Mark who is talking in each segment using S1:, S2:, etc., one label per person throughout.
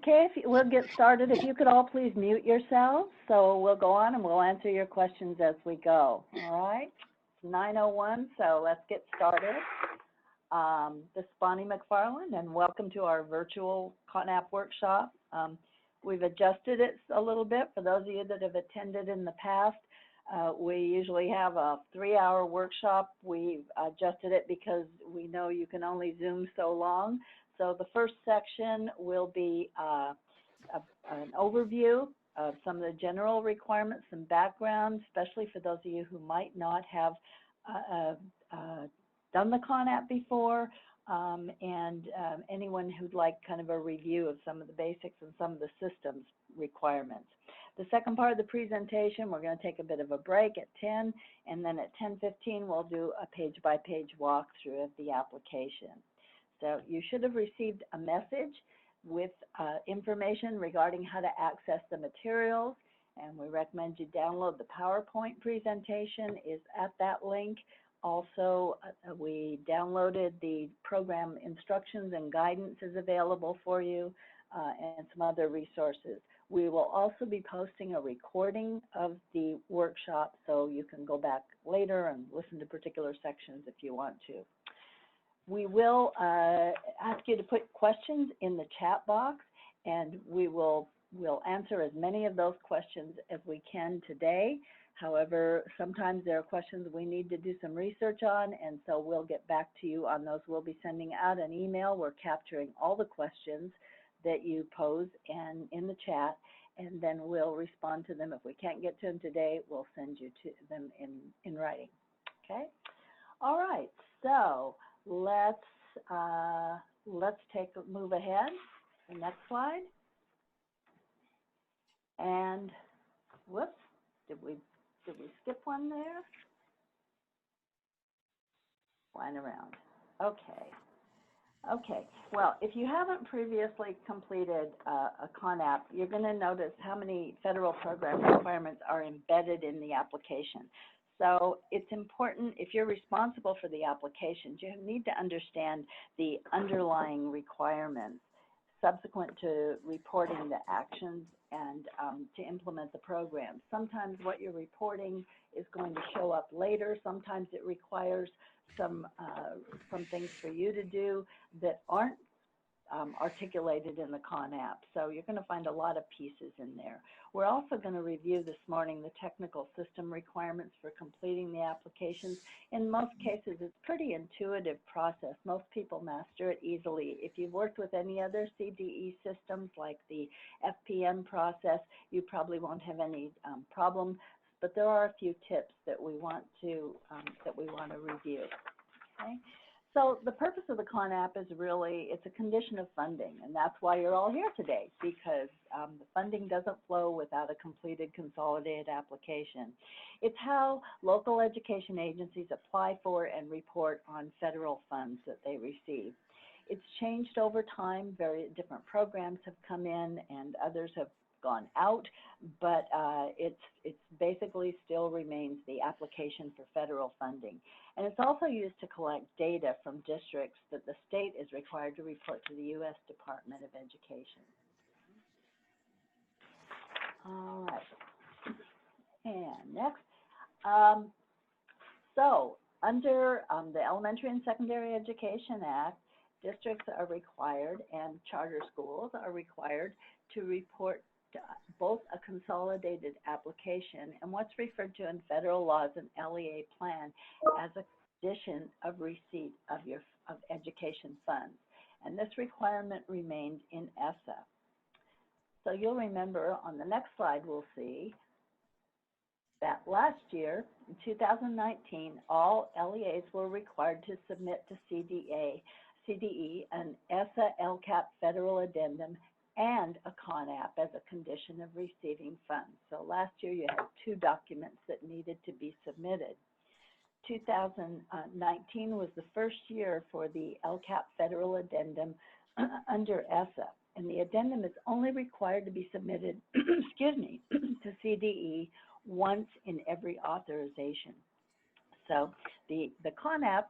S1: Okay, we'll get started. If you could all please mute yourselves, so we'll go on and we'll answer your questions as we go. All right, it's 9:01, so let's get started. This is Bonnie McFarland, and welcome to our virtual CONAP workshop. We've adjusted it a little bit for those of you that have attended in the past. We usually have a 3-hour workshop. We've adjusted it because we know you can only Zoom so long. So the first section will be an overview of some of the general requirements and background, especially for those of you who might not have done the CONAP before, and anyone who'd like kind of a review of some of the basics and some of the systems requirements. The second part of the presentation, we're going to take a bit of a break at 10, and then at 10:15 we'll do a page-by-page walkthrough of the application. So you should have received a message with information regarding how to access the materials, and we recommend you download the PowerPoint presentation is at that link. Also, we downloaded the program instructions and guidance is available for you, and some other resources. We will also be posting a recording of the workshop, so you can go back later and listen to particular sections if you want to. We will ask you to put questions in the chat box, and we'll answer as many of those questions as we can today. However, sometimes there are questions we need to do some research on, and so we'll get back to you on those. We'll be sending out an email. We're capturing all the questions that you pose and in the chat, and then we'll respond to them. If we can't get to them today, we'll send you to them in writing. Okay? All right. So let's move ahead. The next slide. And whoops, did we skip one there? Flying around. Okay. Okay. Well, if you haven't previously completed a CONAP, you're going to notice how many federal program requirements are embedded in the application. So it's important, if you're responsible for the applications, you need to understand the underlying requirements subsequent to reporting the actions and to implement the program. Sometimes what you're reporting is going to show up later. Sometimes it requires some things for you to do that aren't articulated in the CONAP. So you're going to find a lot of pieces in there. We're also going to review this morning the technical system requirements for completing the applications. In most cases, it's a pretty intuitive process. Most people master it easily. If you've worked with any other CDE systems like the FPM process, you probably won't have any problem. But there are a few tips that we want to review. Okay. So the purpose of the CONAP is really, it's a condition of funding, and that's why you're all here today, because the funding doesn't flow without a completed consolidated application. It's how local education agencies apply for and report on federal funds that they receive. It's changed over time. Very different programs have come in and others have gone out, but it's basically still remains the application for federal funding. And it's also used to collect data from districts that the state is required to report to the U.S. Department of Education. All right. And next. So under the Elementary and Secondary Education Act, districts are required and charter schools are required to report both a consolidated application and what's referred to in federal laws an LEA plan as a condition of receipt of education funds. And this requirement remains in ESSA. So you'll remember on the next slide we'll see that last year, in 2019, all LEAs were required to submit to CDE an ESSA LCAP federal addendum and a CONAP as a condition of receiving funds. So last year you had 2 documents that needed to be submitted. 2019 was the first year for the LCAP federal addendum under ESSA, and the addendum is only required to be submitted, excuse me, to CDE once in every authorization. So the CONAP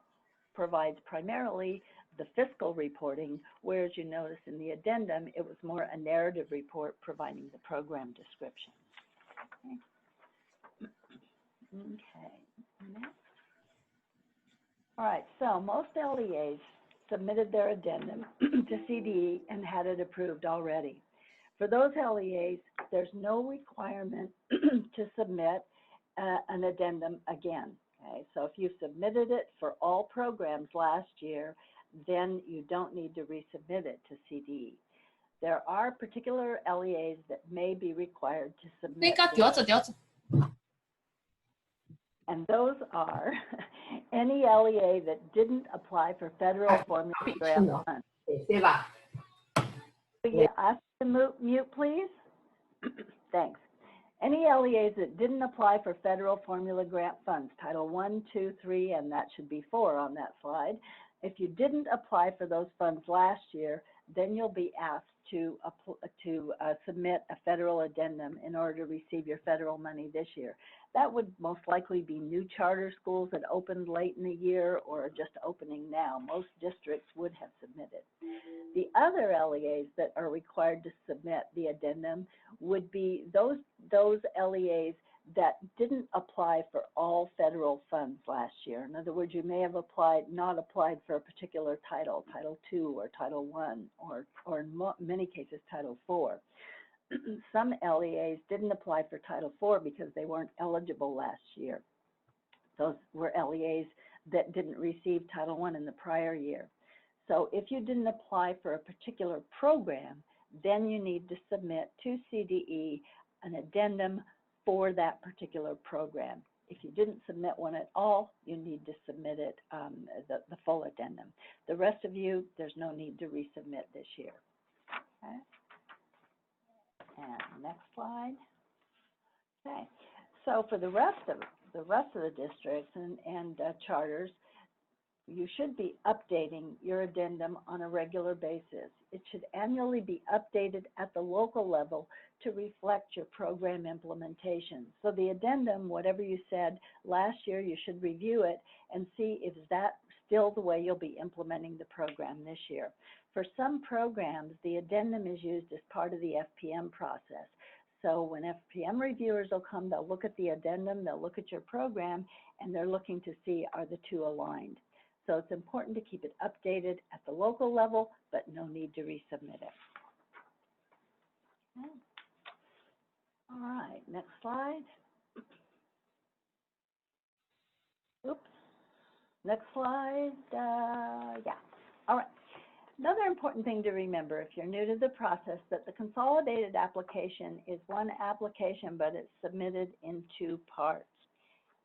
S1: provides primarily the fiscal reporting, whereas you notice in the addendum, it was more a narrative report providing the program description. Okay, next. All right, so most LEAs submitted their addendum to CDE and had it approved already. For those LEAs, there's no requirement to submit an addendum again. Okay, so if you submitted it for all programs last year, then you don't need to resubmit it to CDE. There are particular LEAs that may be required to submit. And those are any LEA that didn't apply for federal formula grant funds. Will you ask to mute, please? Thanks. Any LEAs that didn't apply for federal formula grant funds, Title 1, 2, 3, and that should be 4 on that slide. If you didn't apply for those funds last year, then you'll be asked to submit a federal addendum in order to receive your federal money this year. That would most likely be new charter schools that opened late in the year or just opening now. Most districts would have submitted. The other LEAs that are required to submit the addendum would be those LEAs that didn't apply for all federal funds last year. In other words, you may have not applied for a particular title, Title II or Title I, or in many cases, Title IV. Some LEAs didn't apply for Title IV because they weren't eligible last year. Those were LEAs that didn't receive Title I in the prior year. So if you didn't apply for a particular program, then you need to submit to CDE an addendum for that particular program. If you didn't submit one at all, you need to submit it, the full addendum. The rest of you, there's no need to resubmit this year. Okay. And next slide. Okay. So for the rest of the districts and charters, you should be updating your addendum on a regular basis. It should annually be updated at the local level to reflect your program implementation. So the addendum, whatever you said last year, you should review it and see if that's still the way you'll be implementing the program this year. For some programs, the addendum is used as part of the FPM process. So when FPM reviewers will come, they'll look at the addendum, they'll look at your program, and they're looking to see, are the two aligned? So it's important to keep it updated at the local level, but no need to resubmit it. Okay. All right, next slide. Oops. Next slide. Yeah. All right. Another important thing to remember if you're new to the process, that the consolidated application is one application, but it's submitted in two parts.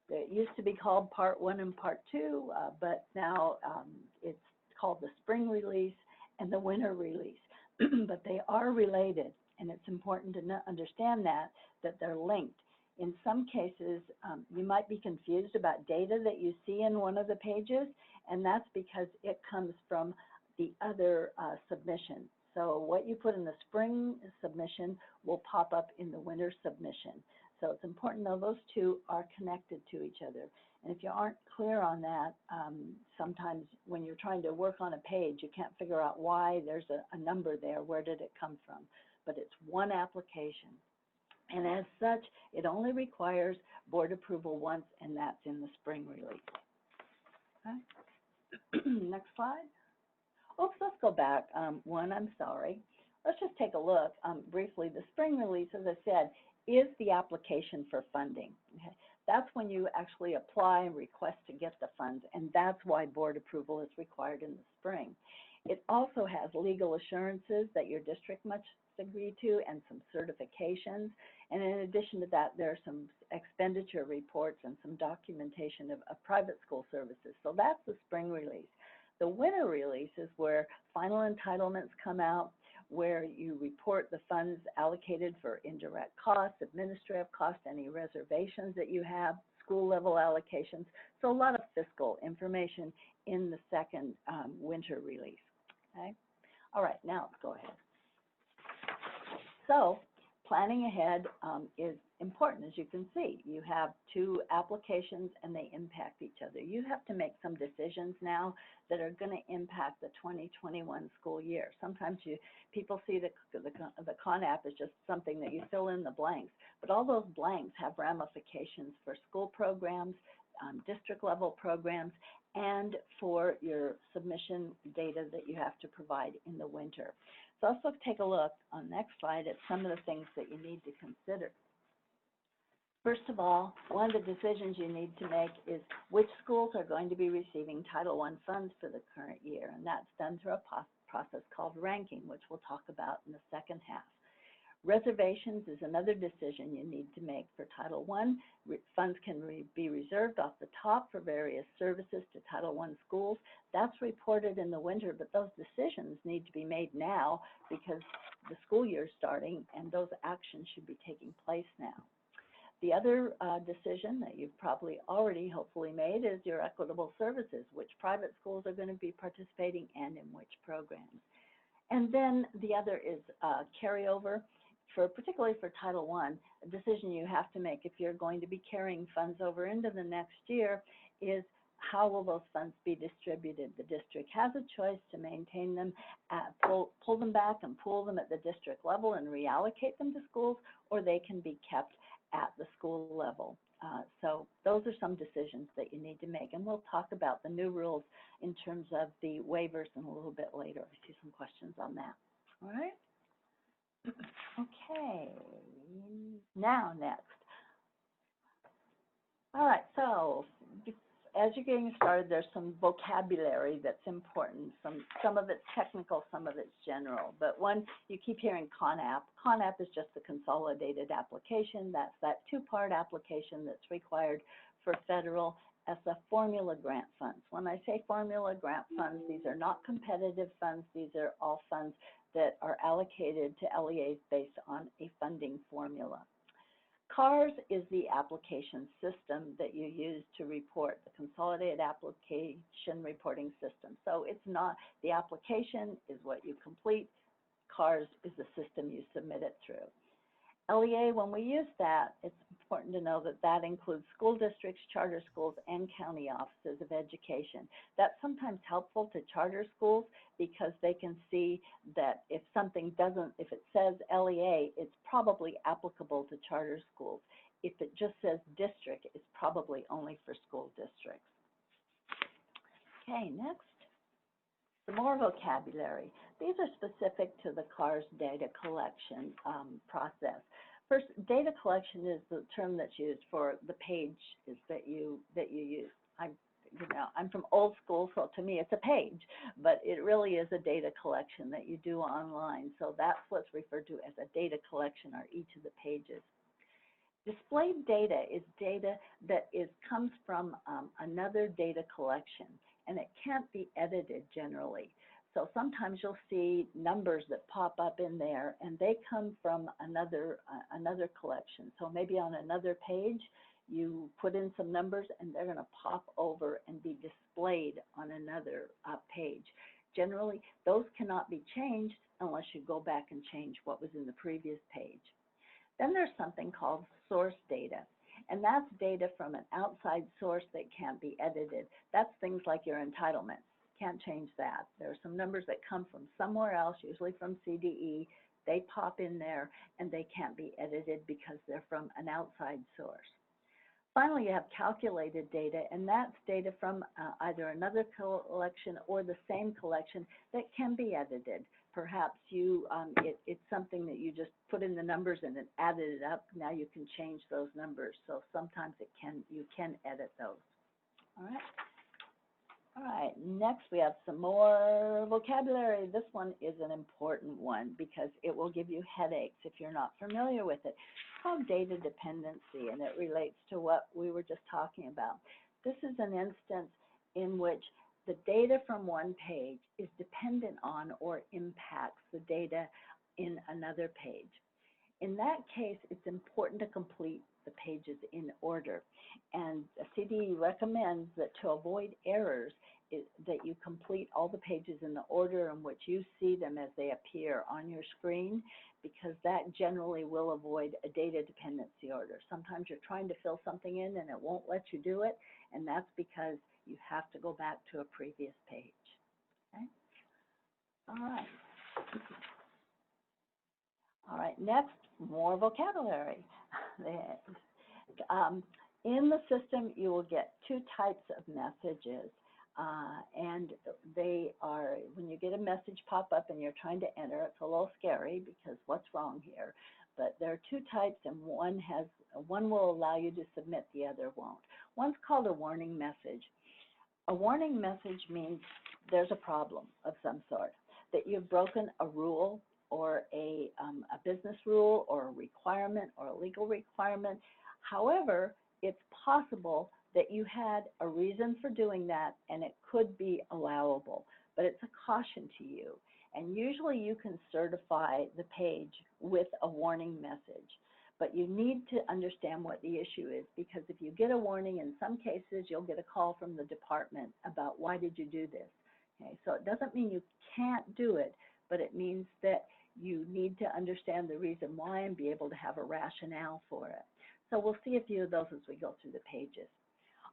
S1: It used to be called Part 1 and Part 2, but now it's called the spring release and the winter release. But they are related, and it's important to understand that they're linked. In some cases, you might be confused about data that you see in one of the pages, and that's because it comes from the other submission. So what you put in the spring submission will pop up in the winter submission. So it's important to know those two are connected to each other. And if you aren't clear on that, sometimes when you're trying to work on a page, you can't figure out why there's a number there. Where did it come from? But it's one application. And as such, it only requires board approval once, and that's in the spring release. Okay. Next slide. Oops, let's go back one, I'm sorry. Let's just take a look briefly. The spring release, as I said, is the application for funding. Okay? That's when you actually apply and request to get the funds, and that's why board approval is required in the spring. It also has legal assurances that your district must agree to and some certifications. And in addition to that, there are some expenditure reports and some documentation of private school services. So that's the spring release. The winter release is where final entitlements come out, where you report the funds allocated for indirect costs, administrative costs, any reservations that you have, school level allocations. So a lot of fiscal information in the second winter release. Okay. All right, now go ahead. So planning ahead is important, as you can see. You have two applications and they impact each other. You have to make some decisions now that are going to impact the 2021 school year. Sometimes people see the CONAP as just something that you fill in the blanks, but all those blanks have ramifications for school programs, district level programs, and for your submission data that you have to provide in the winter. So let's take a look on the next slide at some of the things that you need to consider. First of all, one of the decisions you need to make is which schools are going to be receiving Title I funds for the current year, and that's done through a process called ranking, which we'll talk about in the second half. Reservations is another decision you need to make for Title I. Funds can be reserved off the top for various services to Title I schools. That's reported in the winter, but those decisions need to be made now because the school year is starting and those actions should be taking place now. The other decision that you've probably already hopefully made is your equitable services, which private schools are going to be participating and in which programs. And then the other is carryover. Particularly for Title I, a decision you have to make if you're going to be carrying funds over into the next year is how will those funds be distributed? The district has a choice to maintain them, pull them back and pool them at the district level and reallocate them to schools, or they can be kept at the school level. So those are some decisions that you need to make, and we'll talk about the new rules in terms of the waivers in a little bit later. I see some questions on that. All right. Okay, now next. All right, so as you're getting started, there's some vocabulary that's important. Some of it's technical, some of it's general. But one, you keep hearing CONAP. CONAP is just the consolidated application. That's that two-part application that's required for federal ESSA formula grant funds. When I say formula grant funds, these are not competitive funds. These are all funds that are allocated to LEAs based on a funding formula. CARS is the application system that you use to report, the Consolidated Application Reporting System. So it's not, the application is what you complete, CARS is the system you submit it through. LEA, when we use that, it's important to know that that includes school districts, charter schools, and county offices of education. That's sometimes helpful to charter schools because they can see that if something doesn't, if it says LEA, it's probably applicable to charter schools. If it just says district, it's probably only for school districts. Okay, next. Some more vocabulary. These are specific to the CARS data collection process. First, data collection is the term that's used for the page that you use. I'm from old school, so to me it's a page, but it really is a data collection that you do online. So that's what's referred to as a data collection, or each of the pages. Displayed data is data that comes from another data collection, and it can't be edited generally. So sometimes you'll see numbers that pop up in there, and they come from another collection. So maybe on another page, you put in some numbers, and they're going to pop over and be displayed on another page. Generally, those cannot be changed unless you go back and change what was in the previous page. Then there's something called source data, and that's data from an outside source that can't be edited. That's things like your entitlements. Can't change that. There are some numbers that come from somewhere else, usually from CDE. They pop in there, and they can't be edited because they're from an outside source. Finally, you have calculated data, and that's data from either another collection or the same collection that can be edited. Perhaps it's something that you just put in the numbers and then added it up. Now you can change those numbers. So sometimes you can edit those. All right. All right, next we have some more vocabulary. This one is an important one because it will give you headaches if you're not familiar with it. It's called data dependency, and it relates to what we were just talking about. This is an instance in which the data from one page is dependent on or impacts the data in another page. In that case, it's important to complete the pages in order. And CDE recommends that to avoid errors, that you complete all the pages in the order in which you see them as they appear on your screen, because that generally will avoid a data dependency order. Sometimes you're trying to fill something in and it won't let you do it, and that's because you have to go back to a previous page. Okay? All right. All right, next, more vocabulary. In the system, you will get two types of messages, and they are, when you get a message pop up and you're trying to enter, it's a little scary because what's wrong here? But there are two types, and one will allow you to submit, the other won't. One's called a warning message. A warning message means there's a problem of some sort, that you've broken a rule or a business rule or a requirement or a legal requirement. However, it's possible that you had a reason for doing that and it could be allowable, but it's a caution to you. And usually you can certify the page with a warning message, but you need to understand what the issue is, because if you get a warning, in some cases you'll get a call from the department about why did you do this. Okay, so it doesn't mean you can't do it, but it means that you need to understand the reason why and be able to have a rationale for it. So we'll see a few of those as we go through the pages.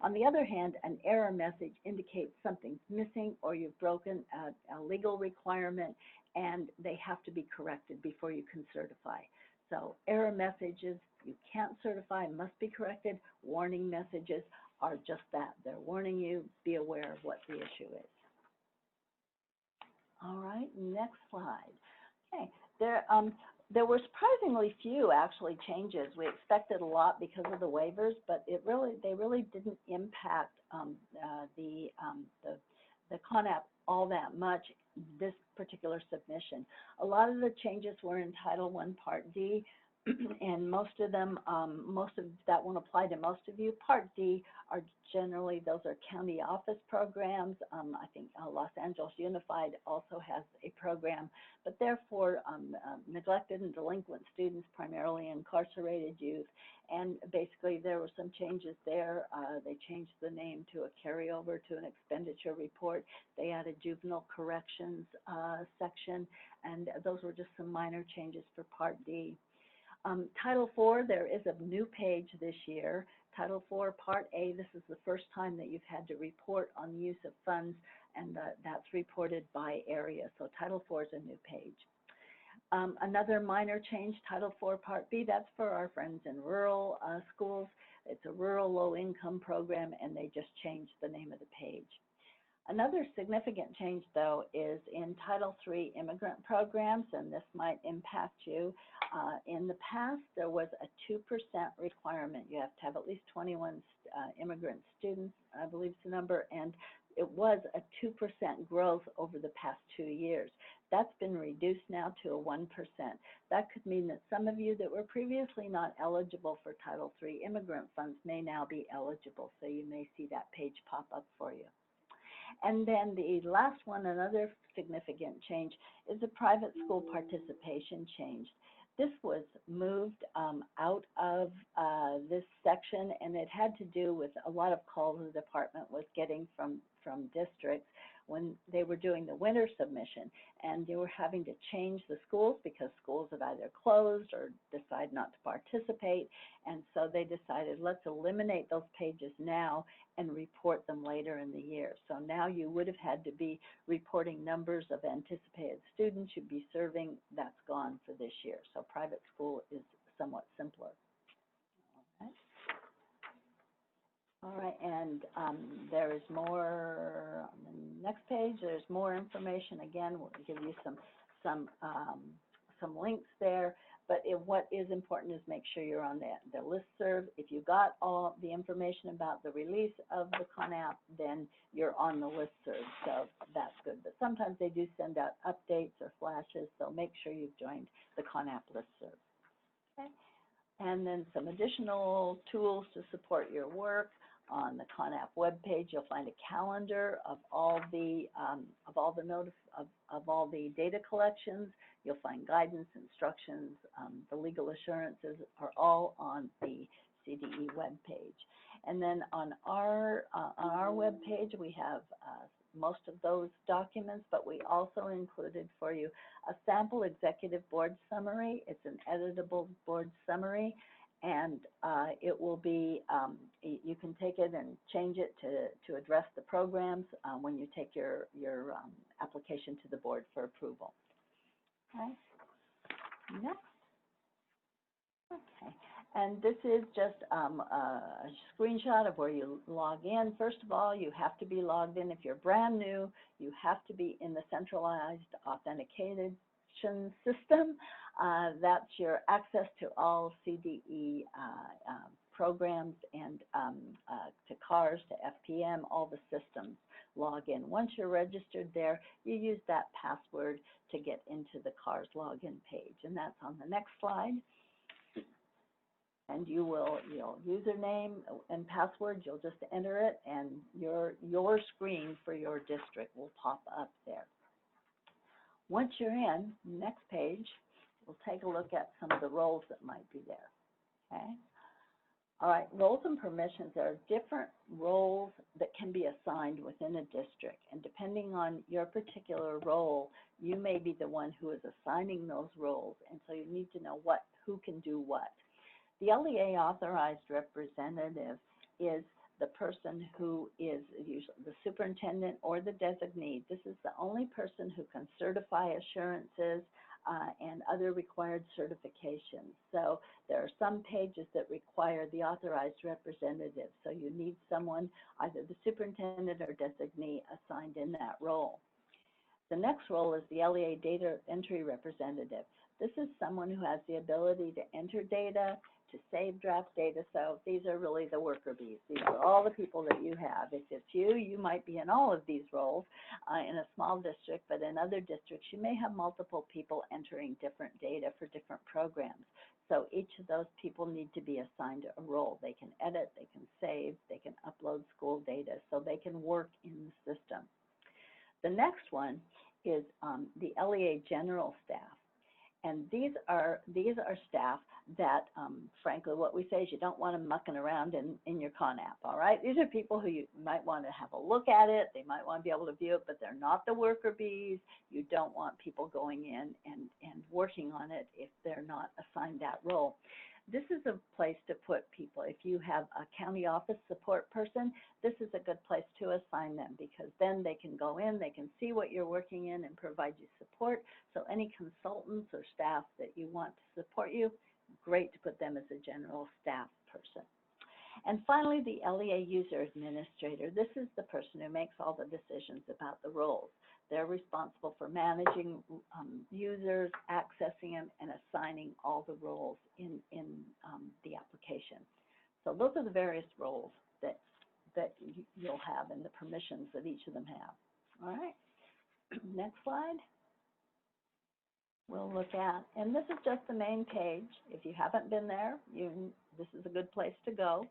S1: On the other hand, an error message indicates something's missing or you've broken a legal requirement and they have to be corrected before you can certify. So error messages you can't certify, must be corrected. Warning messages are just that. They're warning you, be aware of what the issue is. All right, next slide. Okay, there were surprisingly few actually changes. We expected a lot because of the waivers, but they really didn't impact the CONAP all that much, this particular submission. A lot of the changes were in Title I Part D, and most of them, most of that won't apply to most of you. Part D are generally, those are county office programs. I think Los Angeles Unified also has a program, but therefore neglected and delinquent students, primarily incarcerated youth. And basically there were some changes there. They changed the name to a carryover to an expenditure report. They added juvenile corrections section, and those were just some minor changes for Part D. Title IV, there is a new page this year. Title IV, Part A, this is the first time that you've had to report on the use of funds, and that's reported by area. So Title IV is a new page. Another minor change, Title IV, Part B, that's for our friends in rural schools. It's a rural low-income program, and they just changed the name of the page. Another significant change, though, is in Title III immigrant programs, and this might impact you. In the past, there was a 2% requirement. You have to have at least 21 immigrant students, I believe is the number, and it was a 2% growth over the past 2 years. That's been reduced now to a 1%. That could mean that some of you that were previously not eligible for Title III immigrant funds may now be eligible, so you may see that page pop up for you. And then the last one, another significant change, is the private school participation change. This was moved out of this section, and it had to do with a lot of calls the department was getting from districts when they were doing the winter submission, and they were having to change the schools because schools had either closed or decided not to participate, and so they decided, let's eliminate those pages now and report them later in the year. So now you would have had to be reporting numbers of anticipated students you'd be serving. That's gone for this year. So private school is somewhat simpler. Okay. All right, and there is more on the next page. There's more information. Again, we'll give you some links there. But what is important is make sure you're on the listserv. If you got all the information about the release of the CONAP, then you're on the listserv, so that's good. But sometimes they do send out updates or flashes, so make sure you've joined the CONAP listserv. Okay. And then some additional tools to support your work. On the CONAP webpage, you'll find a calendar of all the data collections. You'll find guidance, instructions. The legal assurances are all on the CDE webpage. And then on our webpage, we have most of those documents, but we also included for you a sample executive board summary. It's an editable board summary, and it will be, you can take it and change it to address the programs when you take your application to the board for approval. Okay. Next. Okay. And this is just a screenshot of where you log in. First of all, you have to be logged in. If you're brand new, you have to be in the centralized authentication system. That's your access to all CDE programs and to CARS, to FPM, all the systems log in. Once you're registered there, you use that password to get into the CARS login page, and that's on the next slide. And your username and password, you'll just enter it, and your screen for your district will pop up there. Once you're in, next page, we'll take a look at some of the roles that might be there, okay? All right, roles and permissions. There are different roles that can be assigned within a district, and depending on your particular role, you may be the one who is assigning those roles, and so you need to know who can do what. The LEA authorized representative is the person who is usually the superintendent or the designee. This is the only person who can certify assurances and other required certifications. So there are some pages that require the authorized representative. So you need someone, either the superintendent or designee, assigned in that role. The next role is the LEA data entry representative. This is someone who has the ability to enter data, to save draft data. So these are really the worker bees. These are all the people that you have. If it's you might be in all of these roles in a small district, but in other districts, you may have multiple people entering different data for different programs. So each of those people need to be assigned a role. They can edit, they can save, they can upload school data, so they can work in the system. The next one is the LEA General Staff. And these are staff that, frankly, what we say is you don't want them mucking around in your CONAP, all right? These are people who you might want to have a look at it. They might want to be able to view it, but they're not the worker bees. You don't want people going in and working on it if they're not assigned that role. This is a place to put people. If you have a county office support person, this is a good place to assign them, because then they can go in, they can see what you're working in and provide you support. So any consultants or staff that you want to support you, great to put them as a general staff person. And finally, the LEA user administrator. This is the person who makes all the decisions about the roles. They're responsible for managing users, accessing them, and assigning all the roles in the application. So those are the various roles that you'll have and the permissions that each of them have. All right, next slide. We'll look at, and this is just the main page. If you haven't been there, this is a good place to go.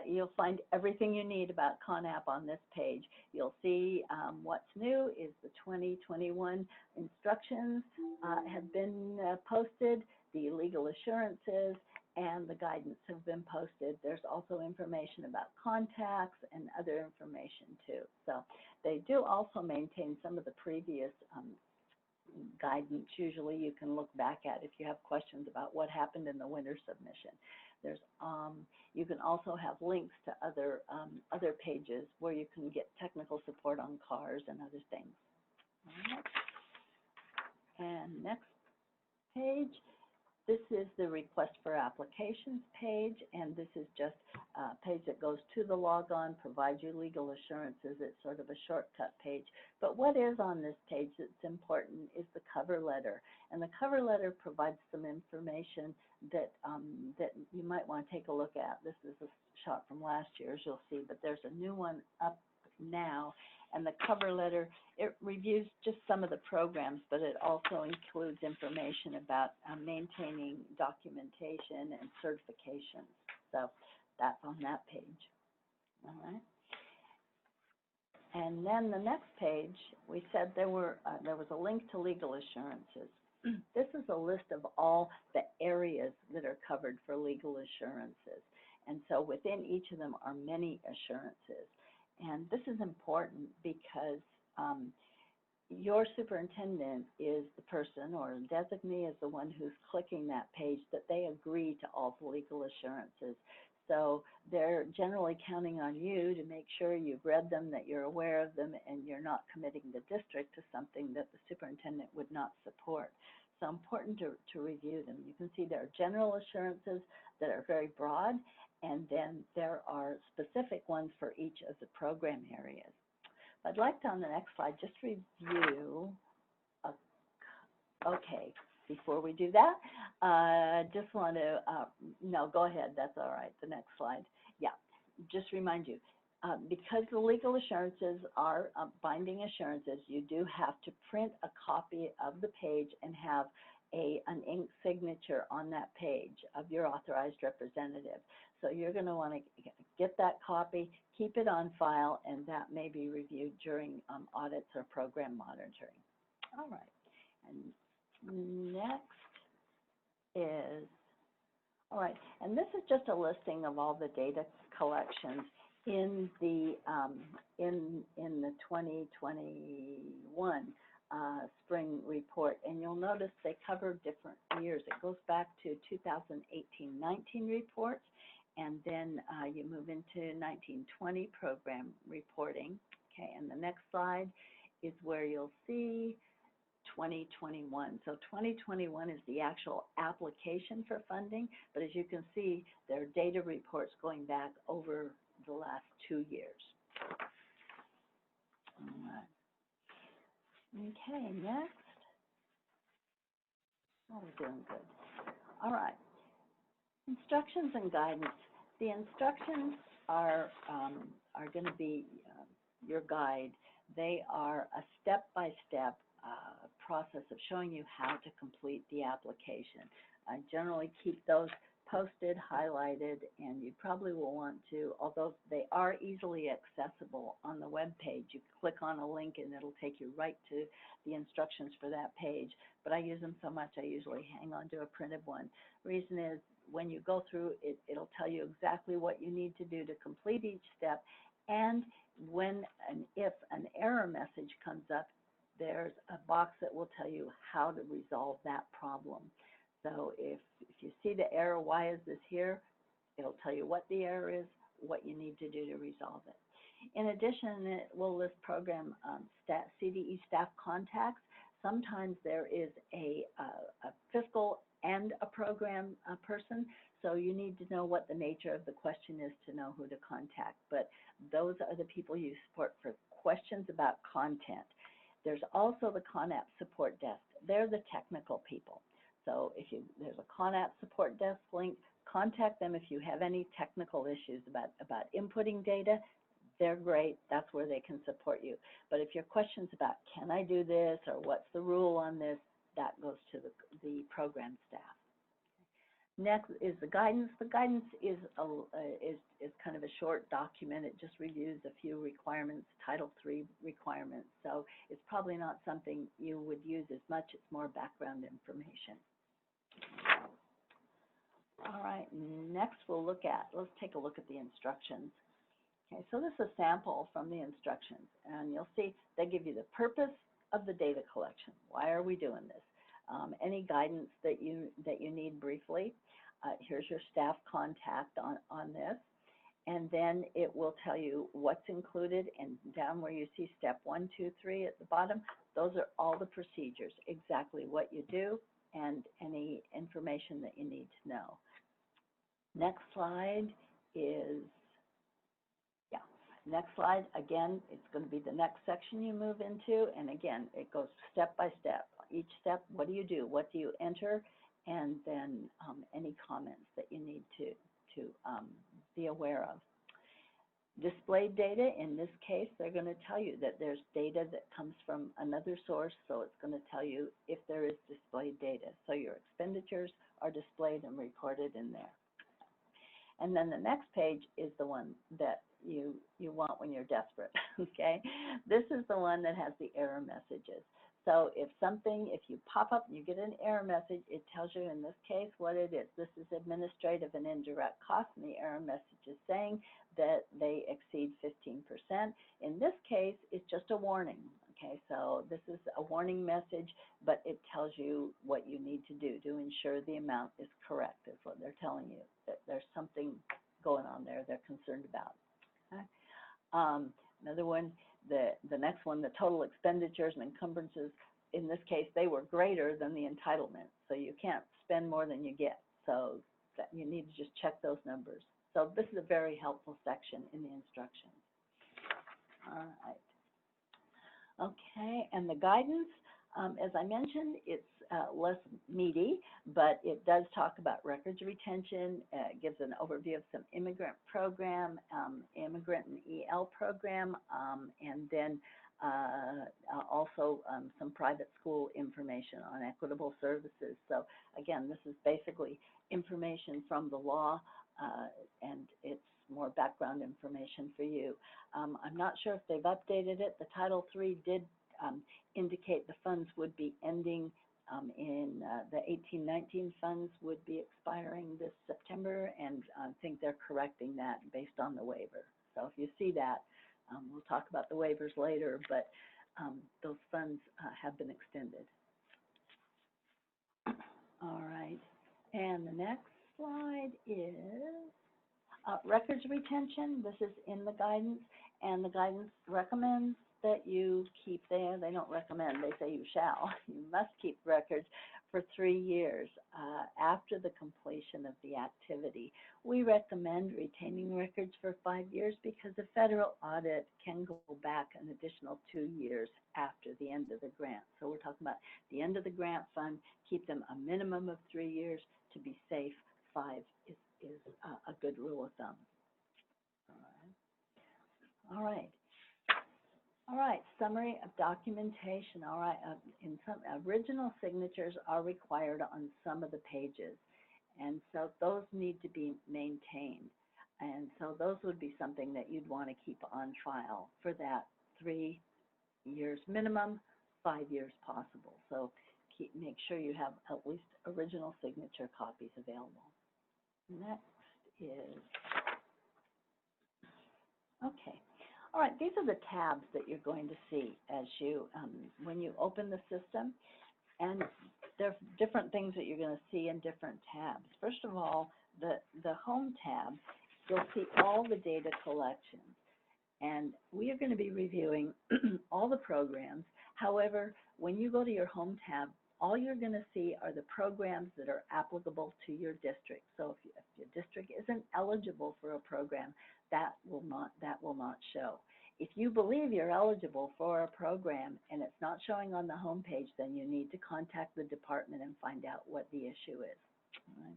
S1: You'll find everything you need about CONAP on this page. You'll see what's new is the 2021 instructions have been posted, the legal assurances, and the guidance have been posted. There's also information about contacts and other information too. So they do also maintain some of the previous guidance. Usually you can look back at if you have questions about what happened in the winter submission. There's you can also have links to other pages where you can get technical support on CARS and other things. All right. And next page, this is the request for applications page, and this is just a page that goes to the logon, provides you legal assurances. It's sort of a shortcut page. But what is on this page that's important is the cover letter. And the cover letter provides some information that, that you might want to take a look at. This is a shot from last year, as you'll see, but there's a new one up now. And the cover letter, it reviews just some of the programs, but it also includes information about maintaining documentation and certifications. So that's on that page. All right. And then the next page, we said there was a link to legal assurances. This is a list of all the areas that are covered for legal assurances. And so within each of them are many assurances. And this is important because your superintendent is the person, or designee is the one who's clicking that page, that they agree to all the legal assurances. So they're generally counting on you to make sure you've read them, that you're aware of them, and you're not committing the district to something that the superintendent would not support. So important to review them. You can see there are general assurances that are very broad, and then there are specific ones for each of the program areas. I'd like to, on the next slide, just review, okay, before we do that, just want to, no, go ahead, that's all right, the next slide. Yeah, just remind you, because the legal assurances are binding assurances, you do have to print a copy of the page and have an ink signature on that page of your authorized representative. So you're going to want to get that copy, keep it on file, and that may be reviewed during audits or program monitoring. All right, and next is, all right, and this is just a listing of all the data collections in the 2021 spring report, and you'll notice they cover different years. It goes back to 2018-19 reports, and then you move into 1920 program reporting. Okay, and the next slide is where you'll see 2021. So 2021 is the actual application for funding, but as you can see, there are data reports going back over the last 2 years. All right. Okay, next. Oh, we're doing good. All right. Instructions and guidance. The instructions are going to be your guide. They are a step-by-step process of showing you how to complete the application. I generally keep those posted, highlighted, and you probably will want to, although they are easily accessible on the web page, you click on a link and it'll take you right to the instructions for that page. But I use them so much, I usually hang on to a printed one. Reason is, when you go through it, it'll tell you exactly what you need to do to complete each step, and when and if an error message comes up, there's a box that will tell you how to resolve that problem. So if you see the error, why is this here? It'll tell you what the error is, what you need to do to resolve it. In addition, it will list program CDE staff contacts. Sometimes there is a fiscal and a program person, so you need to know what the nature of the question is to know who to contact. But those are the people you support for questions about content. There's also the CONAP support desk. They're the technical people. So if there's a CONAP support desk link, contact them if you have any technical issues about inputting data. They're great. That's where they can support you. But if your question's about, can I do this, or what's the rule on this, that goes to the program staff. Next is the guidance. The guidance is kind of a short document. It just reviews a few requirements, Title III requirements. So it's probably not something you would use as much. It's more background information. All right, next let's take a look at the instructions. Okay, so this is a sample from the instructions, and you'll see they give you the purpose of the data collection. Why are we doing this? Any guidance that you need briefly. Here's your staff contact on this, and then it will tell you what's included, and down where you see step 1, 2, 3 at the bottom, those are all the procedures, exactly what you do and any information that you need to know. Next slide is, next slide, again, it's going to be the next section you move into, and again, it goes step by step. Each step, what do you do? What do you enter? And then any comments that you need to be aware of. Displayed data, in this case, they're going to tell you that there's data that comes from another source, so it's going to tell you if there is displayed data. So your expenditures are displayed and recorded in there. And then the next page is the one that you want when you're desperate, okay? This is the one that has the error messages. So if you pop up and you get an error message, it tells you in this case what it is. This is administrative and indirect costs, and the error message is saying that they exceed 15%. In this case, it's just a warning. Okay, so this is a warning message, but it tells you what you need to do to ensure the amount is correct, is what they're telling you, that there's something going on there they're concerned about. Okay. Another one, the next one, the total expenditures and encumbrances, in this case, they were greater than the entitlement. So you can't spend more than you get. So that you need to just check those numbers. So this is a very helpful section in the instructions. All right. Okay, and the guidance, as I mentioned, it's less meaty, but it does talk about records retention. It gives an overview of some immigrant program, immigrant and EL program, and then also some private school information on equitable services. So again, this is basically information from the law, and it's more background information for you. I'm not sure if they've updated it. The Title III did indicate the funds would be ending in the 18-19 funds would be expiring this September, and I think they're correcting that based on the waiver. So if you see that, we'll talk about the waivers later, but those funds have been extended. All right, and the next slide is records retention. This is in the guidance, and the guidance recommends that you keep there. They don't recommend, they say you shall. You must keep records for 3 years after the completion of the activity. We recommend retaining records for 5 years because the federal audit can go back an additional 2 years after the end of the grant. So we're talking about the end of the grant fund, keep them a minimum of 3 years. To be safe, 5 is a good rule of thumb. All right. All right, summary of documentation. All right, in some original signatures are required on some of the pages, and so those need to be maintained. And so those would be something that you'd want to keep on file for that 3 years minimum, 5 years possible. So make sure you have at least original signature copies available. Next is, okay. All right, these are the tabs that you're going to see as you, when you open the system, and there are different things that you're going to see in different tabs. First of all, the Home tab, you'll see all the data collections, and we are going to be reviewing all the programs. However, when you go to your Home tab, all you're going to see are the programs that are applicable to your district. So if your district isn't eligible for a program, that will not show. If you believe you're eligible for a program and it's not showing on the home page, then you need to contact the department and find out what the issue is. All right.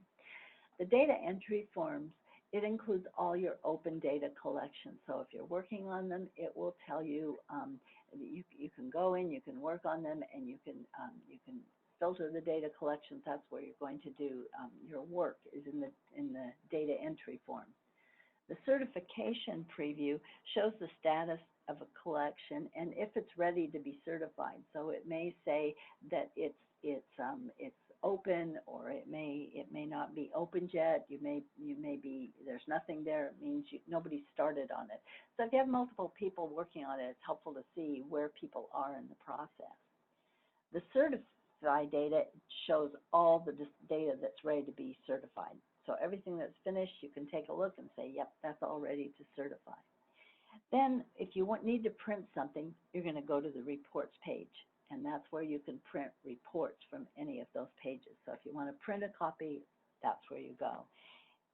S1: The data entry forms, it includes all your open data collections. So if you're working on them, it will tell you, you can go in, you can work on them, and you can filter the data collections. That's where you're going to do your work, is in the data entry form. The certification preview shows the status of a collection and if it's ready to be certified. So it may say that it's open, or it may not be opened yet. You may be, there's nothing there. It means nobody started on it. So if you have multiple people working on it, it's helpful to see where people are in the process. The certified data shows all the data that's ready to be certified. So everything that's finished, you can take a look and say, yep, that's all ready to certify. Then if you need to print something, you're going to go to the reports page, and that's where you can print reports from any of those pages. So if you want to print a copy, that's where you go.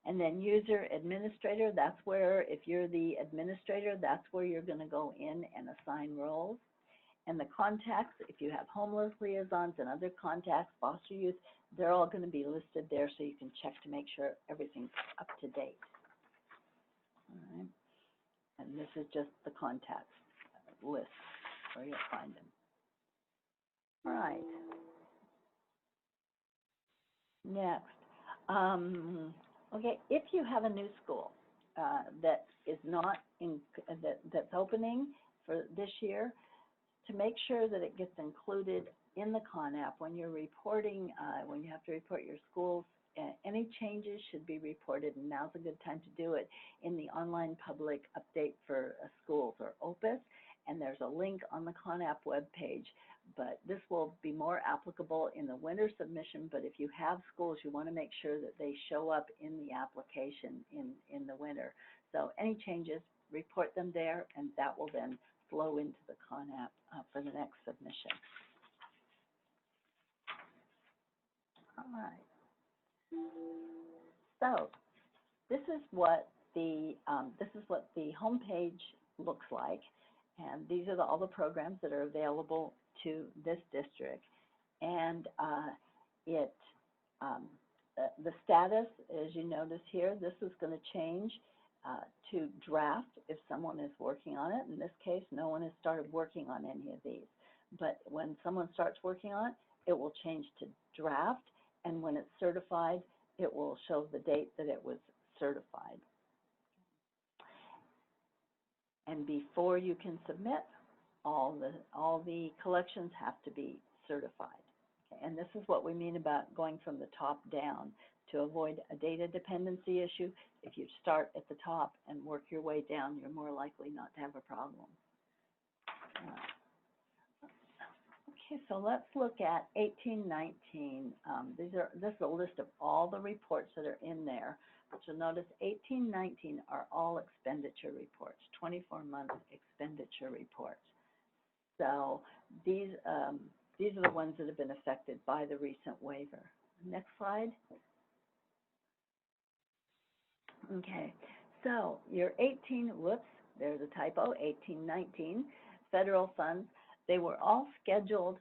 S1: And then user administrator, that's where, if you're the administrator, that's where you're going to go in and assign roles. And the contacts, if you have homeless liaisons and other contacts, foster youth, they're all going to be listed there so you can check to make sure everything's up to date. All right. And this is just the contacts list where you'll find them. All right. Next. Okay, if you have a new school that is not in, that's opening for this year, to make sure that it gets included in the CONAP when you're reporting, when you have to report your schools. Any changes should be reported, and now's a good time to do it in the online public update for schools, or OPUS, and there's a link on the CONAP webpage. But this will be more applicable in the winter submission, but if you have schools, you want to make sure that they show up in the application in the winter. So any changes, report them there, and that will then flow into the CONAP for the next submission. All right. So this is what the homepage looks like, and these are all the programs that are available to this district. And the status, as you notice here, this is going to change to draft if someone is working on it. In this case, no one has started working on any of these. But when someone starts working on it, it will change to draft, and when it's certified, it will show the date that it was certified. And before you can submit, all the collections have to be certified. Okay? And this is what we mean about going from the top down. To avoid a data dependency issue, if you start at the top and work your way down, you're more likely not to have a problem. Okay, so let's look at 1819. This is a list of all the reports that are in there. But you'll notice 1819 are all expenditure reports, 24-month expenditure reports. So these are the ones that have been affected by the recent waiver. Next slide. Okay, so your there's a typo, 1819 federal funds, they were all scheduled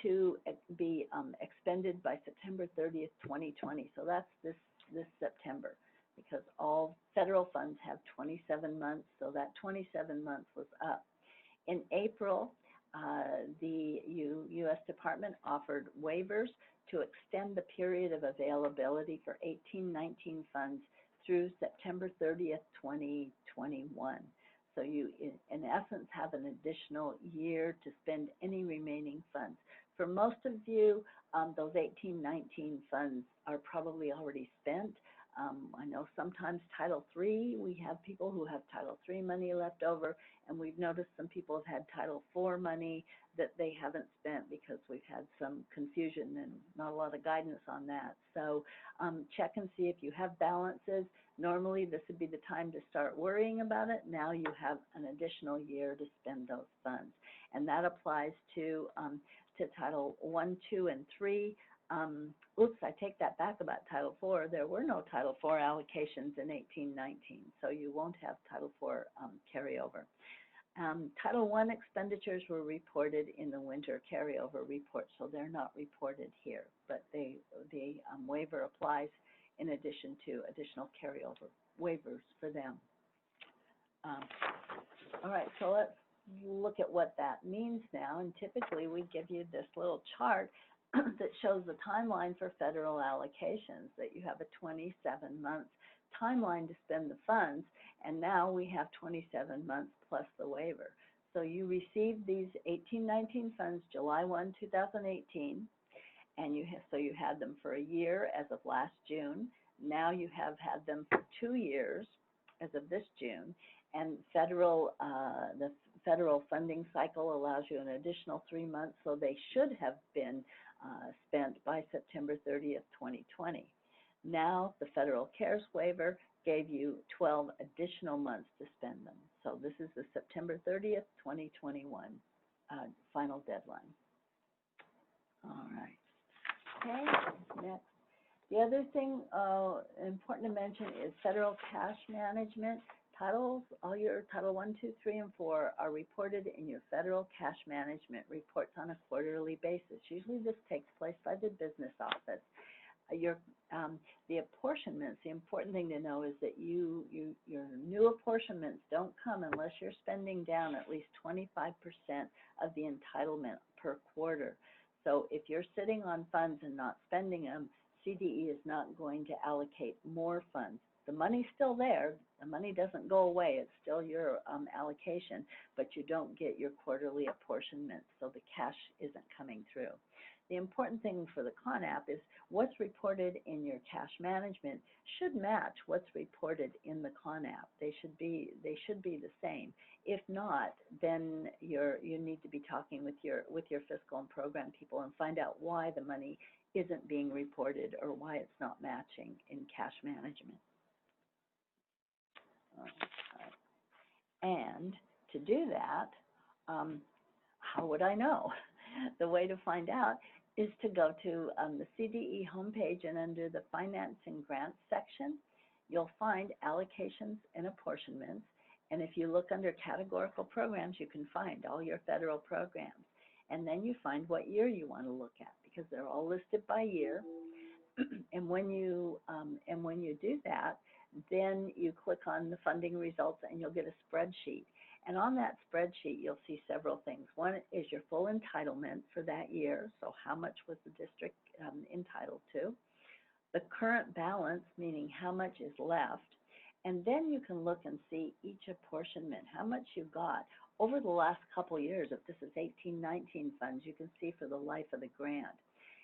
S1: to be expended by September 30th, 2020. So that's this September, because all federal funds have 27 months, so that 27 months was up. In April, the U.S. Department offered waivers to extend the period of availability for 1819 funds through September 30th, 2021. So you, in essence, have an additional year to spend any remaining funds. For most of you, those 1819 funds are probably already spent. I know sometimes Title III, we have people who have Title III money left over, and we've noticed some people have had Title IV money that they haven't spent because we've had some confusion and not a lot of guidance on that. So check and see if you have balances. Normally this would be the time to start worrying about it. Now you have an additional year to spend those funds. And that applies to Title I, II, and III. Oops, I take that back about Title IV. There were no Title IV allocations in 1819, so you won't have Title IV carryover. Title I expenditures were reported in the winter carryover report, so they're not reported here, but the waiver applies in addition to additional carryover waivers for them. All right, so let's look at what that means now, and typically we give you this little chart that shows the timeline for federal allocations, that you have a 27-month timeline to spend the funds, and now we have 27 months plus the waiver. So you received these 1819 funds July 1, 2018, and so you had them for a year as of last June. Now you have had them for 2 years as of this June, and the federal funding cycle allows you an additional 3 months, so they should have been spent by September 30th, 2020. Now the federal CARES waiver gave you 12 additional months to spend them. So this is the September 30th, 2021 final deadline. All right. Okay, next. The other thing important to mention is federal cash management. Titles, all your Title I, II, III, and IV are reported in your federal cash management reports on a quarterly basis. Usually this takes place by the business office. The apportionments, the important thing to know is that your new apportionments don't come unless you're spending down at least 25% of the entitlement per quarter. So if you're sitting on funds and not spending them, CDE is not going to allocate more funds. The money's still there. The money doesn't go away. It's still your allocation, but you don't get your quarterly apportionment, so the cash isn't coming through. The important thing for the CONAP is what's reported in your cash management should match what's reported in the CONAP. They should be the same. If not, then you need to be talking with your fiscal and program people and find out why the money isn't being reported or why it's not matching in cash management. And to do that, how would I know? The way to find out is to go to the CDE homepage, and under the Finance and Grants section, you'll find Allocations and Apportionments. And if you look under Categorical Programs, you can find all your federal programs. And then you find what year you want to look at, because they're all listed by year. And when you do that, then you click on the funding results and you'll get a spreadsheet. And on that spreadsheet, you'll see several things. One is your full entitlement for that year, so how much was the district entitled to. The current balance, meaning how much is left. And then you can look and see each apportionment, how much you got over the last couple years. If this is 18-19 funds, you can see for the life of the grant.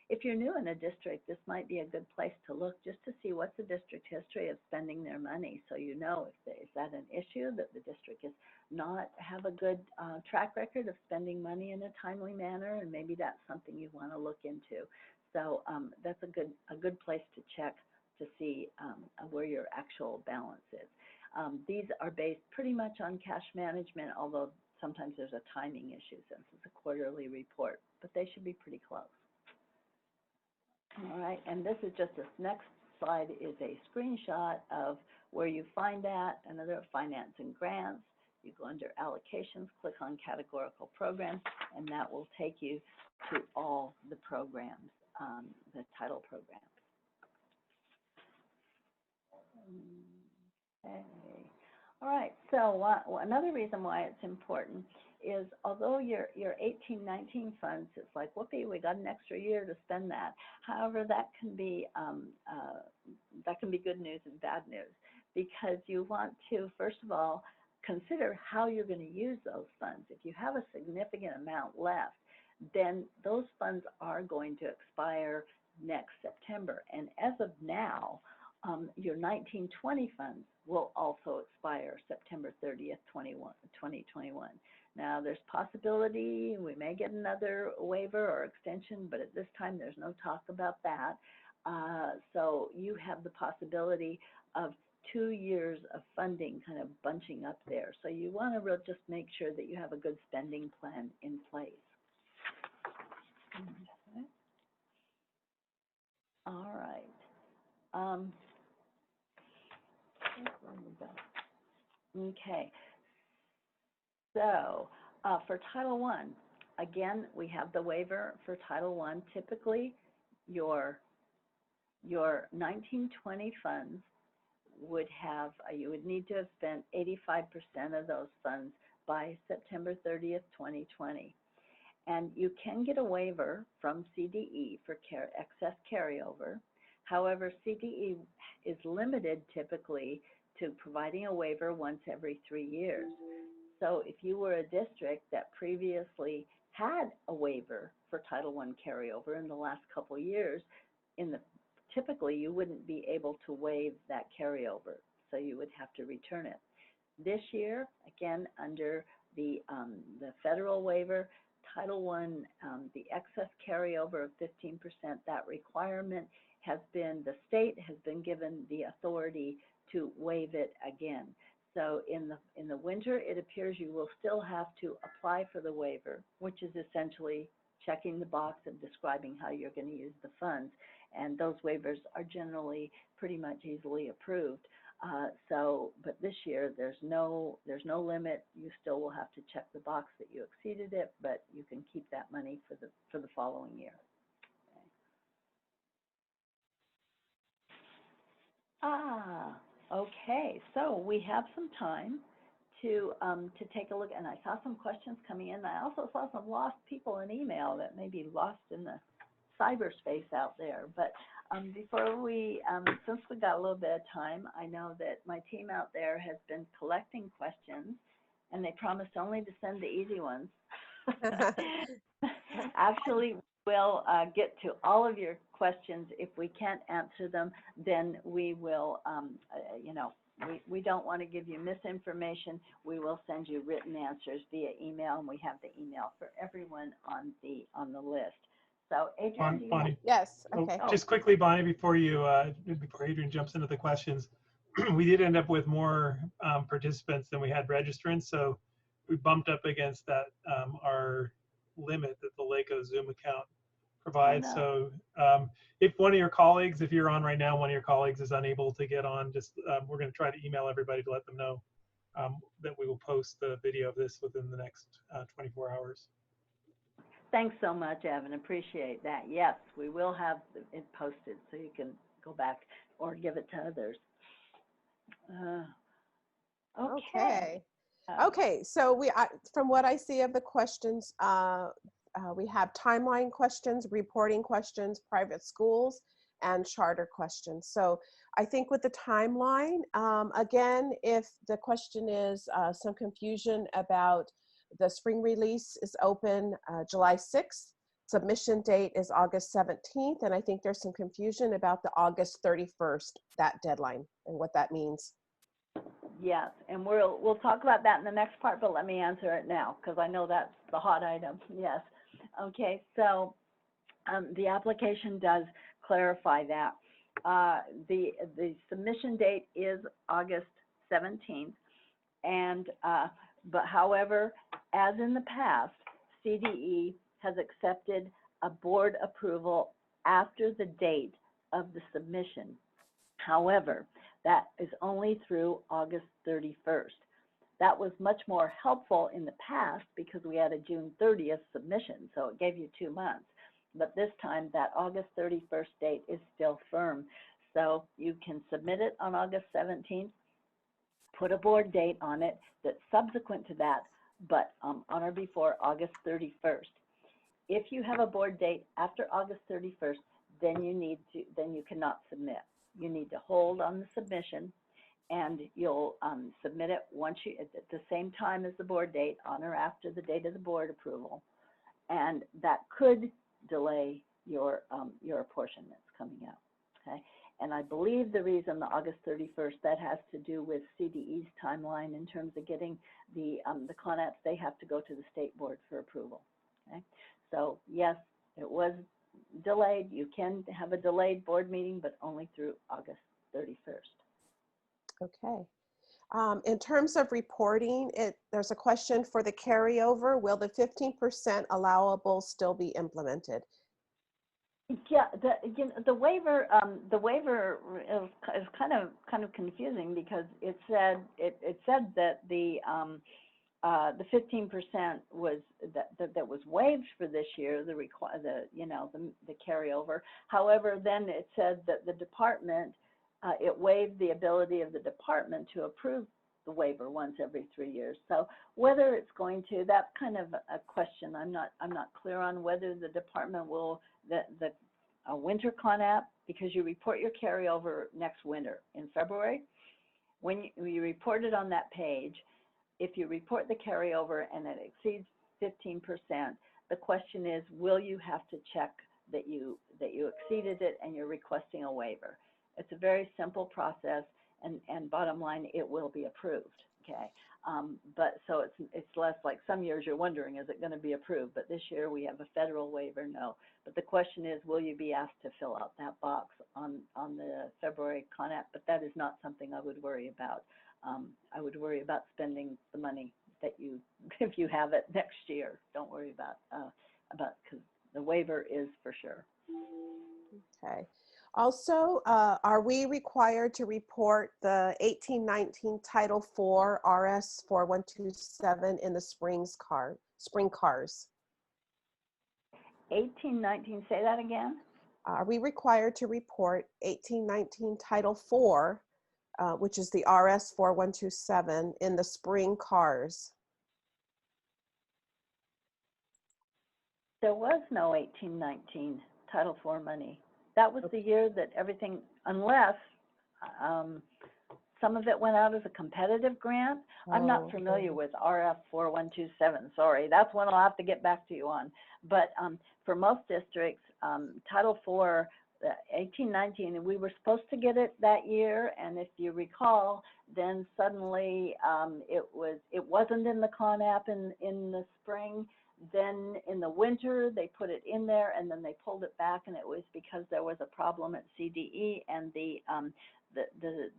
S1: If you're new in a district, this might be a good place to look just to see what's the district history of spending their money, so you know is that an issue that the district is not have a good track record of spending money in a timely manner, and maybe that's something you want to look into. So that's a good place to check to see where your actual balance is. These are based pretty much on cash management, although sometimes there's a timing issue since it's a quarterly report, but they should be pretty close. All right, and this is just this next slide is a screenshot of where you find that, another Finance and Grants. You go under Allocations, click on Categorical Programs, and that will take you to all the programs, the title programs. Okay. All right, so another reason why it's important is although your 18-19 funds, it's like, whoopee, we got an extra year to spend that. However, that can be good news and bad news, because you want to, first of all, consider how you're going to use those funds. If you have a significant amount left, then those funds are going to expire next September. And as of now, your 19-20 funds will also expire September 30th, 2021. Now, there's possibility we may get another waiver or extension, but at this time there's no talk about that. So you have the possibility of 2 years of funding kind of bunching up there. So you want to just make sure that you have a good spending plan in place. Okay. All right. Okay. So for Title I, again, we have the waiver for Title I. Typically, your 19-20 funds would have, you would need to have spent 85% of those funds by September 30th, 2020. And you can get a waiver from CDE for excess carryover. However, CDE is limited typically to providing a waiver once every 3 years. So if you were a district that previously had a waiver for Title I carryover in the last couple of years, typically you wouldn't be able to waive that carryover, so you would have to return it. This year, again, under the federal waiver, Title I, the excess carryover of 15%, that requirement has been, the state has been given the authority to waive it again. So in the winter, it appears you will still have to apply for the waiver, which is essentially checking the box and describing how you're going to use the funds. And those waivers are generally pretty much easily approved. But this year there's no limit. You still will have to check the box that you exceeded it, but you can keep that money for the following year. Okay, so we have some time to take a look, and I saw some questions coming in. I also saw some lost people in email that may be lost in the cyberspace out there. But Before we, since we got a little bit of time, I know that my team out there has been collecting questions, and they promised only to send the easy ones. Actually, we'll get to all of your questions. If we can't answer them, then we will, you know, we don't want to give you misinformation. We will send you written answers via email, and we have the email for everyone on the list. So, Adrian, do you
S2: Bonnie.
S3: Yes, okay.
S2: Just quickly, Bonnie, before Adrian jumps into the questions, we did end up with more participants than we had registrants, so we bumped up against that our limit that the LACOE Zoom account provides.
S1: Oh, no.
S2: So if one of your colleagues, if you're on right now, one of your colleagues is unable to get on, just we're going to try to email everybody to let them know that we will post the video of this within the next 24 hours.
S1: Thanks so much, Evan. Appreciate that. Yes, we will have it posted so you can go back or give it to others. Okay.
S3: Okay, so from what I see of the questions, we have timeline questions, reporting questions, private schools, and charter questions. So I think with the timeline, again, if the question is some confusion about the spring release is open July 6th, submission date is August 17th, and I think there's some confusion about the August 31st, that deadline, and what that means.
S1: Yes, and we'll talk about that in the next part, but let me answer it now because I know that's the hot item. Yes. Okay, so the application does clarify that. The submission date is August 17th, and but however, as in the past, CDE has accepted a board approval after the date of the submission. However, that is only through August 31st. That was much more helpful in the past because we had a June 30th submission, so it gave you 2 months. But this time, that August 31st date is still firm. So you can submit it on August 17th, put a board date on it that's subsequent to that, but on or before August 31st. If you have a board date after August 31st, then you cannot submit. You need to hold on the submission, and you'll submit it once at the same time as the board date, on or after the date of the board approval, and that could delay your apportionments coming out. Okay, and I believe the reason the August 31st, that has to do with CDE's timeline in terms of getting the CONAPs. They have to go to the state board for approval. Okay, so yes, it was delayed. You can have a delayed board meeting, but only through August 31st.
S3: Okay. In terms of reporting, there's a question for the carryover. Will the 15% allowable still be implemented?
S1: Yeah, the waiver is kind of confusing because it said that the 15% was that was waived for this year, the carryover. However, then it said that the department it waived the ability of the department to approve the waiver once every 3 years. So whether it's going to, that's kind of a question. I'm not clear on whether the department will a winter CONAP, because you report your carryover next winter in February. When you report it on that page, if you report the carryover and it exceeds 15%, the question is, will you have to check that you exceeded it and you're requesting a waiver? It's a very simple process, and bottom line, it will be approved. Okay, but so it's less like some years you're wondering, is it going to be approved? But this year we have a federal waiver, no. But the question is, will you be asked to fill out that box on the February CONAP? But that is not something I would worry about. I would worry about spending the money that if you have it next year. Don't worry about because the waiver is for sure.
S3: Okay. Also, are we required to report the 1819 Title IV RS 4127 in the spring cars?
S1: 1819, say that again?
S3: Are we required to report 1819 Title IV, which is the RS 4127, in the spring cars?
S1: There was no 1819 Title IV money. That was the year that everything, unless some of it went out as a competitive grant. I'm not familiar with RF 4127, sorry. That's one I'll have to get back to you on. But for most districts, Title IV, 1819, we were supposed to get it that year, and if you recall, then suddenly it wasn't in the CONAP in the spring. Then in the winter, they put it in there, and then they pulled it back, and it was because there was a problem at CDE, and the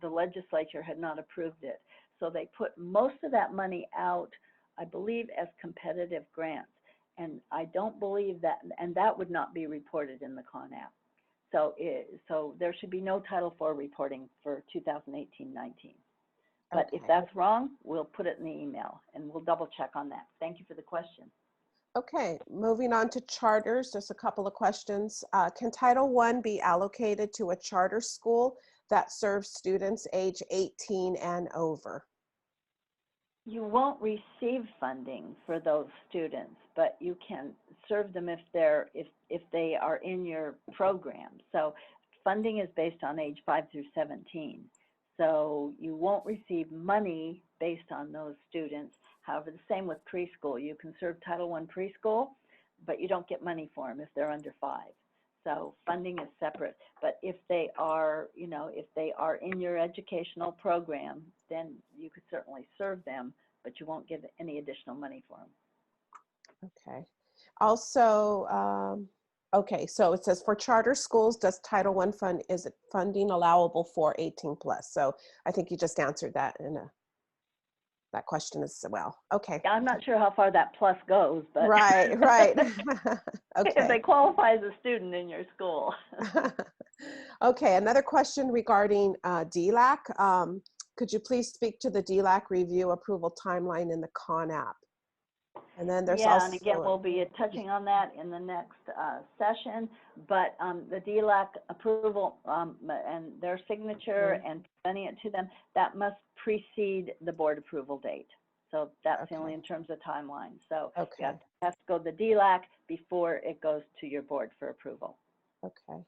S1: legislature had not approved it. So they put most of that money out, I believe, as competitive grants. And I don't believe that, and that would not be reported in the CONAP. So there should be no Title IV reporting for 2018-19. But if that's wrong, we'll put it in the email, and we'll double check on that. Thank you for the question.
S3: Okay, moving on to charters, just a couple of questions. Can Title I be allocated to a charter school that serves students age 18 and over?
S1: You won't receive funding for those students, but you can serve them if they are in your program. So funding is based on age 5 through 17. So you won't receive money based on those students. However, the same with preschool. You can serve Title I preschool, but you don't get money for them if they're under 5. So funding is separate. But if they are, if they are in your educational program, then you could certainly serve them, but you won't give any additional money for them.
S3: Okay. Also, okay, so it says for charter schools, does Title I fund, is it funding allowable for 18 plus? So I think you just answered that in that question as well. Okay.
S1: Yeah, I'm not sure how far that plus goes, but
S3: right. Okay.
S1: If they qualify as a student in your school.
S3: Okay, another question regarding DLAC. Could you please speak to the DLAC review approval timeline in the CONAP? And then there's also,
S1: and again, we'll be touching on that in the next session, but the DLAC approval and their signature and presenting it to them, that must precede the board approval date. So that's the only in terms of timeline. So you have to go to the DLAC before it goes to your board for approval.
S3: Okay.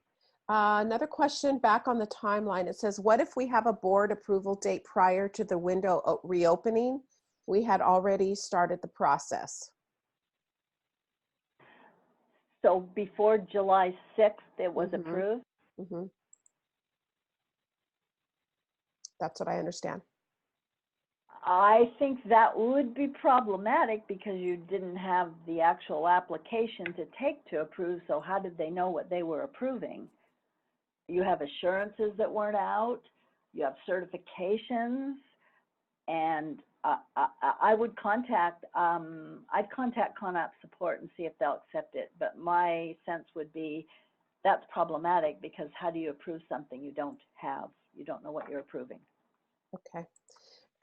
S3: Another question back on the timeline. It says, what if we have a board approval date prior to the window reopening? We had already started the process.
S1: So before July 6th, it was approved?
S3: That's what I understand.
S1: I think that would be problematic because you didn't have the actual application to take to approve, so how did they know what they were approving? You have assurances that weren't out, you have certifications, and I would contact, I'd contact CONAP support and see if they'll accept it, but my sense would be that's problematic because how do you approve something you don't have? You don't know what you're approving.
S3: Okay.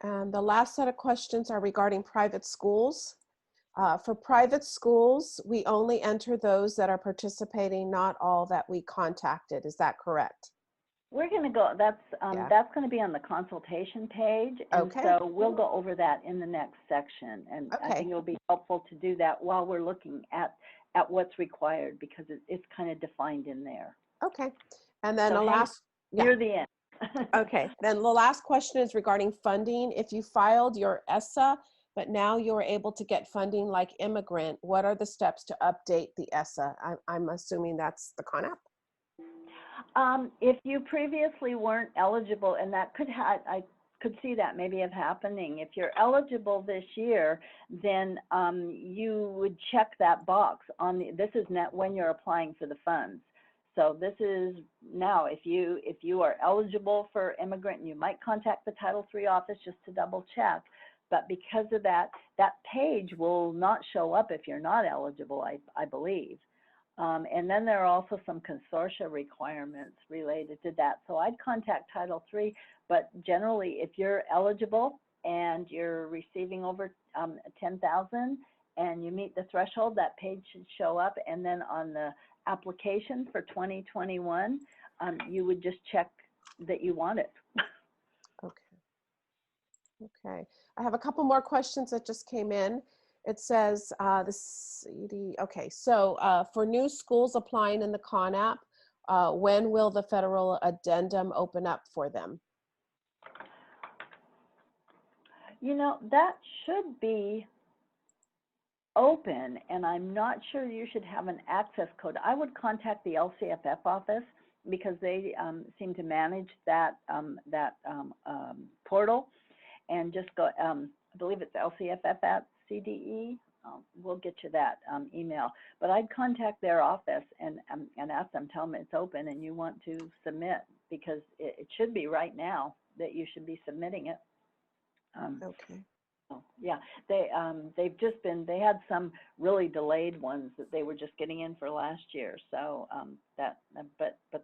S3: And the last set of questions are regarding private schools. For private schools, we only enter those that are participating, not all that we contacted. Is that correct?
S1: We're going to go, that's going to be on the consultation page. And so we'll go over that in the next section. And I think it'll be helpful to do that while we're looking at what's required because it's kind of defined in there.
S3: Okay. And then
S1: so
S3: the last,
S1: near the end.
S3: Okay. Then the last question is regarding funding. If you filed your ESSA, but now you're able to get funding like Immigrant, what are the steps to update the ESSA? I'm assuming that's the CONAP.
S1: If you previously weren't eligible, and that could I could see that maybe have happening. If you're eligible this year, then you would check that box on this is not when you're applying for the funds. So this is now, if you are eligible for Immigrant, you might contact the Title III office just to double check. But because of that, that page will not show up if you're not eligible, I believe. And then there are also some consortia requirements related to that. So I'd contact Title III, but generally if you're eligible and you're receiving over 10,000 and you meet the threshold, that page should show up. And then on the application for 2021, you would just check that you want it.
S3: Okay. I have a couple more questions that just came in. It says the CD, okay, so for new schools applying in the CONAP, When will the federal addendum open up for them?
S1: You know, that should be open, and I'm not sure you should have an access code. I would contact the LCFF office because they seem to manage that portal, and just go, I believe it's LCFF@CDE. We'll get you that email, but I'd contact their office and ask them, tell them it's open and you want to submit, because it should be right now that you should be submitting it.
S3: Okay.
S1: Yeah, they've just been, they had some really delayed ones that they were just getting in for last year. So but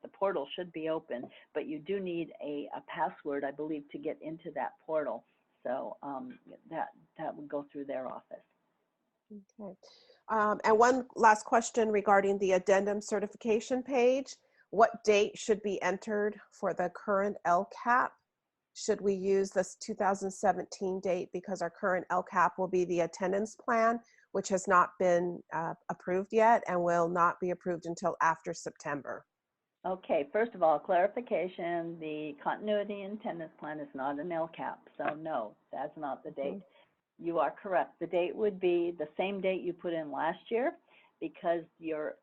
S1: the portal should be open, but you do need a password, I believe, to get into that portal. So that would go through their office.
S3: Okay. And one last question regarding the addendum certification page. What date should be entered for the current LCAP? Should we use this 2017 date because our current LCAP will be the attendance plan, which has not been approved yet and will not be approved until after September?
S1: Okay, first of all, clarification, the continuity and attendance plan is not an LCAP, so no, that's not the date. You are correct. The date would be the same date you put in last year, because the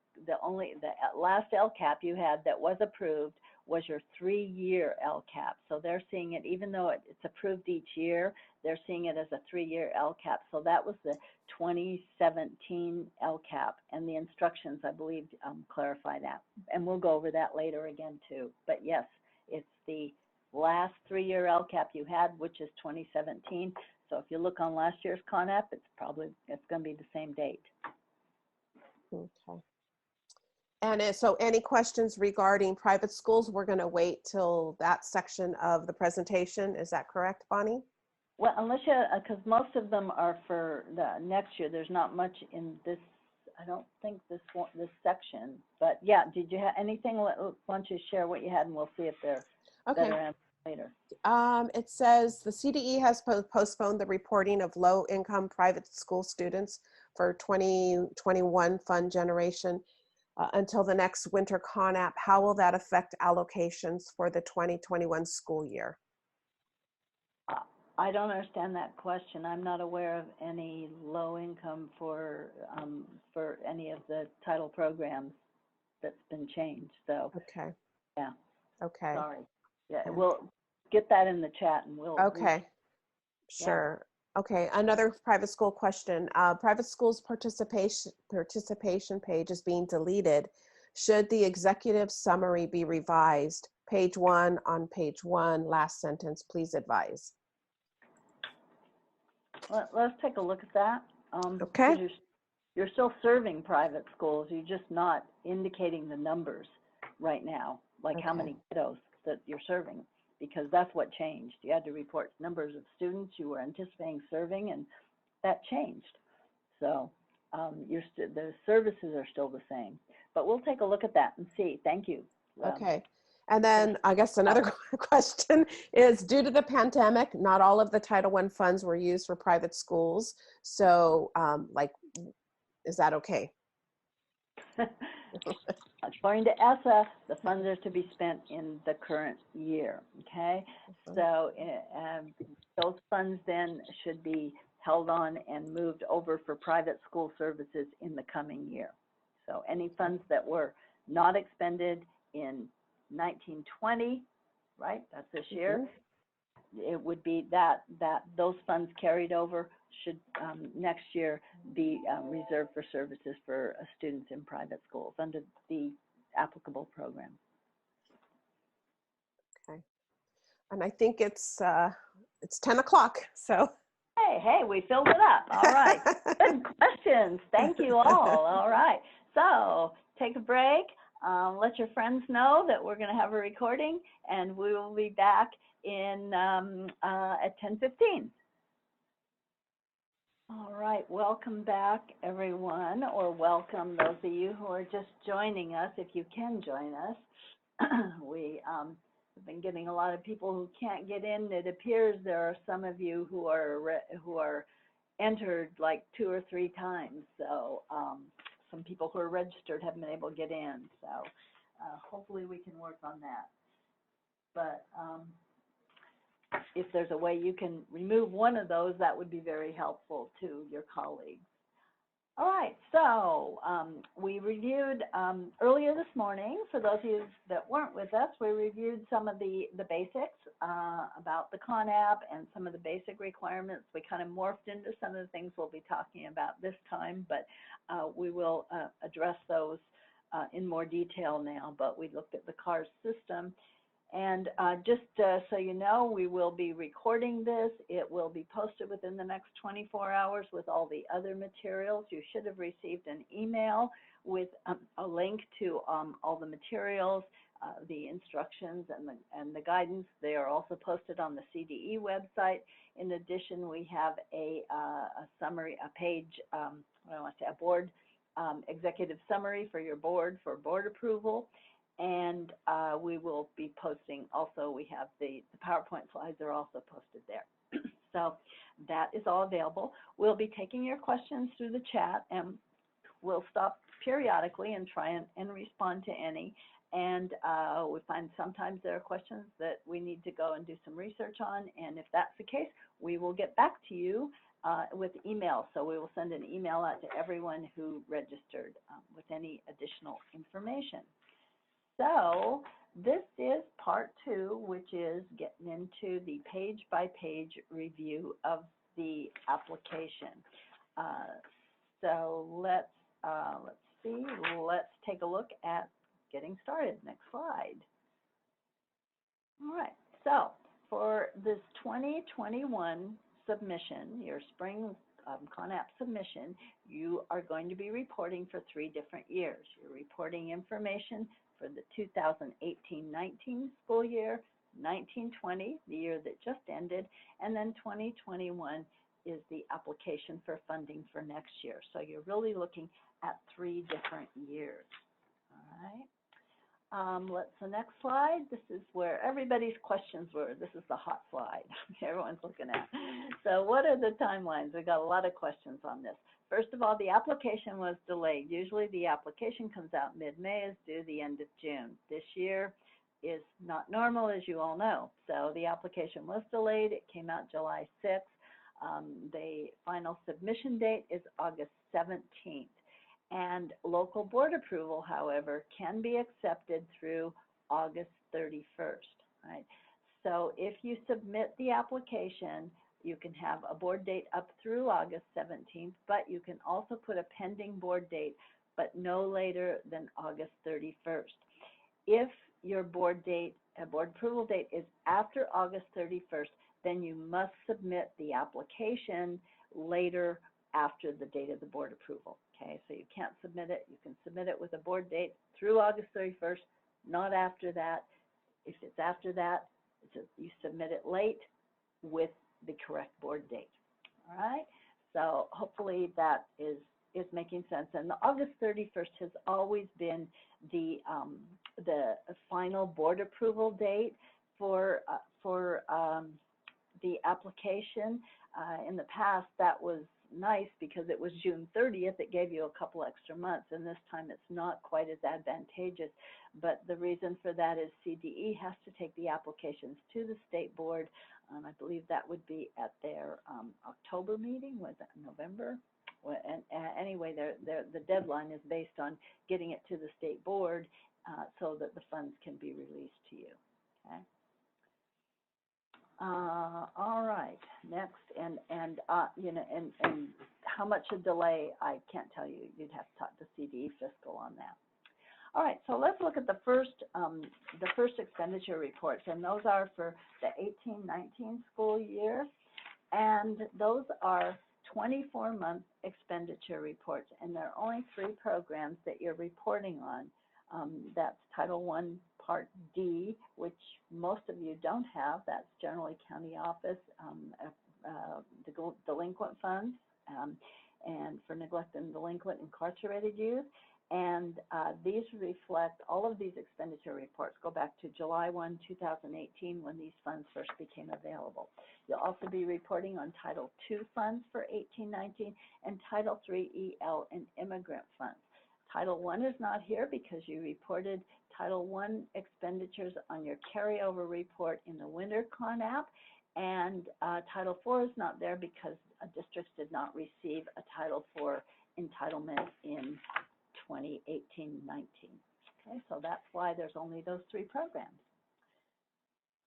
S1: last LCAP you had that was approved was your 3-year LCAP. So they're seeing it, even though it's approved each year, they're seeing it as a 3-year LCAP. So that was the 2017 LCAP, and the instructions, I believe, clarify that. And we'll go over that later again too. But yes, it's the last 3-year LCAP you had, which is 2017. So if you look on last year's CONAP, it's going to be the same date.
S3: Okay. And so any questions regarding private schools, we're going to wait till that section of the presentation. Is that correct, Bonnie?
S1: Well, unless you, because most of them are for the next year. There's not much in this, I don't think this section. But yeah, did you have anything? Why don't you share what you had, and we'll see if they're better answered later.
S3: It says the CDE has postponed the reporting of low-income private school students for 2021 fund generation until the next winter CONAP. How will that affect allocations for the 2021 school year?
S1: I don't understand that question. I'm not aware of any low income for any of the title programs that's been changed. So
S3: okay.
S1: Yeah.
S3: Okay.
S1: Sorry. Yeah, we'll get that in the chat and we'll.
S3: Okay. Sure. Yeah. Okay. Another private school question. Private schools participation page is being deleted. Should the executive summary be revised? Page 1 on page 1, last sentence, please advise.
S1: Let's take a look at that.
S3: Okay.
S1: You're still serving private schools. You're just not indicating the numbers right now, like how many kiddos that you're serving, because that's what changed. You had to report numbers of students you were anticipating serving, and that changed. So the services are still the same, but we'll take a look at that and see. Thank you.
S3: Okay. And then I guess another question is, due to the pandemic, not all of the Title I funds were used for private schools. So is that okay?
S1: According to ESSA, the funds are to be spent in the current year, okay? So those funds then should be held on and moved over for private school services in the coming year. So any funds that were not expended in 1920, right, that's this year, it would be that those funds carried over should next year be reserved for services for students in private schools under the applicable program.
S3: Okay. And I think it's 10 o'clock, so.
S1: Hey, we filled it up. All right. Good questions. Thank you all. All right. So take a break. Let your friends know that we're going to have a recording, and we will be back at 10:15. All right, welcome back, everyone, or welcome those of you who are just joining us, if you can join us. We have been getting a lot of people who can't get in. It appears there are some of you who are entered like 2 or 3 times. So some people who are registered haven't been able to get in. So hopefully we can work on that. But if there's a way you can remove one of those, that would be very helpful to your colleagues. All right, so we reviewed earlier this morning, for those of you that weren't with us, we reviewed some of the basics about the CONAP and some of the basic requirements. We kind of morphed into some of the things we'll be talking about this time, but we will address those in more detail now. But we looked at the CARS system. And just so you know, we will be recording this. It will be posted within the next 24 hours with all the other materials. You should have received an email with a link to all the materials, the instructions, and the guidance. They are also posted on the CDE website. In addition, we have a summary, a page, a board executive summary for your board for board approval. And we will be posting also, we have the PowerPoint slides are also posted there. So that is all available. We'll be taking your questions through the chat, and we'll stop periodically and try and respond to any. And we find sometimes there are questions that we need to go and do some research on, and if that's the case, we will get back to you with email. So we will send an email out to everyone who registered with any additional information. So this is part 2, which is getting into the page-by-page review of the application. So let's see. Let's take a look at getting started. Next slide. All right. So for this 2021 submission, your spring CONAP submission, you are going to be reporting for 3 different years. You're reporting information for the 2018-19 school year, 19-20, the year that just ended, and then 2021 is the application for funding for next year. So you're really looking at 3 different years. All right. The next slide. This is where everybody's questions were. This is the hot slide everyone's looking at. So what are the timelines? We got a lot of questions on this. First of all, the application was delayed. Usually the application comes out mid-May, is due the end of June. This year is not normal, as you all know. So the application was delayed. It came out July 6th. The final submission date is August 17th. And local board approval, however, can be accepted through August 31st. Right? So if you submit the application, you can have a board date up through August 17th, but you can also put a pending board date, but no later than August 31st. If your board approval date is after August 31st, then you must submit the application later after the date of the board approval. Okay, so you can't submit it. You can submit it with a board date through August 31st, not after that. If it's after that, you submit it late with the correct board date. All right, so hopefully that is making sense. And the August 31st has always been the final board approval date for the application. In the past, that was nice because it was June 30th. It gave you a couple extra months, and this time it's not quite as advantageous. But the reason for that is CDE has to take the applications to the state board. I believe that would be at their October meeting. Was that November? Well, and anyway, the deadline is based on getting it to the state board so that the funds can be released to you. Okay. All right. Next, and how much a delay, I can't tell you. You'd have to talk to CDE Fiscal on that. All right, so let's look at the first expenditure reports, and those are for the 18-19 school year, and those are 24-month expenditure reports, and there are only 3 programs that you're reporting on. That's Title I, Part D, which most of you don't have. That's generally county office, delinquent funds, and for neglect and delinquent incarcerated youth. And these reflect, all of these expenditure reports go back to July 1, 2018, when these funds first became available. You'll also be reporting on Title II funds for 18-19 and Title III EL and immigrant funds. Title I is not here because you reported Title I expenditures on your carryover report in the winter CONAP, and Title IV is not there because districts did not receive a Title IV entitlement in 2018-19. Okay, so that's why there's only those 3 programs.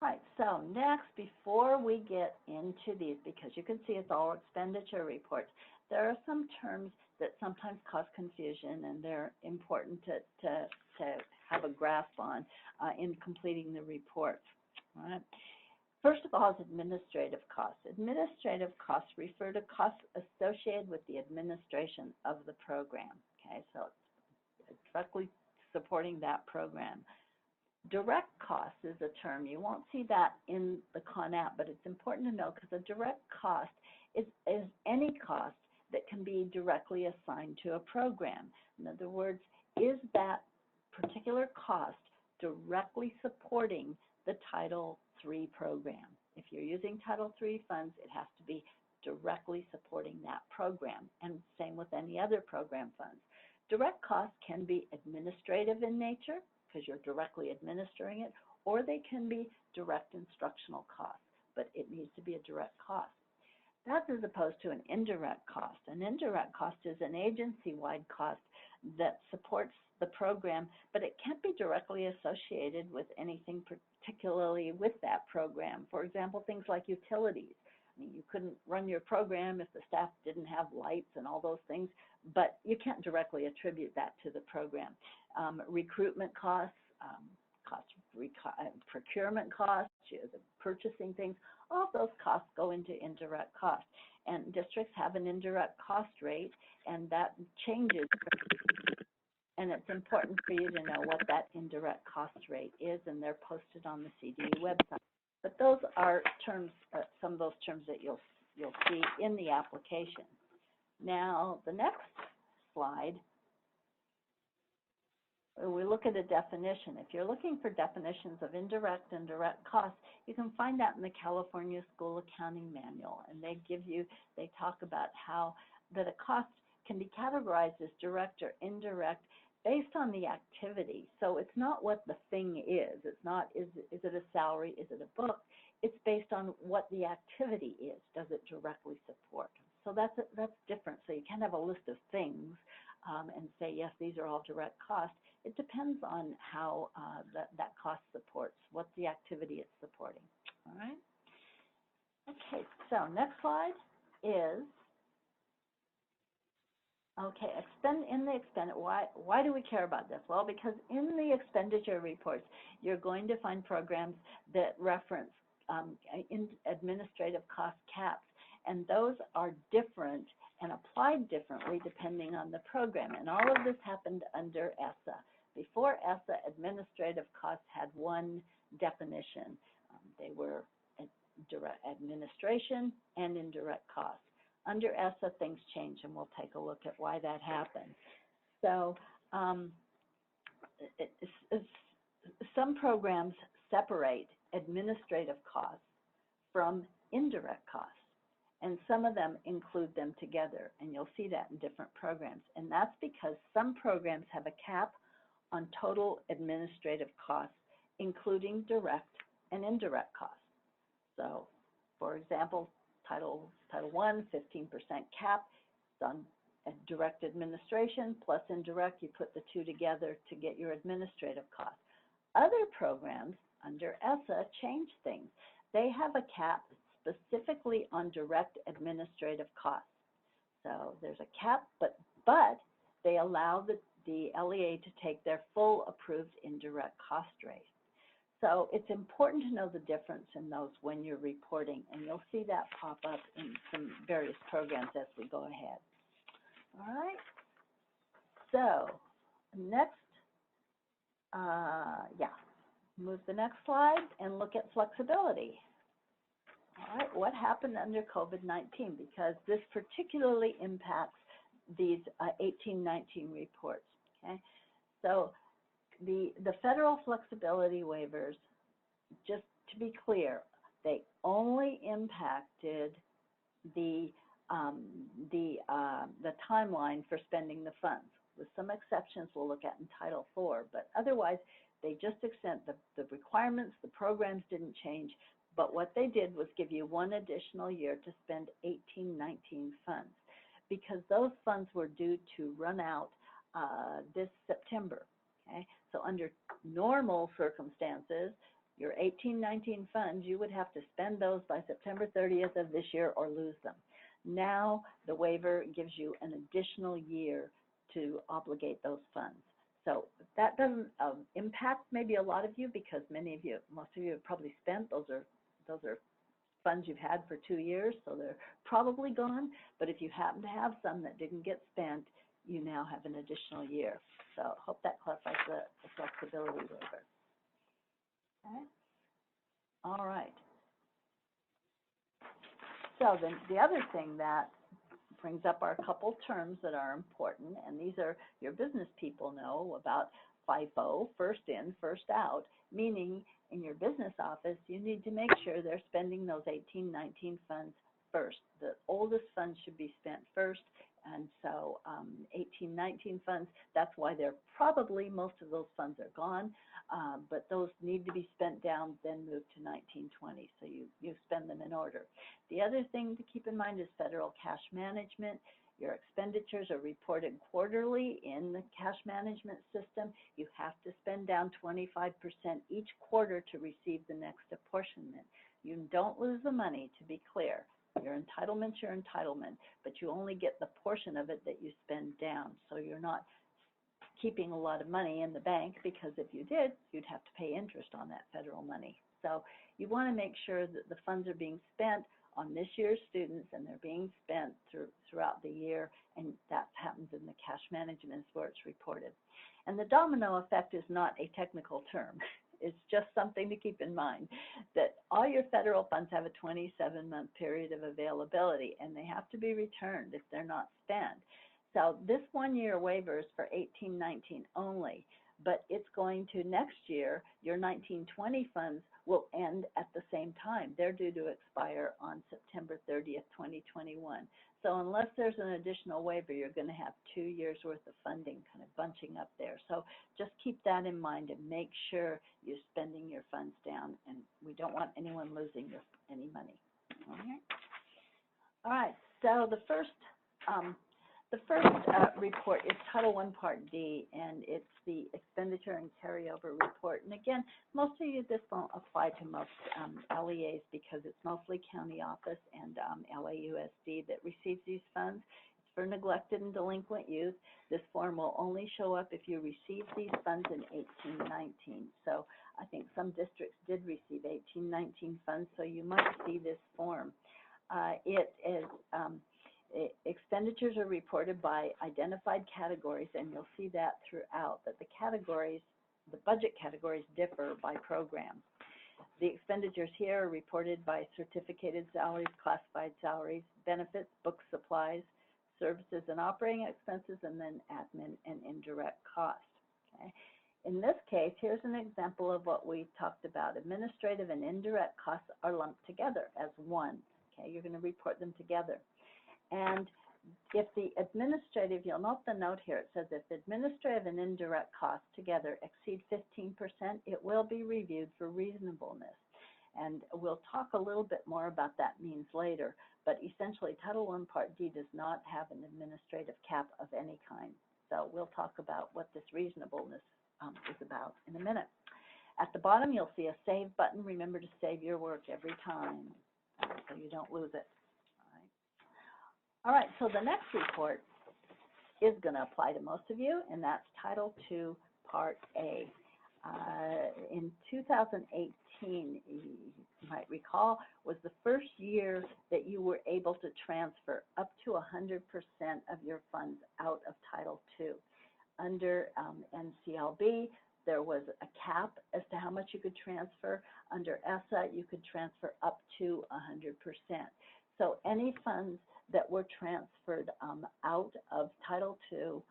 S1: All right, so next, before we get into these, because you can see it's all expenditure reports, there are some terms that sometimes cause confusion, and they're important to have a grasp on in completing the reports. All right. First of all is administrative costs. Administrative costs refer to costs associated with the administration of the program. Okay, so it's directly supporting that program. Direct cost is a term. You won't see that in the CONAP, but it's important to know because a direct cost is any cost that can be directly assigned to a program. In other words, is that particular cost directly supporting the Title III program? If you're using Title III funds, it has to be directly supporting that program, and same with any other program funds. Direct costs can be administrative in nature, because you're directly administering it, or they can be direct instructional costs, but it needs to be a direct cost. That's as opposed to an indirect cost. An indirect cost is an agency-wide cost that supports the program, but it can't be directly associated with anything particularly with that program. For example, things like utilities. I mean, you couldn't run your program if the staff didn't have lights and all those things, but you can't directly attribute that to the program. Recruitment costs, procurement costs, purchasing things, all of those costs go into indirect costs. And districts have an indirect cost rate, and that changes. And it's important for you to know what that indirect cost rate is, and they're posted on the CDE website. But those are terms, some of those terms that you'll see in the application. Now, the next slide, we look at a definition. If you're looking for definitions of indirect and direct costs, you can find that in the California School Accounting Manual, and they talk about how that a cost can be categorized as direct or indirect based on the activity. So it's not what the thing is. It's not, is it a salary? Is it a book? It's based on what the activity is. Does it directly support? So that's different. So you can't have a list of things and say, yes, these are all direct costs. It depends on how that cost supports, what the activity it's supporting. All right? Okay, so next slide is, okay, why do we care about this? Well, because in the expenditure reports, you're going to find programs that reference in administrative cost caps, and those are different and applied differently depending on the program. And all of this happened under ESSA. Before ESSA, administrative costs had one definition. They were direct administration and indirect costs. Under ESSA, things change, and we'll take a look at why that happened. So some programs separate administrative costs from indirect costs, and some of them include them together, and you'll see that in different programs. And that's because some programs have a cap on total administrative costs, including direct and indirect costs. So, for example, Title I, 15% cap, it's on direct administration plus indirect. You put the two together to get your administrative costs. Other programs under ESSA change things. They have a cap specifically on direct administrative costs. So there's a cap, but they allow the LEA to take their full approved indirect cost rate. So it's important to know the difference in those when you're reporting, and you'll see that pop up in some various programs as we go ahead. All right. So next, move the next slide and look at flexibility. All right, what happened under COVID-19? Because this particularly impacts these 18-19 reports. Okay, so the federal flexibility waivers, just to be clear, they only impacted the timeline for spending the funds, with some exceptions we'll look at in Title IV, but otherwise They just extend the requirements, the programs didn't change, but what they did was give you one additional year to spend 18-19 funds, because those funds were due to run out this September. Okay, so under normal circumstances, your 18-19 funds, you would have to spend those by September 30th of this year or lose them. Now the waiver gives you an additional year to obligate those funds. So that doesn't impact maybe a lot of you, because most of you have probably spent, those are funds you've had for 2 years, so they're probably gone. But if you happen to have some that didn't get spent, you now have an additional year. So I hope that clarifies the flexibility waiver. Okay. All right. So then the other thing that brings up are a couple terms that are important, and these are, your business people know about FIFO, first in, first out, meaning in your business office, you need to make sure they're spending those 18-19 funds first. The oldest funds should be spent first, and so 18-19 funds, that's why most of those funds are gone, but those need to be spent down, then move to 19-20, so you spend them in order. The other thing to keep in mind is federal cash management. Your expenditures are reported quarterly in the cash management system. You have to spend down 25% each quarter to receive the next apportionment. You don't lose the money, to be clear. Your entitlement's your entitlement, but you only get the portion of it that you spend down. So you're not keeping a lot of money in the bank, because if you did, you'd have to pay interest on that federal money. So you want to make sure that the funds are being spent on this year's students, and they're being spent throughout the year, and that happens in the cash management where it's reported. And the domino effect is not a technical term. It's just something to keep in mind, that all your federal funds have a 27-month period of availability, and they have to be returned if they're not spent. So this 1 year waiver is for 18-19 only, but it's going to next year, your 19-20 funds will end at the same time. They're due to expire on September 30th, 2021. So unless there's an additional waiver, you're going to have 2 years worth of funding kind of bunching up there. So just keep that in mind and make sure you're spending your funds down, and we don't want anyone losing any money. All right. All right. So the first report is Title I Part D, and it's the Expenditure and Carryover Report. And again, most of you, this won't apply to most LEAs, because it's mostly county office and LAUSD that receives these funds. It's for neglected and delinquent youth. This form will only show up if you receive these funds in 18-19. So I think some districts did receive 18-19 funds, so you might see this form. Expenditures are reported by identified categories, and you'll see that throughout, that the budget categories differ by program. The expenditures here are reported by certificated salaries, classified salaries, benefits, books, supplies, services and operating expenses, and then admin and indirect costs. Okay. In this case, here's an example of what we talked about. Administrative and indirect costs are lumped together as one. Okay, you're going to report them together. And if the administrative, you'll note the note here, it says if the administrative and indirect costs together exceed 15%, it will be reviewed for reasonableness. And we'll talk a little bit more about that means later, but essentially Title I Part D does not have an administrative cap of any kind. So we'll talk about what this reasonableness is about in a minute. At the bottom, you'll see a save button. Remember to save your work every time so you don't lose it. All right, so the next report is going to apply to most of you, and that's Title II, Part A. In 2018, you might recall, was the first year that you were able to transfer up to 100% of your funds out of Title II. Under NCLB, there was a cap as to how much you could transfer. Under ESSA, you could transfer up to 100%. So any funds that were transferred out of Title II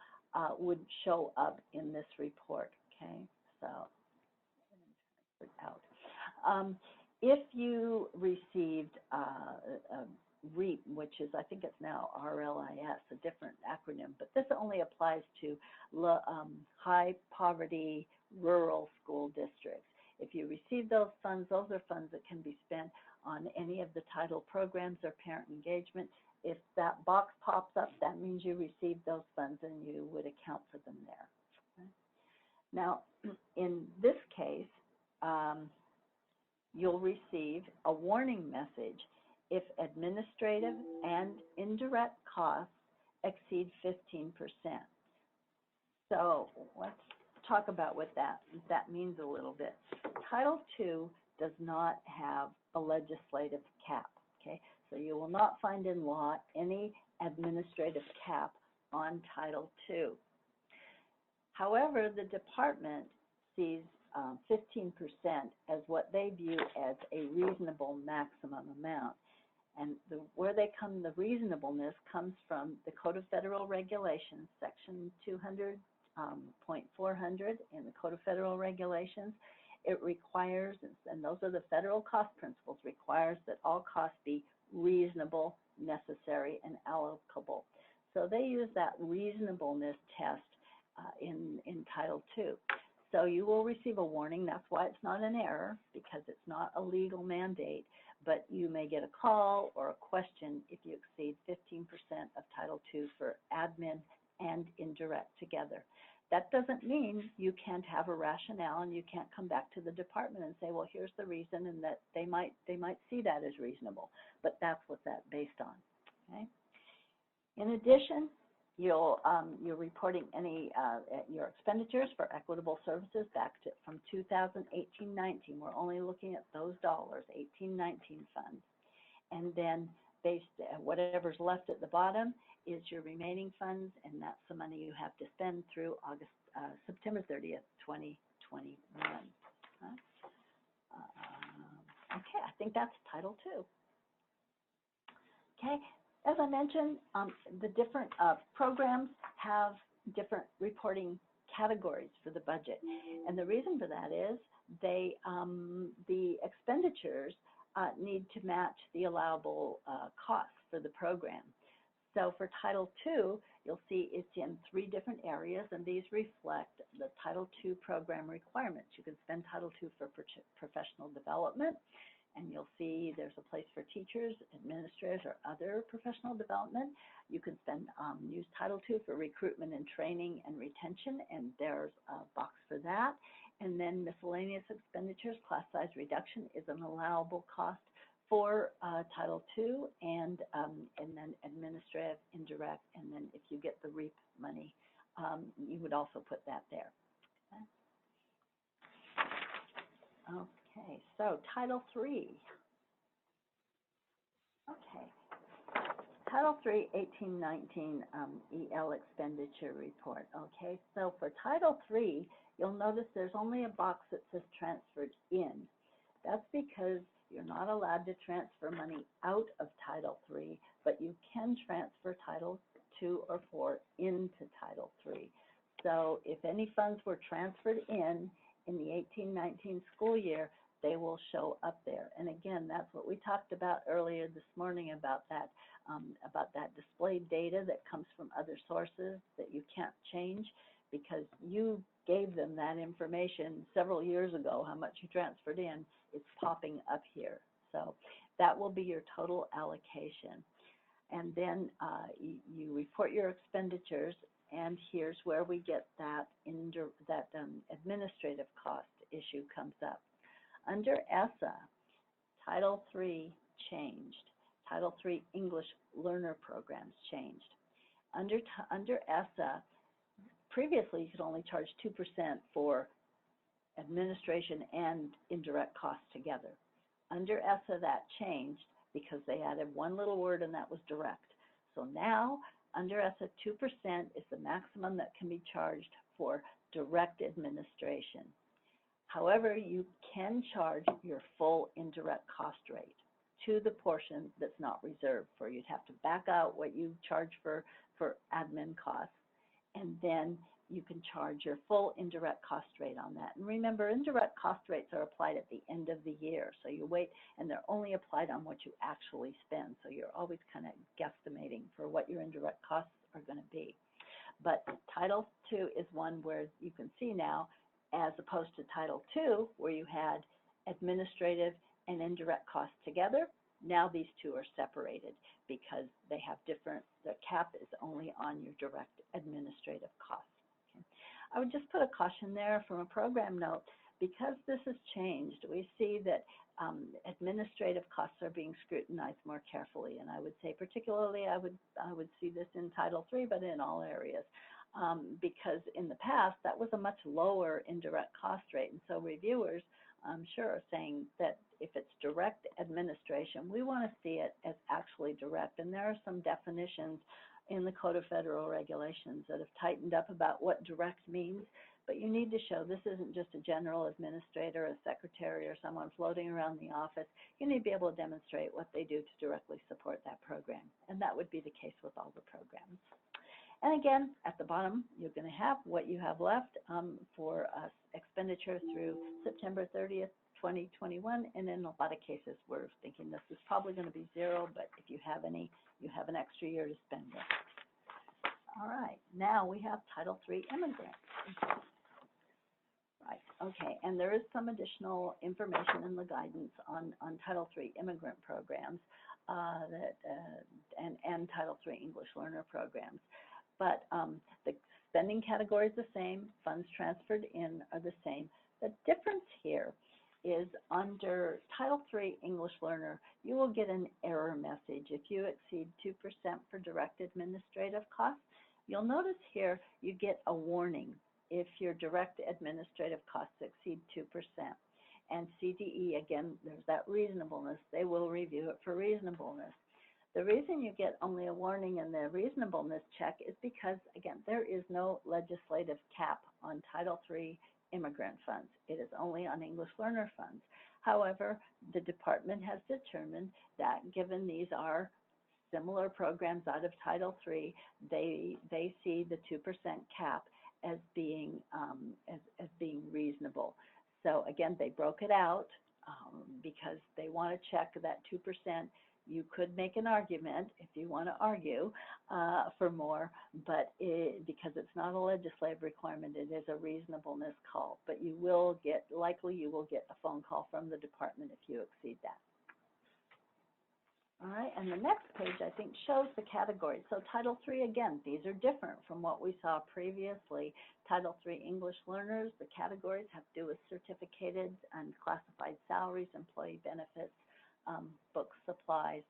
S1: would show up in this report, okay? So, out. If you received REAP, which is, I think it's now RLIS, a different acronym, but this only applies to high poverty rural school districts. If you receive those funds are funds that can be spent on any of the title programs or parent engagement. If that box pops up, that means you received those funds and you would account for them there. Okay? Now, in this case, you'll receive a warning message if administrative and indirect costs exceed 15%. So let's talk about what that means a little bit. Title II does not have a legislative cap, okay? So you will not find in law any administrative cap on Title II. However, the department sees 15% as what they view as a reasonable maximum amount. And where the reasonableness comes from the Code of Federal Regulations, Section 200.400 in the Code of Federal Regulations. It requires, and those are the federal cost principles, requires that all costs be reasonable, necessary, and allocable. So they use that reasonableness test in Title II. So you will receive a warning. That's why it's not an error, because it's not a legal mandate, but you may get a call or a question if you exceed 15% of Title II for admin and indirect together. That doesn't mean you can't have a rationale and you can't come back to the department and say, well, here's the reason, and that they might see that as reasonable, but that's what that's based on. Okay. In addition, you're reporting any your expenditures for equitable services back to from 2018-19. We're only looking at those dollars, 18-19 funds, and then based whatever's left at the bottom is your remaining funds, and that's the money you have to spend through September 30th, 2021. Okay, I think that's Title II. Okay, as I mentioned, the different programs have different reporting categories for the budget, and the reason for that is the expenditures need to match the allowable costs for the program. So for Title II, you'll see it's in 3 different areas, and these reflect the Title II program requirements. You can spend Title II for professional development, and you'll see there's a place for teachers, administrators, or other professional development. You can use Title II for recruitment and training and retention, and there's a box for that. And then miscellaneous expenditures, class size reduction is an allowable cost for Title II, and then administrative, indirect, and then if you get the REAP money, you would also put that there. Okay, so Title III. Okay, Title III 18-19 EL Expenditure Report. Okay, so for Title III, you'll notice there's only a box that says transferred in. That's because you're not allowed to transfer money out of Title III, but you can transfer Title II or IV into Title III. So if any funds were transferred in the 18-19 school year, they will show up there. And again, that's what we talked about earlier this morning about that displayed data that comes from other sources that you can't change because you gave them that information several years ago, how much you transferred in. It's popping up here. So that will be your total allocation. And then you report your expenditures, and here's where we get that administrative cost issue comes up. Under ESSA, Title III changed. Title III English Learner Programs changed. Under ESSA, previously you could only charge 2% for administration and indirect costs together. Under ESSA, that changed because they added one little word, and that was direct. So now, under ESSA, 2% is the maximum that can be charged for direct administration. However, you can charge your full indirect cost rate to the portion that's not reserved for. You'd have to back out what you charge for admin costs, and then you can charge your full indirect cost rate on that. And remember, indirect cost rates are applied at the end of the year. So you wait, and they're only applied on what you actually spend. So you're always kind of guesstimating for what your indirect costs are going to be. But Title II is one where you can see now as opposed to Title II, where you had administrative and indirect costs together. Now these two are separated because they have different, the cap is only on your direct administrative costs. Okay. I would just put a caution there from a program note. Because this has changed, we see that administrative costs are being scrutinized more carefully, and I would say particularly I would see this in Title III, but in all areas, because in the past that was a much lower indirect cost rate, and so reviewers, I'm sure, are saying that if it's direct administration, we want to see it as actually direct, and there are some definitions in the Code of Federal Regulations that have tightened up about what direct means. But you need to show this isn't just a general administrator, a secretary, or someone floating around the office. You need to be able to demonstrate what they do to directly support that program. And that would be the case with all the programs. And again, at the bottom, you're going to have what you have left for expenditure through September 30th, 2021. And in a lot of cases, we're thinking this is probably going to be zero, but if you have any, you have an extra year to spend it. All right, now we have Title III Immigrant. Right, okay, and there is some additional information in the guidance on Title III immigrant programs and Title III English learner programs. But the spending category is the same, funds transferred in are the same. The difference here is under Title III English learner, you will get an error message if you exceed 2% for direct administrative costs. You'll notice here you get a warning if your direct administrative costs exceed 2%. And CDE, again, there's that reasonableness. They will review it for reasonableness. The reason you get only a warning in the reasonableness check is because, again, there is no legislative cap on Title III immigrant funds. It is only on English learner funds. However, the department has determined that given these are similar programs out of Title III, they see the 2% cap as being reasonable. So again, they broke it out because they want to check that 2%. You could make an argument if you want to argue for more, but because it's not a legislative requirement, it is a reasonableness call. But you will get, likely you will get a phone call from the department if you exceed that. All right, and the next page, I think, shows the categories. So Title III, again, these are different from what we saw previously. Title III English learners, the categories have to do with certificated and classified salaries, employee benefits, book supplies,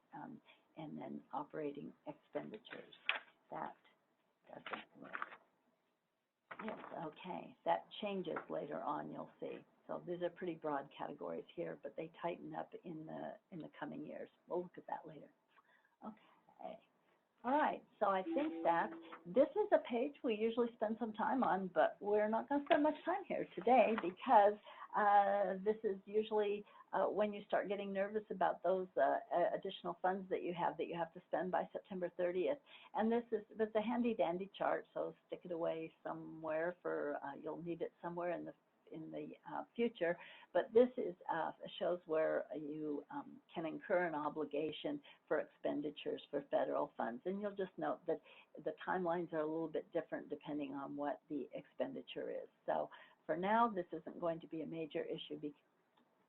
S1: and then operating expenditures. That doesn't work. Yes, okay, that changes later on, you'll see. So these are pretty broad categories here, but they tighten up in the coming years. We'll look at that later. Okay. All right, so I think that this is a page we usually spend some time on, but we're not going to spend much time here today because this is usually when you start getting nervous about those additional funds that you have to spend by September 30th. And it's a handy dandy chart, so stick it away somewhere for, you'll need it somewhere in the future, but this is shows where you can incur an obligation for expenditures for federal funds, and you'll just note that the timelines are a little bit different depending on what the expenditure is. So for now, this isn't going to be a major issue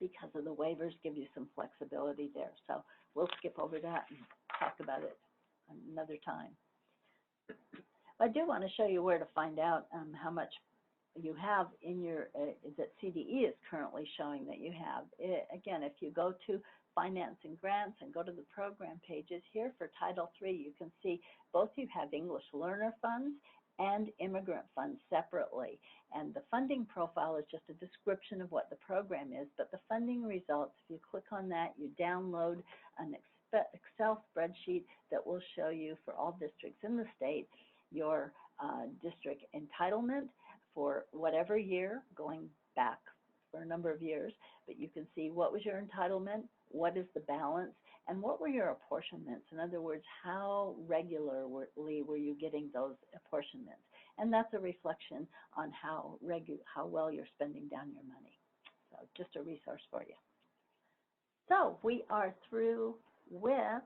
S1: because of the waivers give you some flexibility there. So we'll skip over that and talk about it another time. I do want to show you where to find out how much you have in your, that CDE is currently showing that you have. Again, if you go to Finance and Grants and go to the program pages here for Title III, you can see both you have English learner funds and immigrant funds separately. And the funding profile is just a description of what the program is, but the funding results, if you click on that, you download an Excel spreadsheet that will show you for all districts in the state your district entitlement for whatever year, going back for a number of years, but you can see what was your entitlement, what is the balance, and what were your apportionments. In other words, how regularly were you getting those apportionments? And that's a reflection on how well you're spending down your money. So just a resource for you. So we are through with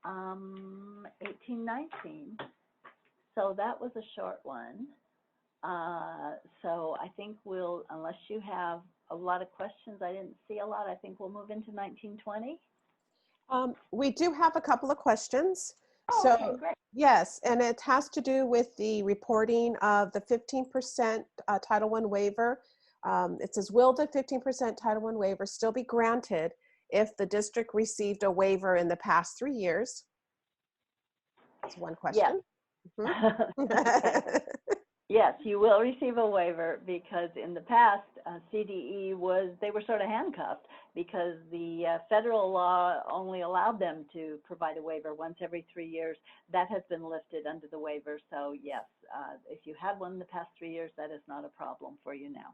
S1: 1819. So that was a short one. So I think we'll, unless you have a lot of questions, I didn't see a lot, I think we'll move into 1920.
S3: We do have a couple of questions.
S1: Oh,
S3: So,
S1: okay, great.
S3: yes, and it has to do with the reporting of the 15% Title I waiver. It says, will the 15% Title I waiver still be granted if the district received a waiver in the past 3 years? That's one
S1: Yes.
S3: question.
S1: Okay. Yes, you will receive a waiver because in the past, CDE they were sort of handcuffed because the federal law only allowed them to provide a waiver once every 3 years. That has been lifted under the waiver. So yes, if you had one in the past 3 years, that is not a problem for you now.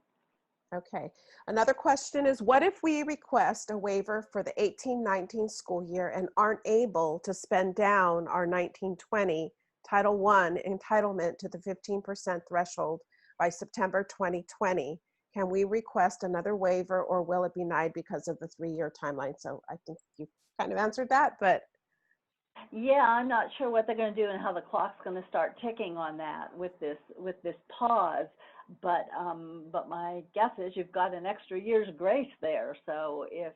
S3: Okay. Another question is, what if we request a waiver for the 18-19 school year and aren't able to spend down our 19-20 Title I entitlement to the 15% threshold by September 2020? Can we request another waiver, or will it be denied because of the 3-year timeline? So I think you kind of answered that, but.
S1: Yeah, I'm not sure what they're going to do and how the clock's going to start ticking on that with this pause. But my guess is you've got an extra year's grace there. So if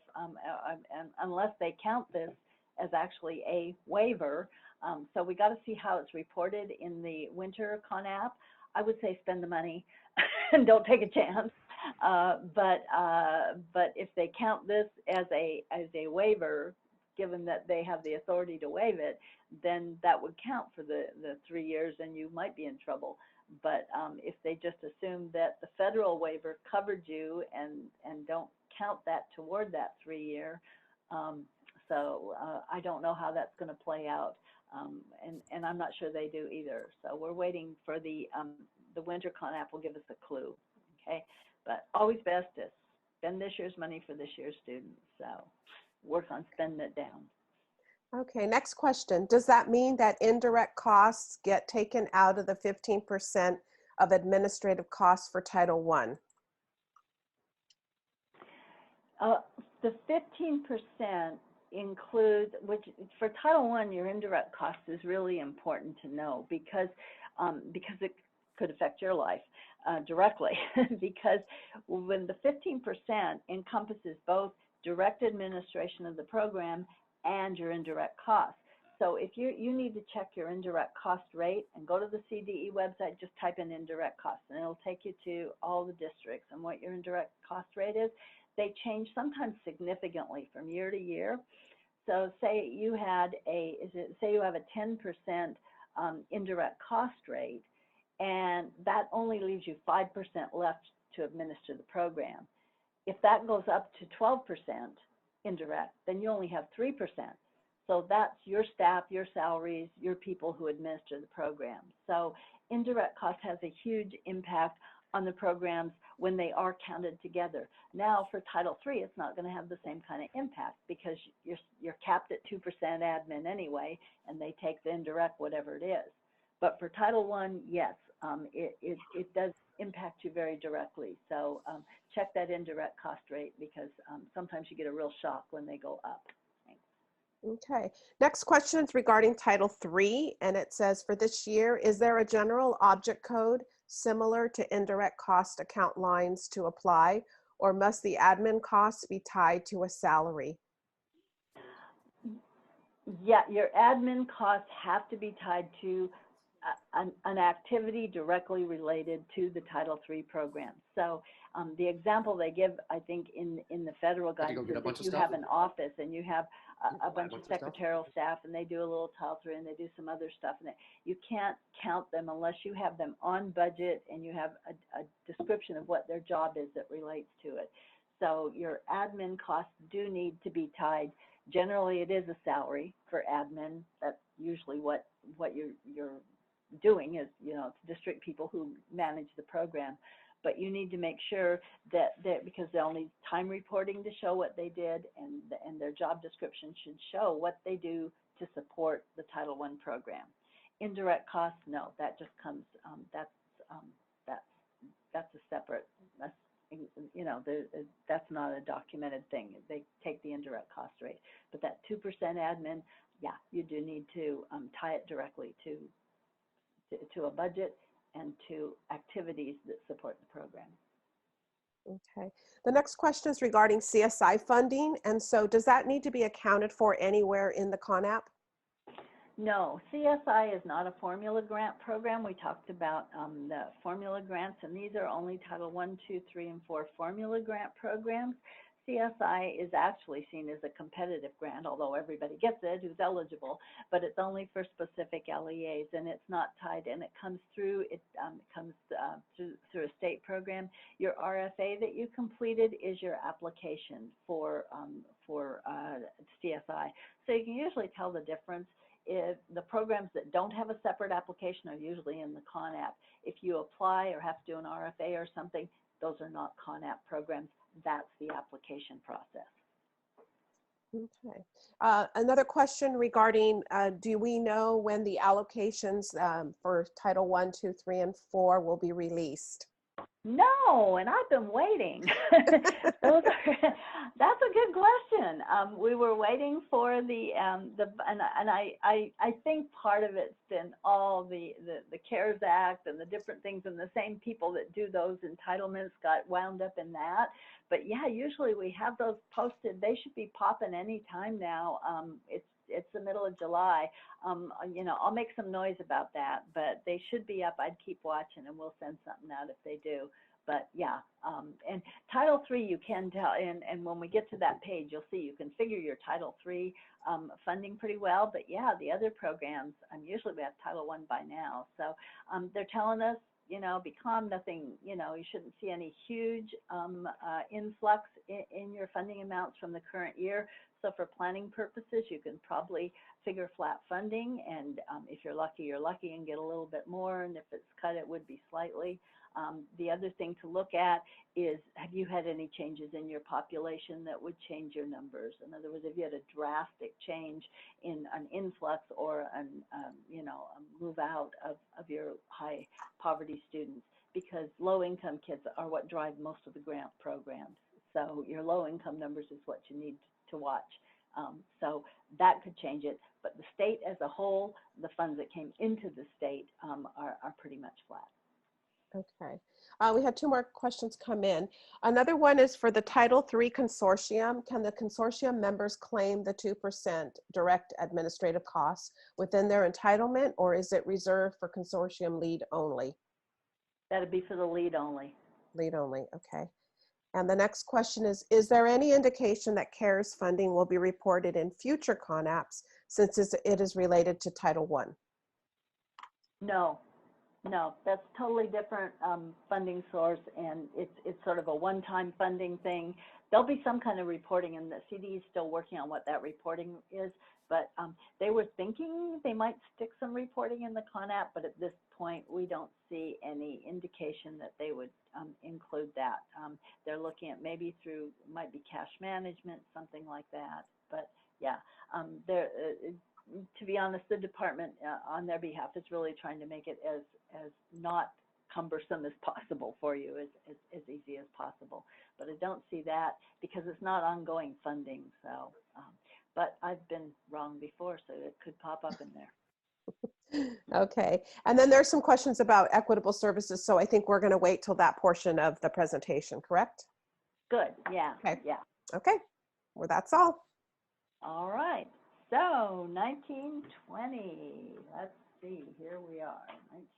S1: unless they count this as actually a waiver, so we got to see how it's reported in the winter CONAP. I would say spend the money and don't take a chance. But if they count this as a waiver, given that they have the authority to waive it, then that would count for the 3 years, and you might be in trouble. But if they just assume that the federal waiver covered you and don't count that toward that 3 year, so I don't know how that's going to play out, and I'm not sure they do either. So we're waiting for the winter CONAP will give us a clue. Okay, but always best to spend this year's money for this year's students. So work on spending it down.
S3: Okay, next question. Does that mean that indirect costs get taken out of the 15% of administrative costs for Title I?
S1: The 15% includes, which for Title I, your indirect cost is really important to know because it could affect your life directly. Because when the 15% encompasses both direct administration of the program and your indirect costs. So if you need to check your indirect cost rate and go to the CDE website, just type in indirect costs and it'll take you to all the districts and what your indirect cost rate is. They change sometimes significantly from year to year. So say you have a 10% indirect cost rate, and that only leaves you 5% left to administer the program. If that goes up to 12% indirect, then you only have 3%. So that's your staff, your salaries, your people who administer the program. So indirect cost has a huge impact on the programs when they are counted together. Now for Title III, it's not going to have the same kind of impact because you're capped at 2% admin anyway, and they take the indirect whatever it is. But for Title I, yes, it does impact you very directly. So check that indirect cost rate because sometimes you get a real shock when they go up. Thanks.
S3: Okay. Next question is regarding Title III, and it says, for this year, is there a general object code similar to indirect cost account lines to apply, or must the admin costs be tied to a salary?
S1: Yeah, your admin costs have to be tied to an activity directly related to the Title III program. So the example they give, I think, in the federal guidance is if you have an office and you have a bunch of secretarial staff and they do a little Title III and they do some other stuff, and you can't count them unless you have them on budget and you have a description of what their job is that relates to it. So your admin costs do need to be tied. Generally, it is a salary for admin. That's usually what you're doing is, it's district people who manage the program. But you need to make sure that because they'll need time reporting to show what they did, and their job description should show what they do to support the Title I program. Indirect costs, no, that just comes, that's a separate, that's not a documented thing. They take the indirect cost rate. But that 2% admin, yeah, you do need to tie it directly to a budget and to activities that support the program.
S3: Okay. The next question is regarding CSI funding. And so does that need to be accounted for anywhere in the CONAP?
S1: No, CSI is not a formula grant program. We talked about the formula grants, and these are only Title I, II, III, and IV formula grant programs. CSI is actually seen as a competitive grant, although everybody gets it who's eligible, but it's only for specific LEAs, and it's not tied, and it comes through, through a state program. Your RFA that you completed is your application for CSI. So you can usually tell the difference. If the programs that don't have a separate application are usually in the CONAP. If you apply or have to do an RFA or something, those are not CONAP programs. That's the application process.
S3: Okay. Another question regarding, do we know when the allocations for Title I, II, III, and IV will be released?
S1: No, and I've been waiting. That's a good question. We were waiting for I think part of it's been all the CARES Act and the different things, and the same people that do those entitlements got wound up in that. But yeah, usually we have those posted. They should be popping any time now. It's the middle of July. You know, I'll make some noise about that, but they should be up. I'd keep watching, and we'll send something out if they do. But yeah, and Title III, you can tell, and when we get to that page, you'll see you can figure your Title III funding pretty well. But yeah, the other programs, usually we have Title I by now. So they're telling us, you know, be calm, nothing, you know, you shouldn't see any huge influx in your funding amounts from the current year. So for planning purposes, you can probably figure flat funding, and if you're lucky and get a little bit more, and if it's cut, it would be slightly. The other thing to look at is, have you had any changes in your population that would change your numbers? In other words, if you had a drastic change in an influx or an, you know, a move out of your high poverty students, because low income kids are what drive most of the grant programs. So your low income numbers is what you need to watch. So that could change it, but the state as a whole, the funds that came into the state are pretty much flat.
S3: Okay. We had two more questions come in. Another one is for the Title III consortium. Can the consortium members claim the 2% direct administrative costs within their entitlement, or is it reserved for consortium lead only?
S1: That'd be for the lead only.
S3: Lead only, okay. And the next question is there any indication that CARES funding will be reported in future CONAPs since it is related to Title I?
S1: No, that's totally different funding source, and it's sort of a one-time funding thing. There'll be some kind of reporting, and the CD is still working on what that reporting is, but they were thinking they might stick some reporting in the CONAP, but at this point, we don't see any indication that they would include that. They're looking at maybe through, might be cash management, something like that, but yeah, to be honest, the department on their behalf is really trying to make it as not cumbersome as possible for you, as easy as possible. But I don't see that because it's not ongoing funding. So, but I've been wrong before, so it could pop up in there.
S3: Okay. And then there's some questions about equitable services. So I think we're going to wait till that portion of the presentation, correct?
S1: Good. Yeah.
S3: Okay.
S1: Yeah.
S3: Okay. Well, that's all.
S1: All right. So 1920, let's see, here we are,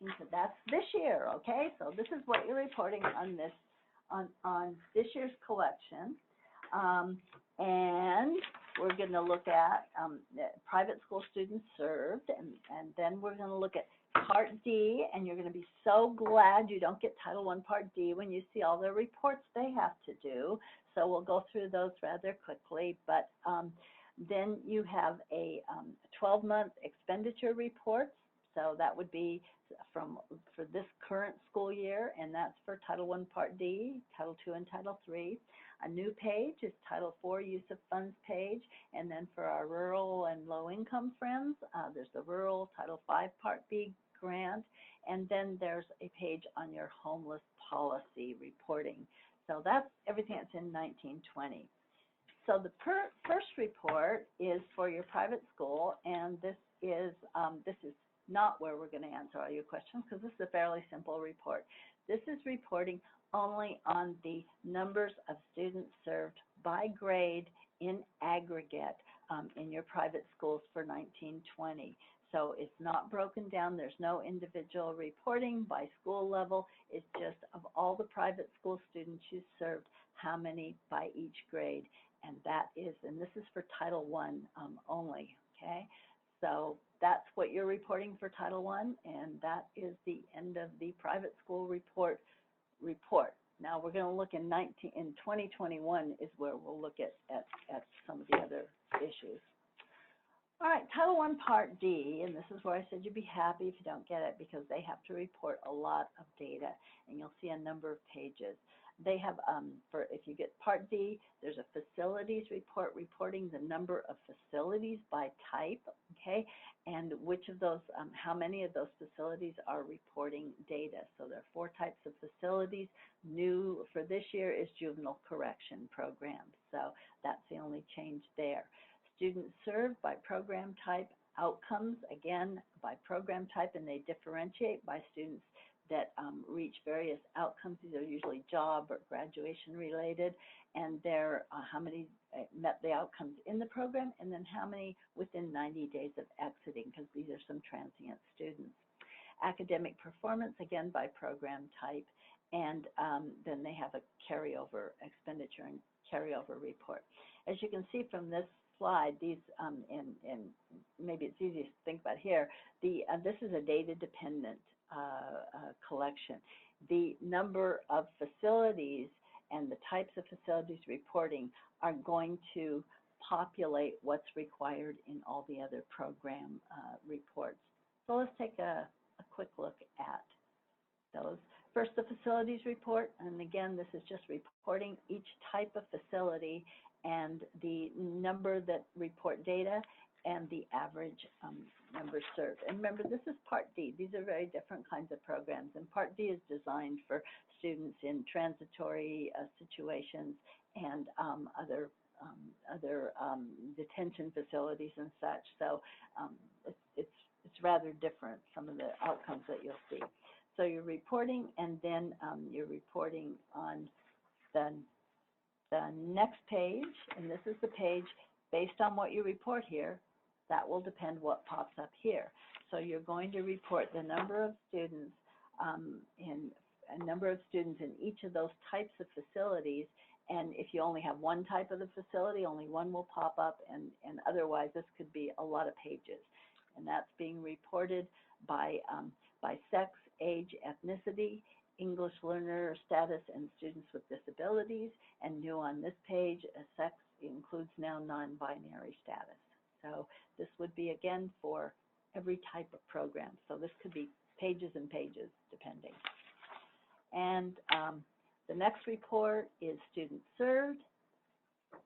S1: 19, that's this year, okay? So this is what you're reporting on this, on this year's collection. And we're gonna look at private school students served, and then we're gonna look at Part D, and you're gonna be so glad you don't get Title I Part D when you see all the reports they have to do. So we'll go through those rather quickly, but then you have a 12-month expenditure report. So that would be for this current school year, and that's for Title I Part D, Title II, and Title III. A new page is Title IV Use of Funds page, and then for our rural and low-income friends, there's the Rural Title V Part B grant, and then there's a page on your homeless policy reporting. So that's everything that's in 1920. So the first report is for your private school, and this is not where we're going to answer all your questions, because this is a fairly simple report. This is reporting only on the numbers of students served by grade in aggregate in your private schools for 1920. So it's not broken down. There's no individual reporting by school level. It's just of all the private school students you served, how many by each grade. And that is, and this is for Title I only, okay? So that's what you're reporting for Title I, and that is the end of the private school report. Now we're going to look in 2021 is where we'll look at some of the other issues. All right, Title I Part D, and this is where I said you'd be happy if you don't get it, because they have to report a lot of data, and you'll see a number of pages. They have, if you get Part D, there's a facilities report reporting the number of facilities by type, okay, and which of those, how many of those facilities are reporting data. So there are 4 types of facilities. New for this year is juvenile correction programs, so that's the only change there. Students served by program type, outcomes, again, by program type, and they differentiate by students that reach various outcomes. These are usually job or graduation related, and they're how many met the outcomes in the program, and then how many within 90 days of exiting, because these are some transient students. Academic performance, again, by program type, and then they have a carryover expenditure and carryover report. As you can see from this slide, these, and maybe it's easiest to think about here, this is a data-dependent collection. The number of facilities and the types of facilities reporting are going to populate what's required in all the other program reports. So let's take a quick look at those. First, the facilities report, and again, this is just reporting each type of facility and the number that report data and the average number served. And remember, this is Part D. These are very different kinds of programs, and Part D is designed for students in transitory situations and other detention facilities and such. So it's rather different, some of the outcomes that you'll see. So you're reporting, and then you're reporting on the next page, and this is the page based on what you report here. That will depend what pops up here. So you're going to report the number of students in each of those types of facilities. And if you only have one type of the facility, only one will pop up, and otherwise this could be a lot of pages. And that's being reported by sex, age, ethnicity, English learner status, and students with disabilities. And new on this page, sex includes now non-binary status. So this would be, again, for every type of program. So this could be pages and pages, depending. And the next report is students served.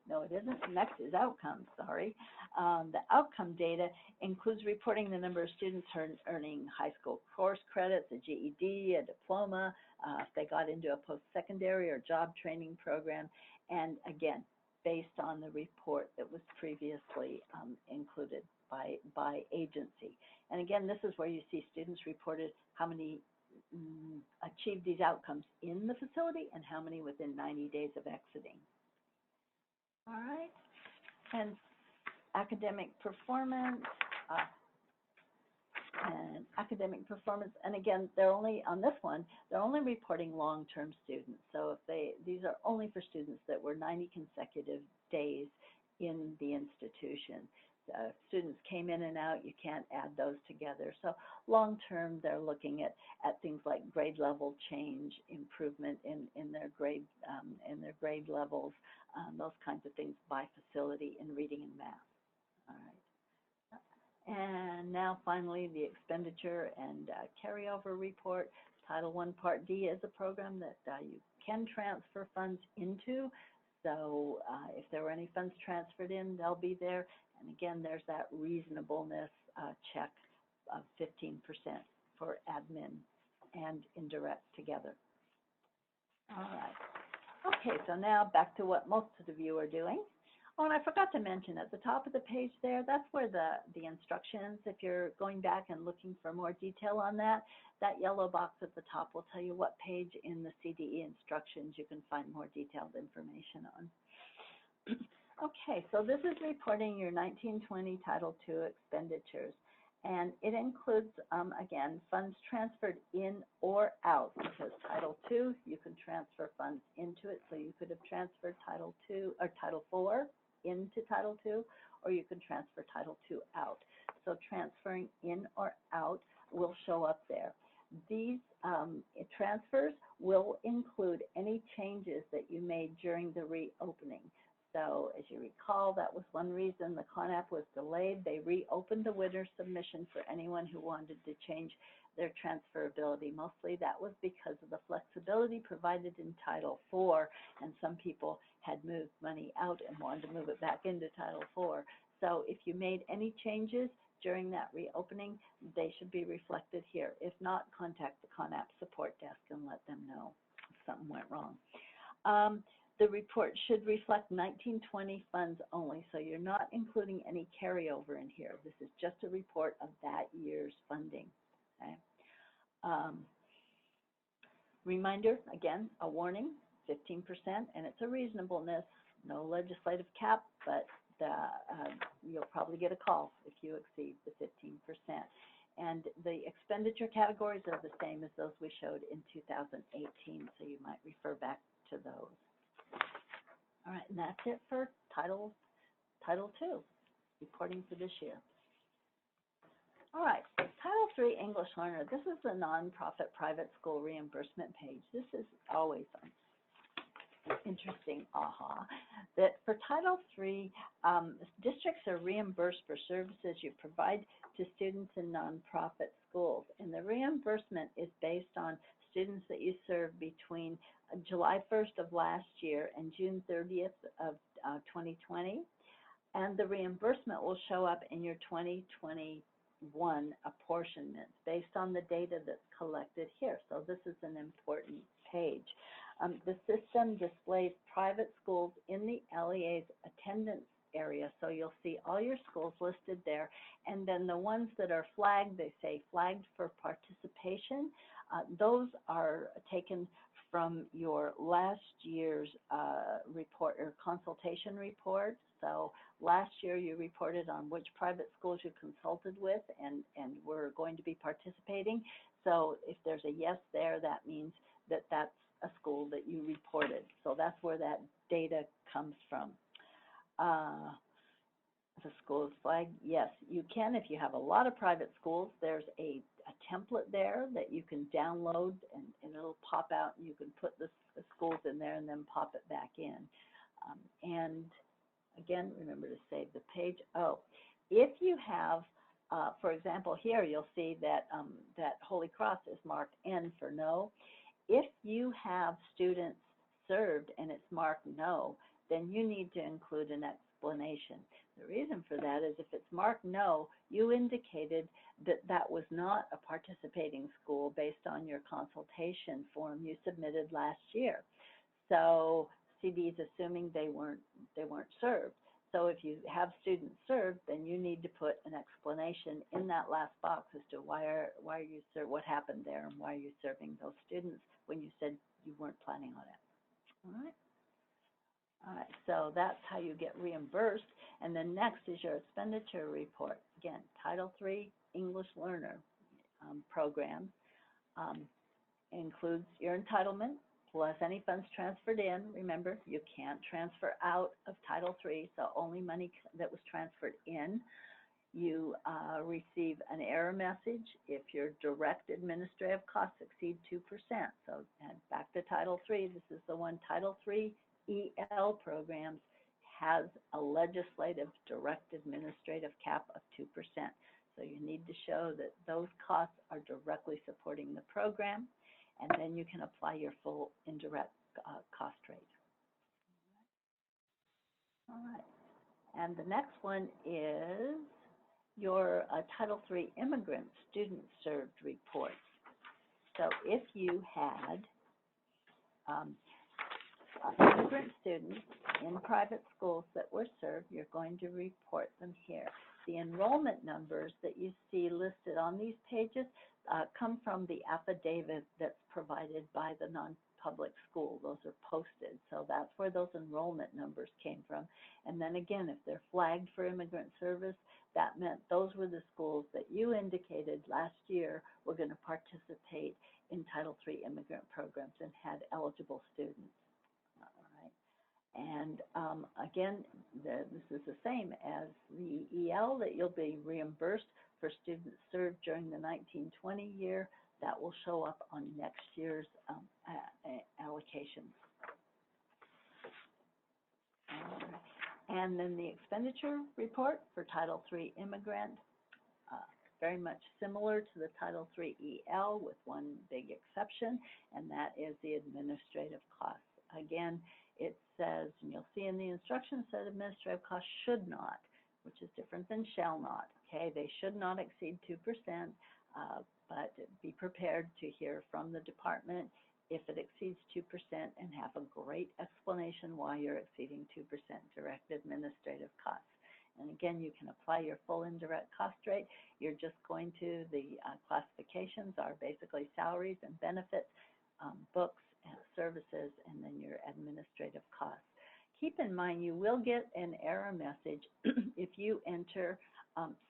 S1: No, it isn't. Next is outcomes, sorry. The outcome data includes reporting the number of students earning high school course credits, a GED, a diploma, if they got into a post-secondary or job training program, and again, based on the report that was previously included by agency. And again, this is where you see students reported how many achieved these outcomes in the facility and how many within 90 days of exiting. All right, and academic performance, and again, they're only, on this one, they're only reporting long-term students. So if these are only for students that were 90 consecutive days in the institution. Students came in and out, you can't add those together. So long-term, they're looking at things like grade level change, improvement in their grade levels, those kinds of things by facility in reading and math. All right. And now finally, the expenditure and carryover report. Title I Part D is a program that you can transfer funds into. So if there were any funds transferred in, they'll be there. And again, there's that reasonableness check of 15% for admin and indirect together. All right. Okay, so now back to what most of you are doing. Oh, and I forgot to mention, at the top of the page there, that's where the instructions, if you're going back and looking for more detail on that, that yellow box at the top will tell you what page in the CDE instructions you can find more detailed information on. Okay, so this is reporting your 1920 Title II expenditures. And it includes, again, funds transferred in or out, because Title II, you can transfer funds into it. So you could have transferred Title II or Title IV into Title II, or you can transfer Title II out. So transferring in or out will show up there. These transfers will include any changes that you made during the reopening. So as you recall, that was one reason the CONAP was delayed. They reopened the winter submission for anyone who wanted to change their transferability. Mostly that was because of the flexibility provided in Title IV, and some people had moved money out and wanted to move it back into Title IV. So if you made any changes during that reopening, they should be reflected here. If not, contact the CONAP support desk and let them know if something went wrong. The report should reflect 1920 funds only, so you're not including any carryover in here. This is just a report of that year's funding. Okay? Reminder, again, a warning, 15%, and it's a reasonableness, no legislative cap, but you'll probably get a call if you exceed the 15%. And the expenditure categories are the same as those we showed in 2018, so you might refer back to those. All right, and that's it for Title II, reporting for this year. All right, Title III English Learner. This is the nonprofit private school reimbursement page. This is always an interesting aha. That for Title III, districts are reimbursed for services you provide to students in nonprofit schools. And the reimbursement is based on students that you serve between July 1st of last year and June 30th of 2020. And the reimbursement will show up in your 2021 apportionments based on the data that's collected here. So this is an important page. The system displays private schools in the LEA's attendance area. So you'll see all your schools listed there. And then the ones that are flagged, they say flagged for participation. Those are taken from your last year's report or consultation report. So last year you reported on which private schools you consulted with and were going to be participating. So if there's a yes there, that means that that's a school that you reported. So that's where that data comes from. The school is flagged, yes, you can. If you have a lot of private schools, there's a template there that you can download and it'll pop out and you can put the schools in there and then pop it back in. And again, remember to save the page. Oh, if you have, for example, here you'll see that, that Holy Cross is marked N for no. If you have students served and it's marked no, then you need to include an explanation. The reason for that is if it's marked no, you indicated that that was not a participating school based on your consultation form you submitted last year. So CD is assuming they weren't served. So if you have students served, then you need to put an explanation in that last box as to why are you what happened there and why are you serving those students when you said you weren't planning on it. All right. All right, so that's how you get reimbursed. And then next is your expenditure report. Again, Title III English Learner program includes your entitlement plus any funds transferred in. Remember, you can't transfer out of Title III, so only money that was transferred in. You receive an error message if your direct administrative costs exceed 2%. So back to Title III, this is the one, Title III EL programs has a legislative direct administrative cap of 2%. So you need to show that those costs are directly supporting the program, and then you can apply your full indirect cost rate. All right, and the next one is your Title III Immigrant Student Served Report. So if you had immigrant students in private schools that were served, you're going to report them here. The enrollment numbers that you see listed on these pages come from the affidavit that's provided by the non-public school. Those are posted, so that's where those enrollment numbers came from. And then again, if they're flagged for immigrant service, that meant those were the schools that you indicated last year were going to participate in Title III immigrant programs and had eligible students. All right. And again, this is the same as the EL that you'll be reimbursed for students served during the 1920 year. That will show up on next year's allocations. And then the expenditure report for Title III immigrant, very much similar to the Title III EL with one big exception, and that is the administrative costs. Again, it says, and you'll see in the instructions that administrative costs should not, which is different than shall not. Okay, they should not exceed 2%, but be prepared to hear from the department if it exceeds 2% and have a great explanation why you're exceeding 2% direct administrative costs. And again, you can apply your full indirect cost rate. You're just going to, the classifications are basically salaries and benefits, books, and services, and then your administrative costs. Keep in mind, you will get an error message if you enter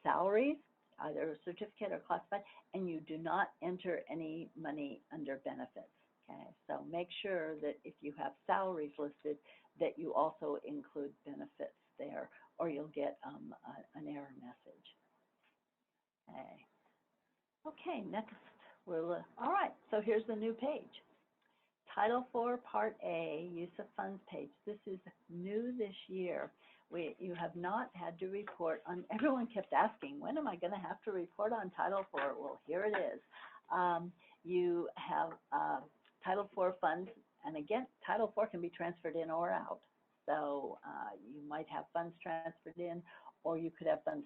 S1: salaries, either a certificate or classified, and you do not enter any money under benefits. Okay, so make sure that if you have salaries listed, that you also include benefits there, or you'll get an error message. Okay, next, all right, so here's the new page. Title IV, Part A, Use of Funds page. This is new this year. You have not had to report on, everyone kept asking, when am I going to have to report on Title IV? Well, here it is. You have Title IV funds, and again, Title IV can be transferred in or out. So you might have funds transferred in, or you could have funds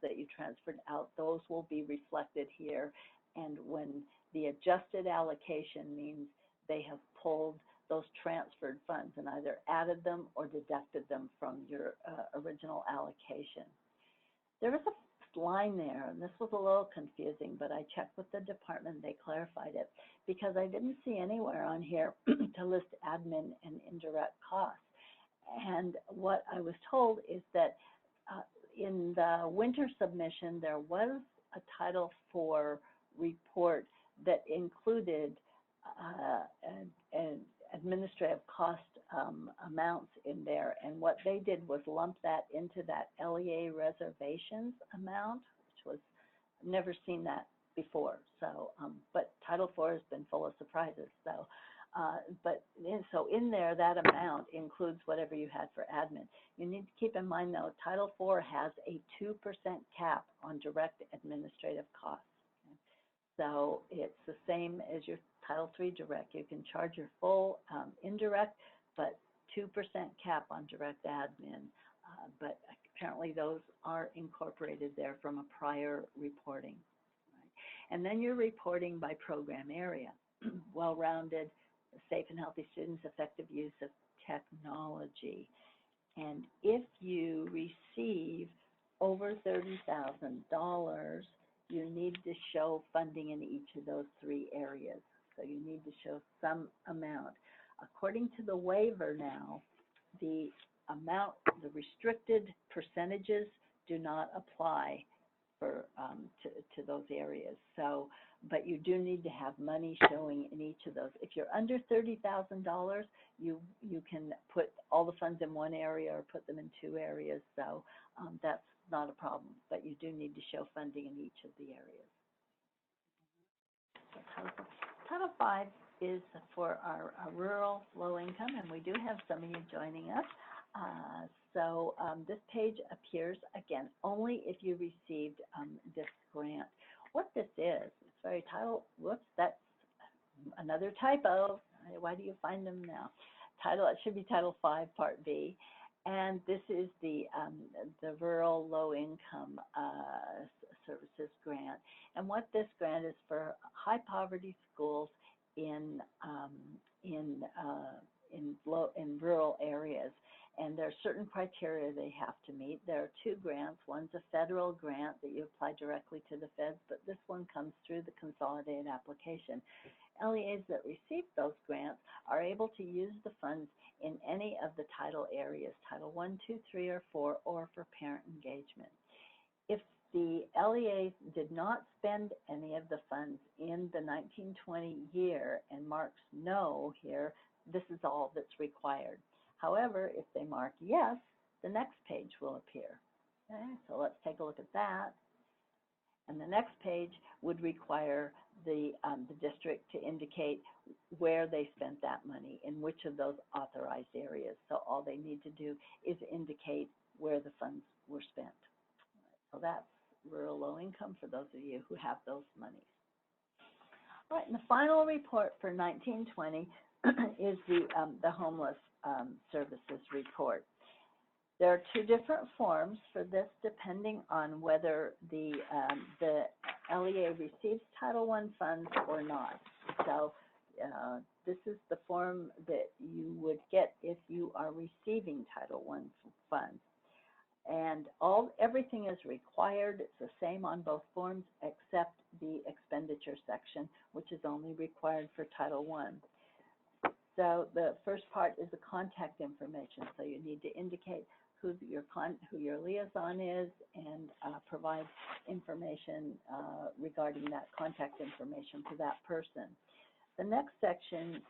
S1: that you transferred out. Those will be reflected here. And when the adjusted allocation means they have pulled those transferred funds and either added them or deducted them from your original allocation. There was a line there, and this was a little confusing, but I checked with the department, they clarified it, because I didn't see anywhere on here to list admin and indirect costs. And what I was told is that in the winter submission, there was a Title IV report that included an administrative cost amounts in there, and what they did was lump that into that LEA reservations amount, which was, I've never seen that before. So, but Title IV has been full of surprises. So, so in there, that amount includes whatever you had for admin. You need to keep in mind, though, Title IV has a 2% cap on direct administrative costs. Okay? So it's the same as your Title III direct. You can charge your full indirect, but 2% cap on direct admin. But apparently those are incorporated there from a prior reporting. Right? And then you're reporting by program area. Well-rounded, safe and healthy students, effective use of technology. And if you receive over $30,000, you need to show funding in each of those three areas. So you need to show some amount. According to the waiver now, the amount, the restricted percentages do not apply for to those areas. So, but you do need to have money showing in each of those. If you're under $30,000, you can put all the funds in one area or put them in two areas. So that's not a problem, but you do need to show funding in each of the areas. So Title V is for our rural low income, and we do have some of you joining us. So this page appears, again, only if you received this grant. What this is, it's very whoops, that's another typo. Why do you find them now? It should be Title V, Part B. And this is the Rural Low Income Services Grant. And what this grant is for high poverty schools in in rural areas. And there are certain criteria they have to meet. There are two grants. One's a federal grant that you apply directly to the feds, but this one comes through the consolidated application. LEAs that receive those grants are able to use the funds in any of the title areas, Title 1, 2, 3, or 4, or for parent engagement. If the LEA did not spend any of the funds in the 1920 year and marks no here, this is all that's required. However, if they mark yes, the next page will appear. Okay, so let's take a look at that. And the next page would require the district to indicate where they spent that money, in which of those authorized areas. So all they need to do is indicate where the funds were spent. So that's rural low income for those of you who have those monies. All right, and the final report for 1920 is the homeless services report. There are two different forms for this depending on whether the LEA receives Title I funds or not. So this is the form that you would get if you are receiving Title I funds. And everything is required. It's the same on both forms except the expenditure section, which is only required for Title I. So the first part is the contact information. So you need to indicate who your liaison is and provide information regarding that contact information to that person. The next section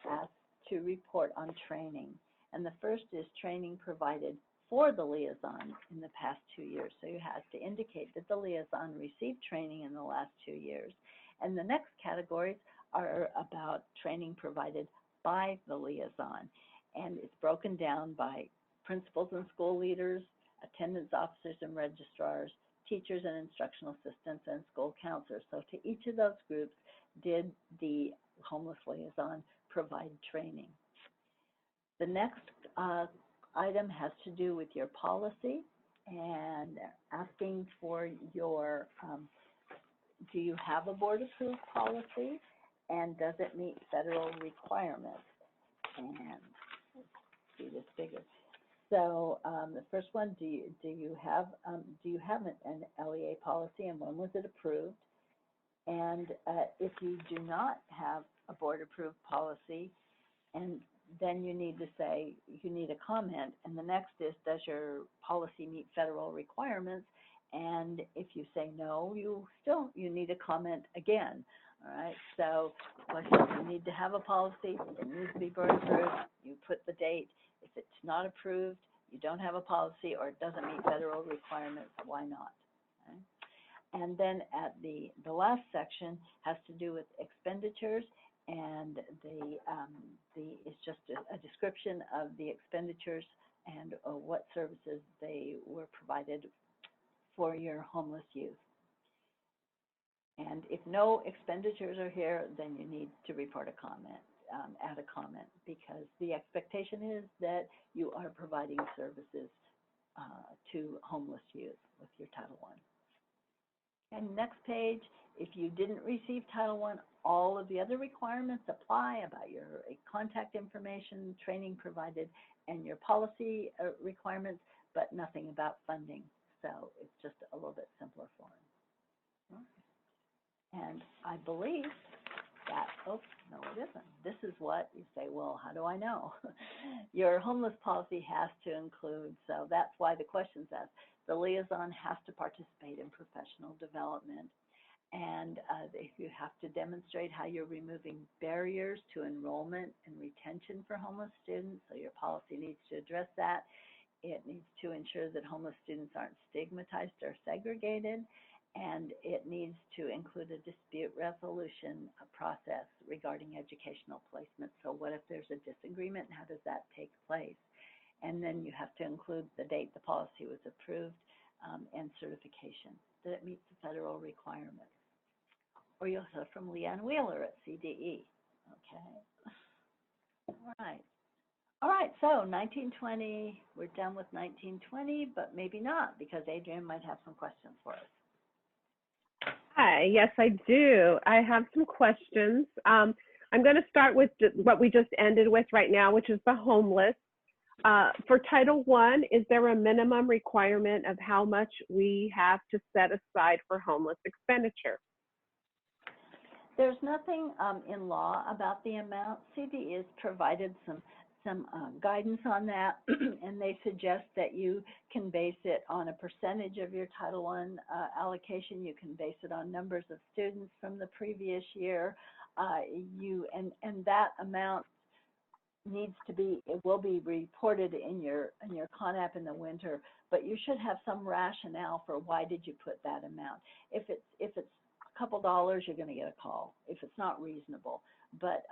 S1: asks to report on training. And the first is training provided for the liaison in the past 2 years. So you have to indicate that the liaison received training in the last 2 years. And the next categories are about training provided by the liaison. And it's broken down by principals and school leaders, attendance officers and registrars, teachers and instructional assistants, and school counselors. So to each of those groups did the homeless liaison provide training. The next item has to do with your policy and asking for your, do you have a board approved policy and does it meet federal requirements? And let's do this bigger. So the first one, do you have an LEA policy and when was it approved? And if you do not have a board approved policy, and then you need to say, you need a comment. And the next is, does your policy meet federal requirements? And if you say no, you need a comment again. All right, so you need to have a policy, it needs to be board approved, you put the date. If it's not approved, you don't have a policy, or it doesn't meet federal requirements, why not? Okay? And then at the last section has to do with expenditures, and it's just a description of the expenditures and what services they were provided for your homeless youth. And if no expenditures are here, then you need to report a comment, add a comment, because the expectation is that you are providing services to homeless youth with your Title I. And next page, if you didn't receive Title I, all of the other requirements apply about your contact information, training provided, and your policy requirements, but nothing about funding. So it's just a little bit simpler form. And I believe that, oh, no, it isn't. This is what you say, well, how do I know? Your homeless policy has to include, so that's why the question's asked. The liaison has to participate in professional development. And if you have to demonstrate how you're removing barriers to enrollment and retention for homeless students, so your policy needs to address that. It needs to ensure that homeless students aren't stigmatized or segregated. And it needs to include a dispute resolution process regarding educational placement. So what if there's a disagreement, and how does that take place? And then you have to include the date the policy was approved and certification that it meets the federal requirements. Or you'll hear from Leanne Wheeler at CDE. Okay. All right, so 1920, we're done with 1920, but maybe not, because Adrienne might have some questions for us.
S3: Hi, yes, I do. I have some questions. I'm going to start with what we just ended with right now, which is the homeless. For Title I, is there a minimum requirement of how much we have to set aside for homeless expenditure?
S1: There's nothing in law about the amount. CD has provided some guidance on that, and they suggest that you can base it on a percentage of your Title I allocation. You can base it on numbers of students from the previous year. And that amount needs to be, it will be reported in your CONAP in the winter, but you should have some rationale for why did you put that amount. If it's a couple dollars, you're going to get a call if it's not reasonable. But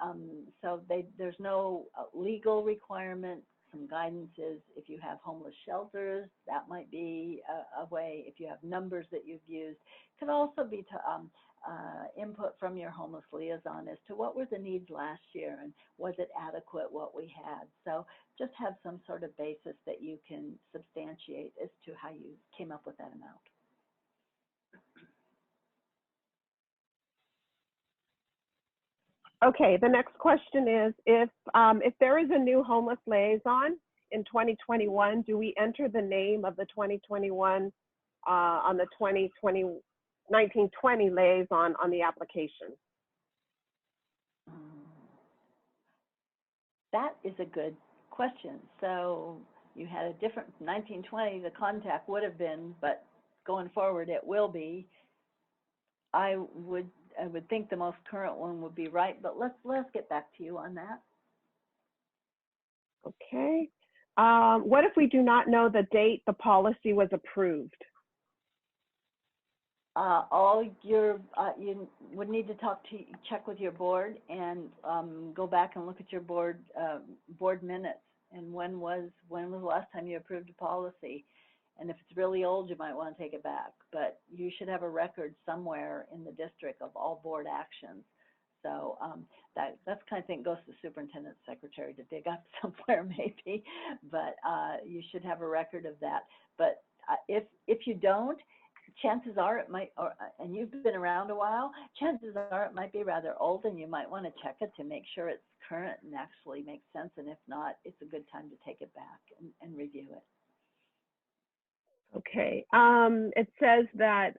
S1: so there's no legal requirement. Some guidance is if you have homeless shelters, that might be a way. If you have numbers that you've used, could also be to input from your homeless liaison as to what were the needs last year and was it adequate what we had. So just have some sort of basis that you can substantiate as to how you came up with that amount.
S3: Okay, the next question is, if there is a new homeless liaison in 2021, do we enter the name of the 2021 on the 1920 liaison on the application?
S1: That is a good question. So you had a different 1920, the contact would have been, but going forward it will be. I would think the most current one would be right, but let's get back to you on that.
S3: Okay. What if we do not know the date the policy was approved?
S1: You would need to check with your board and go back and look at your board minutes and when was the last time you approved a policy. And if it's really old, you might want to take it back. But you should have a record somewhere in the district of all board actions. So that's kind of thing goes to the superintendent's secretary to dig up somewhere maybe. But you should have a record of that. But if you don't, chances are it might, and you've been around a while, chances are it might be rather old, and you might want to check it to make sure it's current and actually makes sense. And if not, it's a good time to take it back and review it.
S3: Okay. It says that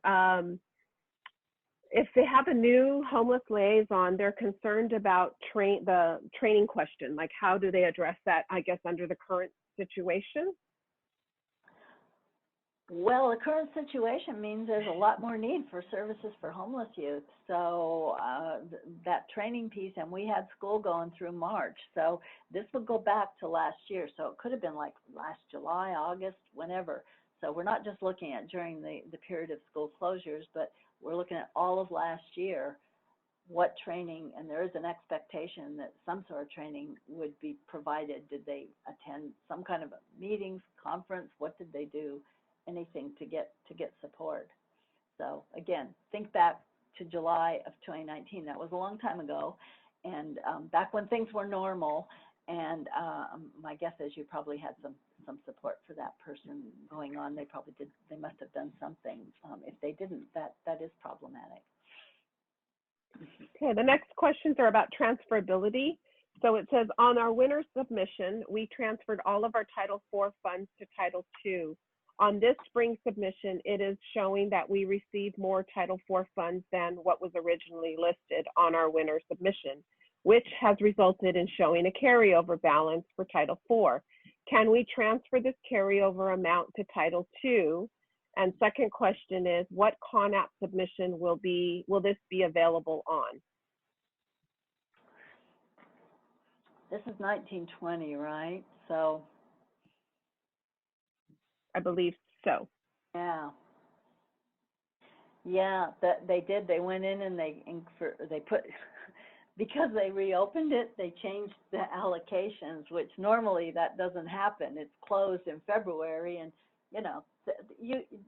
S3: if they have a new homeless liaison, they're concerned about the training question. Like, how do they address that, I guess, under the current situation?
S1: Well, the current situation means there's a lot more need for services for homeless youth. So that training piece, and we had school going through March. So this would go back to last year. So it could have been like last July, August, whenever. So we're not just looking at during the period of school closures, but we're looking at all of last year, what training, and there is an expectation that some sort of training would be provided. Did they attend some kind of meetings, conference? What did they do? Anything to get support. So again, think back to July of 2019. That was a long time ago, and back when things were normal. And my guess is you probably had some support for that person going on. They probably did. They must have done something. If they didn't, that is problematic.
S3: Okay, the next questions are about transferability. So it says, on our winter submission, we transferred all of our Title IV funds to Title II. On this spring submission, it is showing that we received more Title IV funds than what was originally listed on our winter submission, which has resulted in showing a carryover balance for Title IV. Can we transfer this carryover amount to Title II? And second question is, what CONAP submission will this be available on?
S1: This is 1920, right? So.
S3: I believe so.
S1: Yeah. Yeah, they did. They went in and they put, because they reopened it, they changed the allocations, which normally that doesn't happen. It's closed in February, and you know,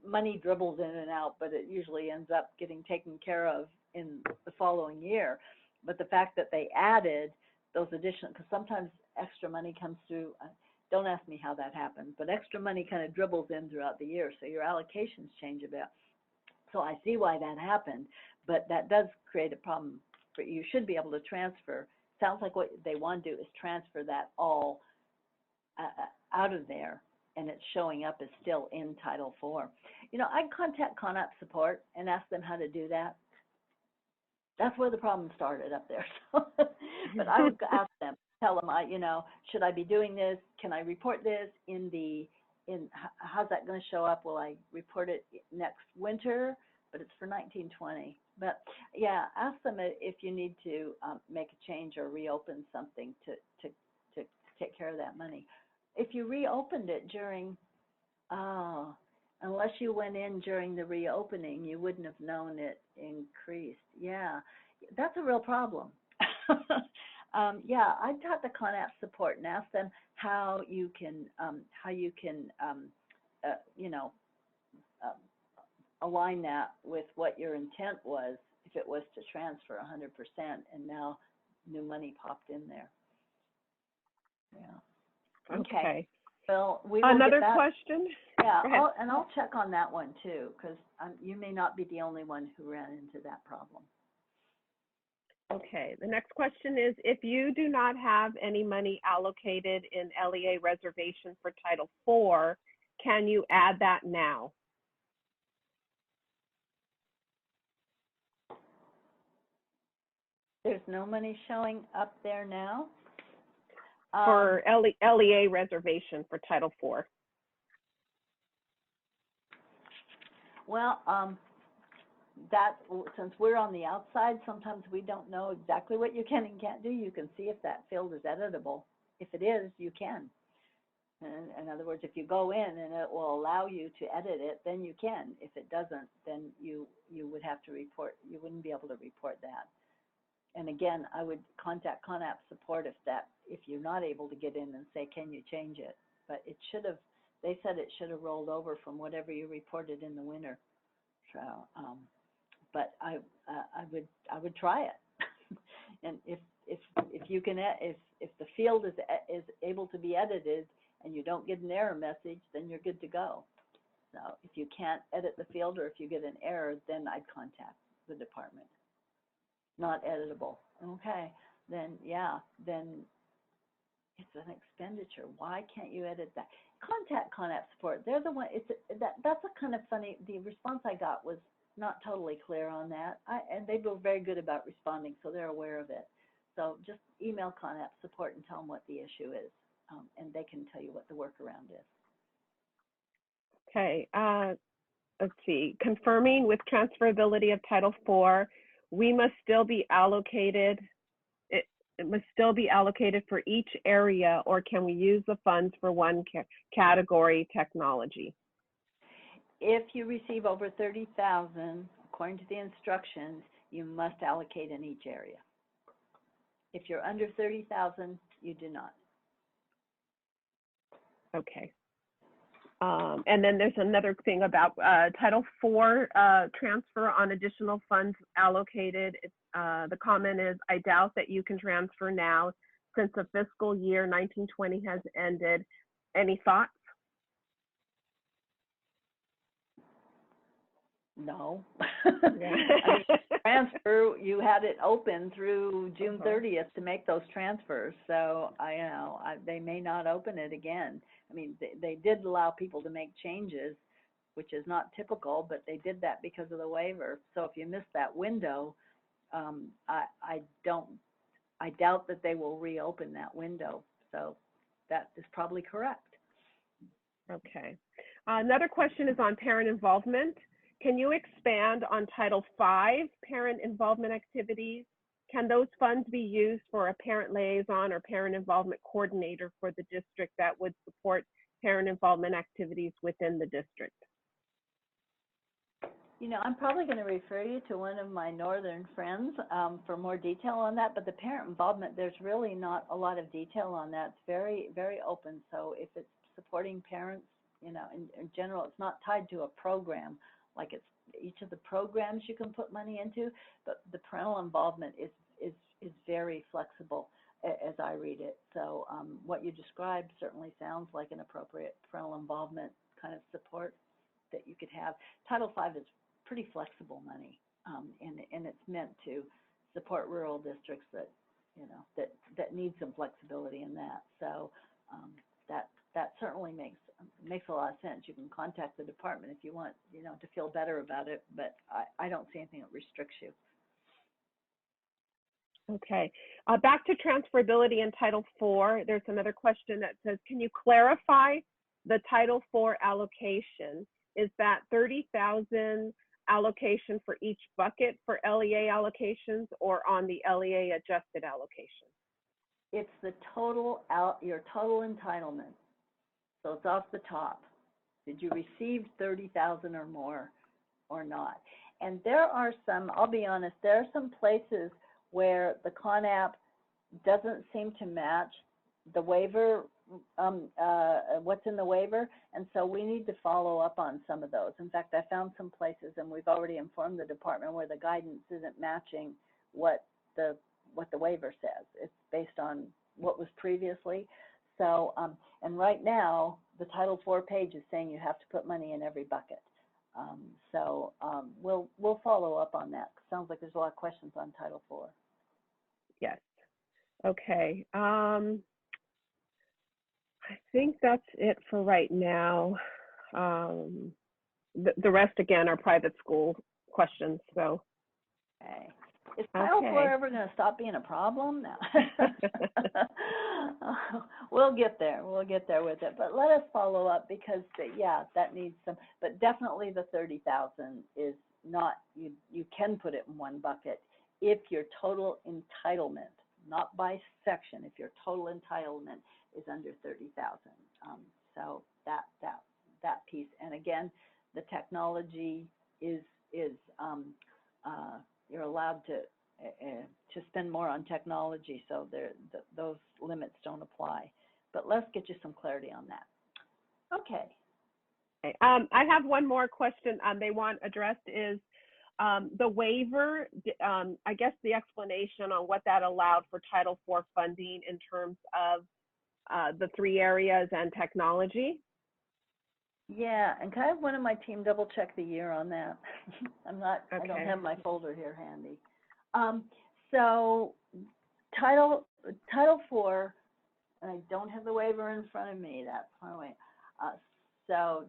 S1: money dribbles in and out, but it usually ends up getting taken care of in the following year. But the fact that they added those additional, because sometimes extra money comes through. Don't ask me how that happens, but extra money kind of dribbles in throughout the year, so your allocations change a bit. So I see why that happened, but that does create a problem. You should be able to transfer sounds like what they want to do is transfer that all out of there, and it's showing up as still in Title IV. You know, I'd contact CONAP support and ask them how to do that. That's where the problem started up there. So, but I would ask them, tell them, you know, should I be doing this? Can I report this how's that going to show up? Will I report it next winter? But it's for 1920. But yeah, ask them if you need to make a change or reopen something to take care of that money. If you reopened it during, unless you went in during the reopening, you wouldn't have known it increased. Yeah, that's a real problem. Yeah, I'd talk to CONAP support and ask them how you can you know, align that with what your intent was, if it was to transfer 100% and now new money popped in there. Yeah.
S3: Okay.
S1: Well, we will
S3: Another
S1: get that.
S3: question?
S1: Yeah,
S3: Go ahead.
S1: I'll check on that one too, because you may not be the only one who ran into that problem.
S3: Okay, the next question is, if you do not have any money allocated in LEA reservation for Title IV, can you add that now?
S1: There's no money showing up there now?
S3: For LEA reservation for Title IV.
S1: Well, since we're on the outside, sometimes we don't know exactly what you can and can't do. You can see if that field is editable. If it is, you can. In other words, if you go in and it will allow you to edit it, then you can. If it doesn't, then you would have to report. You wouldn't be able to report that. And again, I would contact CONAP support if you're not able to get in and say, can you change it? But it should have. They said it should have rolled over from whatever you reported in the winter. So, but I would try it. And if you can, if the field is able to be edited and you don't get an error message, then you're good to go. So if you can't edit the field or if you get an error, then I'd contact the department. Not editable. Okay, then yeah, then it's an expenditure. Why can't you edit that? Contact CONAP support. They're the one. That's a kind of funny. The response I got was not totally clear on that. And they were very good about responding, so they're aware of it. So just email CONAP support and tell them what the issue is, and they can tell you what the workaround is.
S3: Okay, let's see. Confirming with transferability of Title IV, we must still be allocated. It must still be allocated for each area, or can we use the funds for one category technology?
S1: If you receive over 30,000, according to the instructions, you must allocate in each area. If you're under 30,000, you do not.
S3: Okay. And then there's another thing about Title IV transfer on additional funds allocated. The comment is, I doubt that you can transfer now since the fiscal year 1920 has ended. Any thoughts?
S1: No. I mean, transfer, you had it open through June 30th to make those transfers. So they may not open it again. I mean, they did allow people to make changes, which is not typical, but they did that because of the waiver. So if you missed that window, I doubt that they will reopen that window. So that is probably correct.
S3: Okay. Another question is on parent involvement. Can you expand on Title V parent involvement activities? Can those funds be used for a parent liaison or parent involvement coordinator for the district that would support parent involvement activities within the district?
S1: You know, I'm probably going to refer you to one of my northern friends for more detail on that, but the parent involvement, there's really not a lot of detail on that. It's very, very open. So if it's supporting parents, you know, in general, it's not tied to a program. Like it's each of the programs you can put money into, but the parental involvement is very flexible as I read it. So what you described certainly sounds like an appropriate parental involvement kind of support that you could have. Title V is pretty flexible money, and it's meant to support rural districts that, you know, that needs some flexibility in that. So that certainly makes a lot of sense. You can contact the department if you want, you know, to feel better about it, but I don't see anything that restricts you.
S3: Okay, back to transferability in Title IV. There's another question that says, can you clarify the Title IV allocation? Is that 30,000 allocation for each bucket for LEA allocations or on the LEA adjusted allocation?
S1: It's the total your total entitlement. So it's off the top. Did you receive 30,000 or more or not? And there are some, I'll be honest, there are some places where the CONAP doesn't seem to match the waiver, what's in the waiver, and so we need to follow up on some of those. In fact, I found some places, and we've already informed the department, where the guidance isn't matching what the waiver says. It's based on what was previously. So, and right now, the Title IV page is saying you have to put money in every bucket. We'll follow up on that. Sounds like there's a lot of questions on Title IV.
S3: Yes. Okay. I think that's it for right now. The rest, again, are private school questions. So.
S1: Okay. Is Title IV ever going to stop being a problem? No. We'll get there. We'll get there with it. But let us follow up because, yeah, that needs some. But definitely the 30,000 is not, you can put it in one bucket if your total entitlement, not by section, if your total entitlement is under 30,000. So that piece. And again, the technology is you're allowed to spend more on technology, so those limits don't apply. But let's get you some clarity on that. Okay.
S3: I have one more question they want addressed is the waiver, I guess the explanation on what that allowed for Title IV funding in terms of the 3 areas and technology.
S1: Yeah, and can I have one of my team double check the year on that? I don't have my folder here handy. So Title IV, and I don't have the waiver in front of me, that's far away. So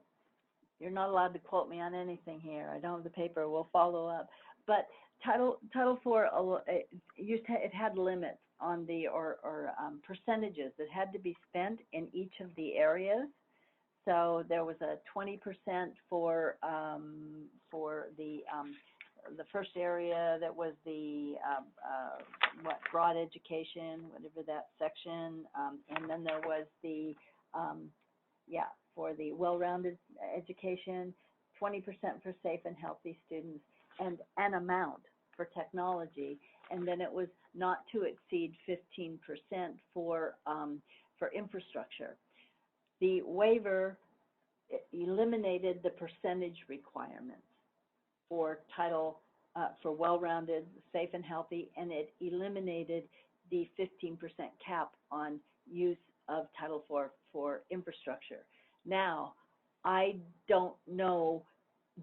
S1: you're not allowed to quote me on anything here. I don't have the paper, we'll follow up. But Title IV, it had limits on the, percentages that had to be spent in each of the areas. So there was a 20% for the first area that was the broad education, whatever that section, and then there was the for the well-rounded education, 20% for safe and healthy students, and an amount for technology, and then it was not to exceed 15% for infrastructure. The waiver eliminated the percentage requirements for for well-rounded, safe and healthy, and it eliminated the 15% cap on use of Title IV for infrastructure. Now, I don't know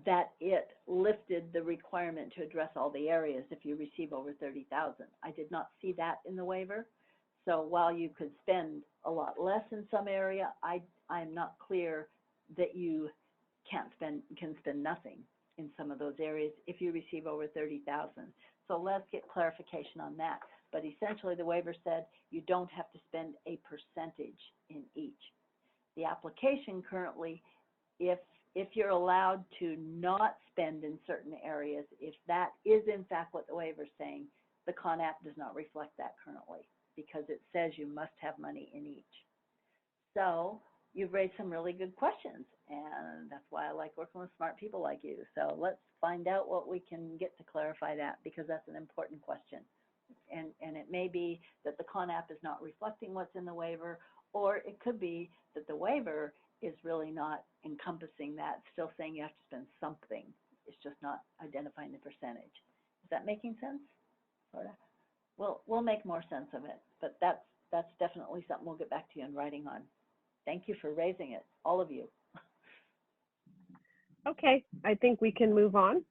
S1: that it lifted the requirement to address all the areas if you receive over 30,000. I did not see that in the waiver. So while you could spend a lot less in some area, I'm not clear that you can spend nothing in some of those areas if you receive over 30,000. So let's get clarification on that. But essentially the waiver said you don't have to spend a percentage in each. The application currently, if you're allowed to not spend in certain areas, if that is in fact what the waiver is saying, the CONAP does not reflect that currently because it says you must have money in each. So you've raised some really good questions, and that's why I like working with smart people like you. So let's find out what we can get to clarify that, because that's an important question. And it may be that the CONAP is not reflecting what's in the waiver, or it could be that the waiver is really not encompassing that, still saying you have to spend something. It's just not identifying the percentage. Is that making sense? Sort of. We'll make more sense of it, but that's definitely something we'll get back to you in writing on. Thank you for raising it, all of you.
S3: Okay, I think we can move on.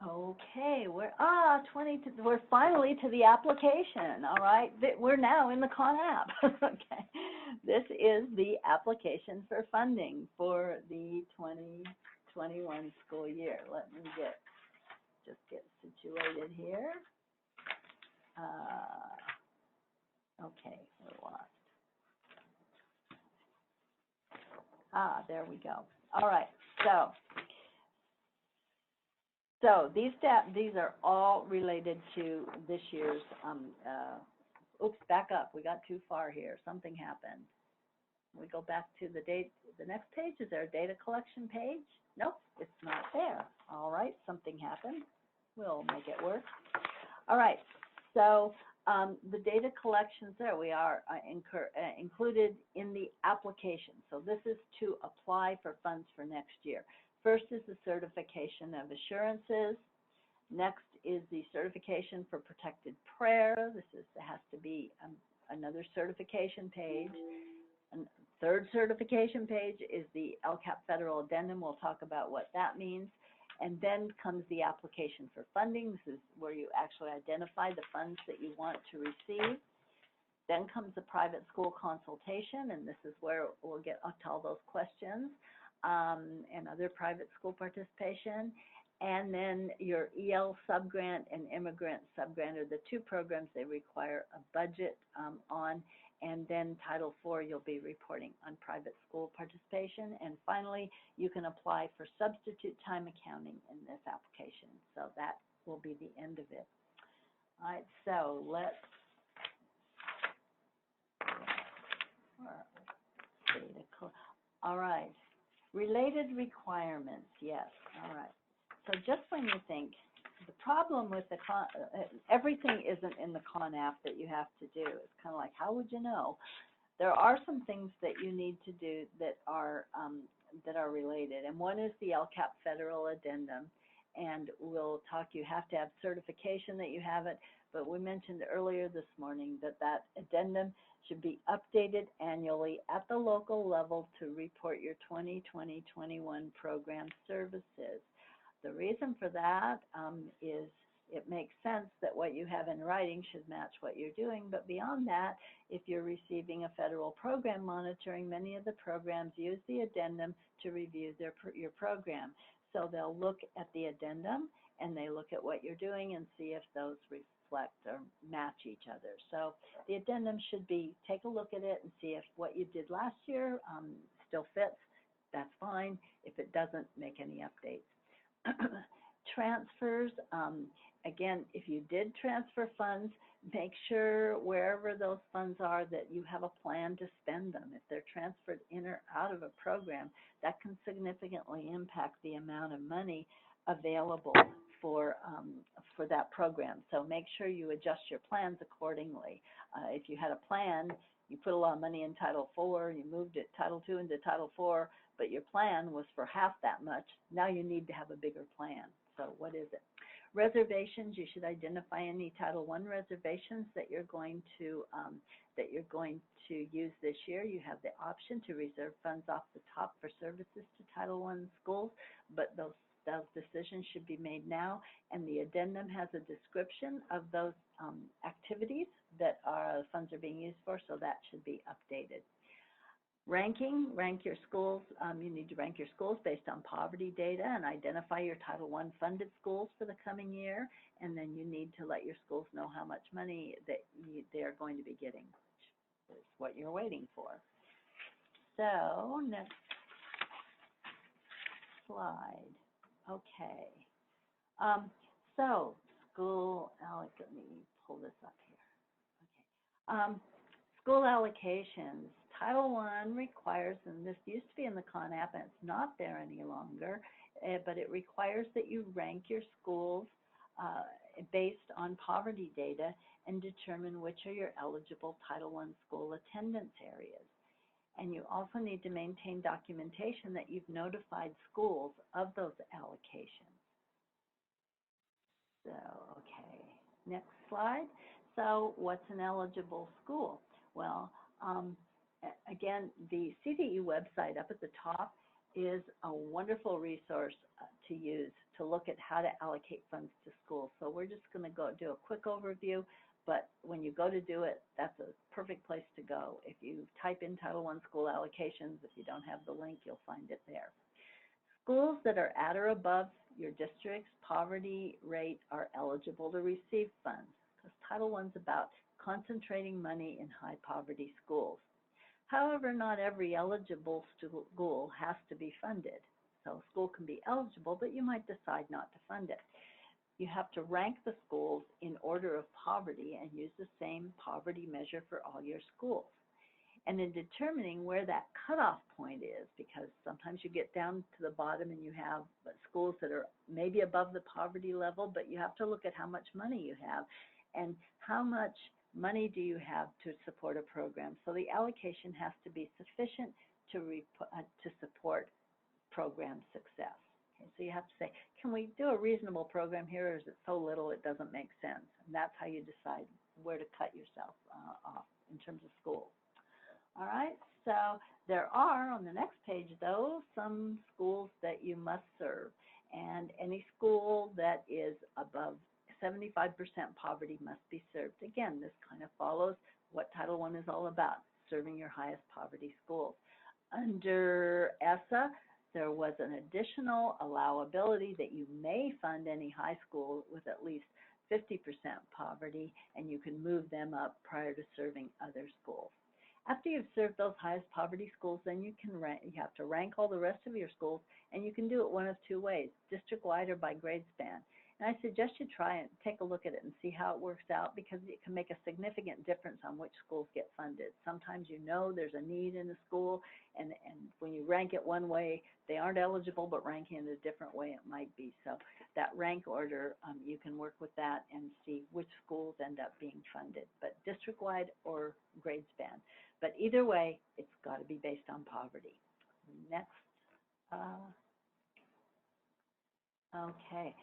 S1: Okay. Okay, we're finally to the application. All right, we're now in the Con App. Okay, this is the application for funding for the 2021 school year. Let me just get situated here. Okay, we're lost. There we go. All right, so these are all related to this year's, oops, back up. We got too far here. Something happened. We go back to the next page. Is there a data collection page? Nope, it's not there. All right, something happened. We'll make it work. All right, so the data collections there, we are included in the application. So this is to apply for funds for next year. First is the certification of assurances. Next is the certification for protected prayer. This has to be another certification page. And third certification page is the LCAP Federal Addendum. We'll talk about what that means. And then comes the application for funding. This is where you actually identify the funds that you want to receive. Then comes the private school consultation, and this is where we'll get to all those questions. And other private school participation, and then your EL subgrant and Immigrant subgrant are the two programs they require a budget on, and then Title IV you'll be reporting on private school participation, and finally you can apply for substitute time accounting in this application. So that will be the end of it. All right, so let's all right. Related requirements, yes, all right. So just when you think, the problem with everything isn't in the Con App that you have to do. It's kind of like, how would you know? There are some things that you need to do that are related, and one is the LCAP Federal Addendum, and we'll talk, you have to have certification that you have it, but we mentioned earlier this morning that addendum should be updated annually at the local level to report your 2020-21 program services. The reason for that is it makes sense that what you have in writing should match what you're doing, but beyond that, if you're receiving a federal program monitoring, many of the programs use the addendum to review your program. So they'll look at the addendum and they look at what you're doing and see if those reflect or match each other. So the addendum should be, take a look at it and see if what you did last year still fits. That's fine. If it doesn't, make any updates. Transfers, again, if you did transfer funds, make sure wherever those funds are that you have a plan to spend them. If they're transferred in or out of a program, that can significantly impact the amount of money available for that program. So make sure you adjust your plans accordingly. If you had a plan, you put a lot of money in Title IV, you moved it Title II into Title IV, but your plan was for half that much. Now you need to have a bigger plan. So what is it? Reservations, you should identify any Title I reservations that you're going to use this year. You have the option to reserve funds off the top for services to Title I schools, but those decisions should be made now, and the addendum has a description of those activities that funds are being used for, so that should be updated. Rank your schools. You need to rank your schools based on poverty data and identify your Title I funded schools for the coming year, and then you need to let your schools know how much money that they are going to be getting, which is what you're waiting for. So next slide. Okay. So school let me pull this up here. Okay. School allocations. Title I requires, and this used to be in the Con App and it's not there any longer, but it requires that you rank your schools based on poverty data and determine which are your eligible Title I school attendance areas. And you also need to maintain documentation that you've notified schools of those allocations. So, okay, next slide. So what's an eligible school? Well, again, the CDE website up at the top is a wonderful resource to use to look at how to allocate funds to schools. So we're just going to go do a quick overview, but when you go to do it, that's a perfect place to go. If you type in Title I school allocations, if you don't have the link, you'll find it there. Schools that are at or above your district's poverty rate are eligible to receive funds, because Title I is about concentrating money in high poverty schools. However, not every eligible school has to be funded. So a school can be eligible, but you might decide not to fund it. You have to rank the schools in order of poverty and use the same poverty measure for all your schools. And in determining where that cutoff point is, because sometimes you get down to the bottom and you have schools that are maybe above the poverty level, but you have to look at how much money you have and how much money do you have to support a program. So the allocation has to be sufficient to support program success. Okay, so you have to say, can we do a reasonable program here, or is it so little it doesn't make sense? And that's how you decide where to cut yourself off in terms of schools. All right, so there are, on the next page though, some schools that you must serve. And any school that is above 75% poverty must be served. Again, this kind of follows what Title I is all about, serving your highest poverty schools. Under ESSA, there was an additional allowability that you may fund any high school with at least 50% poverty, and you can move them up prior to serving other schools. After you've served those highest poverty schools, then you have to rank all the rest of your schools, and you can do it one of two ways, district-wide or by grade span. And I suggest you try and take a look at it and see how it works out, because it can make a significant difference on which schools get funded. Sometimes you know there's a need in the school, and when you rank it one way, they aren't eligible, but ranking it a different way it might be. So that rank order, you can work with that and see which schools end up being funded, but district-wide or grade span. But either way, it's got to be based on poverty. Next. Okay.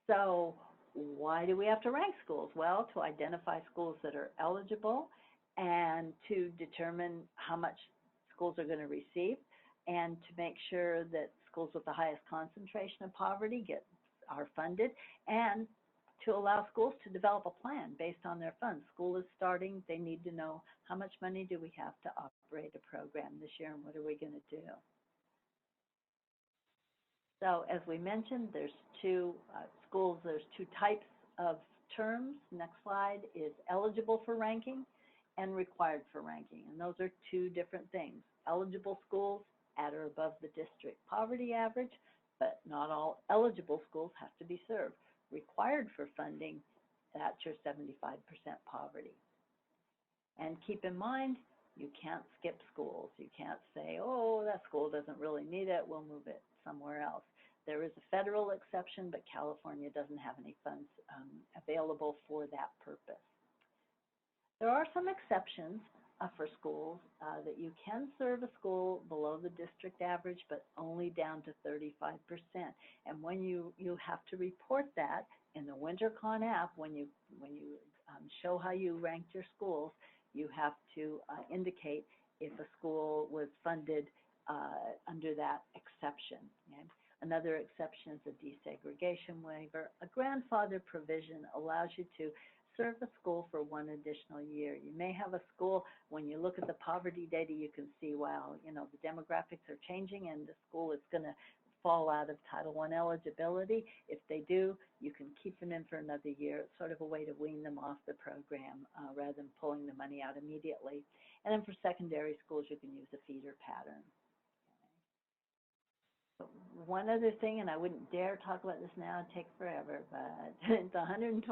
S1: So why do we have to rank schools? Well, to identify schools that are eligible and to determine how much schools are going to receive, and to make sure that schools with the highest concentration of poverty are funded, and to allow schools to develop a plan based on their funds. School is starting, they need to know how much money do we have to operate a program this year and what are we going to do. So as we mentioned, there's two types of terms. Next slide is eligible for ranking and required for ranking. And those are two different things. Eligible schools at or above the district poverty average, but not all eligible schools have to be served. Required for funding, that's your 75% poverty. And keep in mind, you can't skip schools. You can't say, oh, that school doesn't really need it, we'll move it somewhere else. There is a federal exception, but California doesn't have any funds available for that purpose. There are some exceptions for schools that you can serve a school below the district average, but only down to 35%. And when you have to report that in the WinterCon app, when you show how you ranked your schools, you have to indicate if a school was funded under that exception. Okay? Another exception is a desegregation waiver. A grandfather provision allows you to serve a school for one additional year. You may have a school, when you look at the poverty data, you can see, wow, you know, the demographics are changing and the school is going to fall out of Title I eligibility. If they do, you can keep them in for another year. It's sort of a way to wean them off the program rather than pulling the money out immediately. And then for secondary schools, you can use a feeder pattern. One other thing, and I wouldn't dare talk about this now, it'd take forever, but it's 125%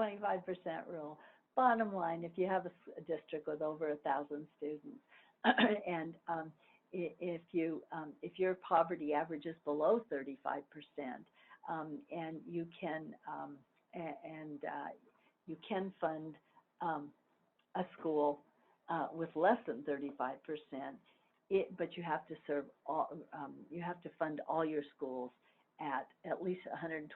S1: rule. Bottom line, if you have a district with over 1,000 students, and if your poverty average is below 35%, and you can fund a school with less than 35%. But you have to serve all, you have to fund all your schools at least 125%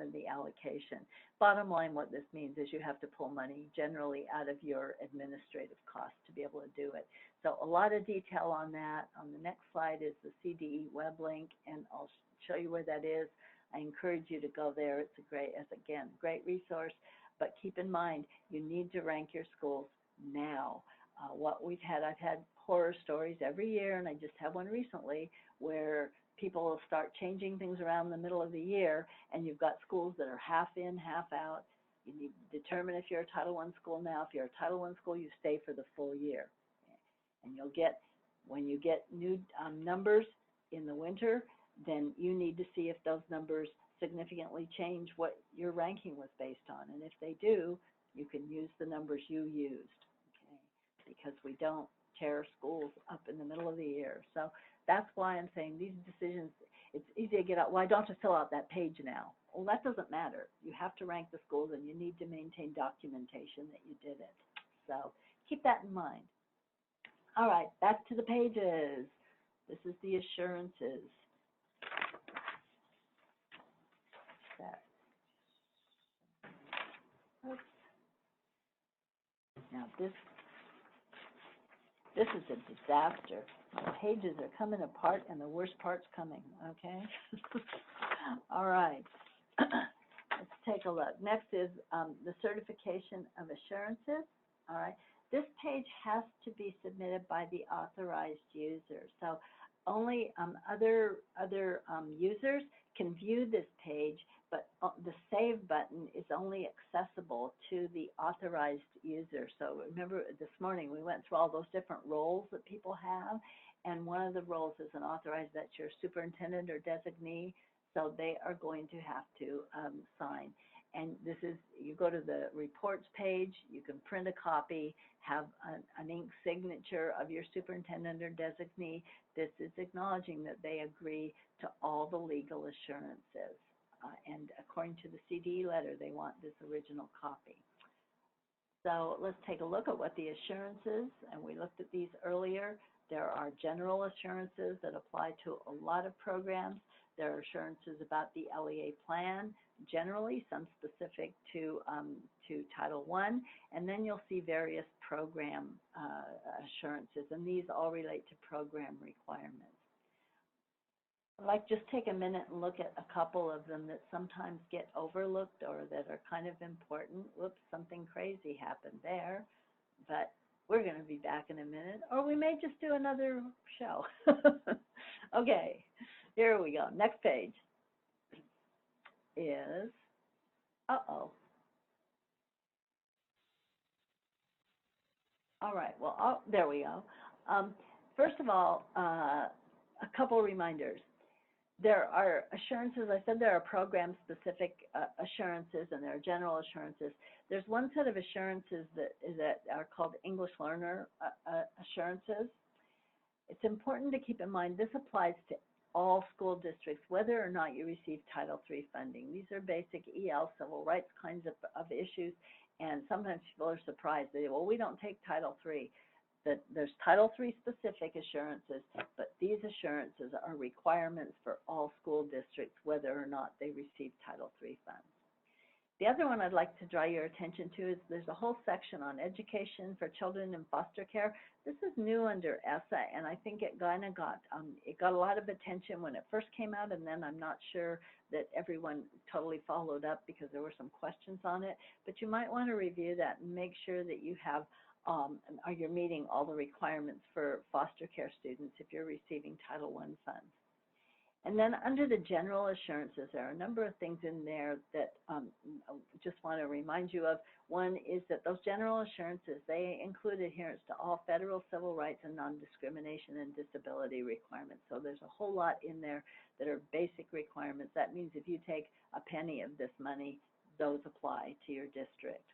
S1: of the allocation. Bottom line, what this means is you have to pull money generally out of your administrative costs to be able to do it. So a lot of detail on that. On the next slide is the CDE web link, and I'll show you where that is. I encourage you to go there. It's again, great resource. But keep in mind, you need to rank your schools now. I've had horror stories every year, and I just had one recently where people will start changing things around in the middle of the year, and you've got schools that are half in, half out. You need to determine if you're a Title I school now. If you're a Title I school, you stay for the full year. And when you get new numbers in the winter, then you need to see if those numbers significantly change what your ranking was based on. And if they do, you can use the numbers you used, okay? Because we don't tear schools up in the middle of the year. So that's why I'm saying these decisions, it's easy to get out. Why don't you fill out that page now? Well, that doesn't matter. You have to rank the schools, and you need to maintain documentation that you did it. So keep that in mind. All right, back to the pages. This is the assurances. Oops. Now this is a disaster. The pages are coming apart, and the worst part's coming, okay? All right. Let's take a look. Next is the certification of assurances. All right. This page has to be submitted by the authorized user. So only other users can view this page, but the Save button is only accessible to the authorized user. So remember this morning we went through all those different roles that people have, and one of the roles is an authorized, that's your superintendent or designee, so they are going to have to sign. And this is, you go to the reports page, you can print a copy, have an ink signature of your superintendent or designee. This is acknowledging that they agree to all the legal assurances. And according to the CDE letter, they want this original copy. So let's take a look at what the assurances, and we looked at these earlier. There are general assurances that apply to a lot of programs. There are assurances about the LEA plan, generally, some specific to Title I, and then you'll see various program assurances, and these all relate to program requirements. I'd like to just take a minute and look at a couple of them that sometimes get overlooked or that are kind of important. Whoops, something crazy happened there, but we're going to be back in a minute, or we may just do another show. Okay, here we go. Next page is, all right, well, there we go. First of all, a couple reminders. There are assurances. I said there are program-specific assurances, and there are general assurances. There's one set of assurances that are called English learner assurances. It's important to keep in mind this applies to all school districts, whether or not you receive Title III funding. These are basic EL civil rights kinds of issues, and sometimes people are surprised. They say, well, we don't take Title III. That there's Title III specific assurances, but these assurances are requirements for all school districts, whether or not they receive Title III funds. The other one I'd like to draw your attention to is there's a whole section on education for children in foster care. This is new under ESSA, and I think it kind of got a lot of attention when it first came out, and then I'm not sure that everyone totally followed up because there were some questions on it. But you might want to review that and make sure that you have you're meeting all the requirements for foster care students if you're receiving Title I funds. And then under the general assurances, there are a number of things in there that I just want to remind you of. One is that those general assurances, they include adherence to all federal civil rights and non-discrimination and disability requirements. So there's a whole lot in there that are basic requirements. That means if you take a penny of this money, those apply to your district.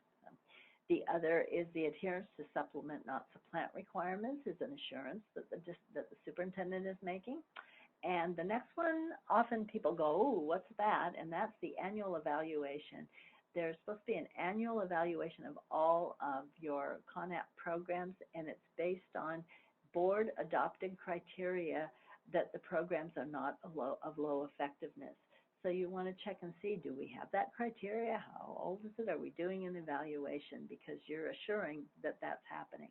S1: The other is the adherence to supplement, not supplant requirements is an assurance that the superintendent is making. And the next one, often people go, oh, what's that? And that's the annual evaluation. There's supposed to be an annual evaluation of all of your CONAP programs, and it's based on board-adopted criteria that the programs are not of low effectiveness. So you want to check and see, do we have that criteria? How old is it? Are we doing an evaluation? Because you're assuring that that's happening.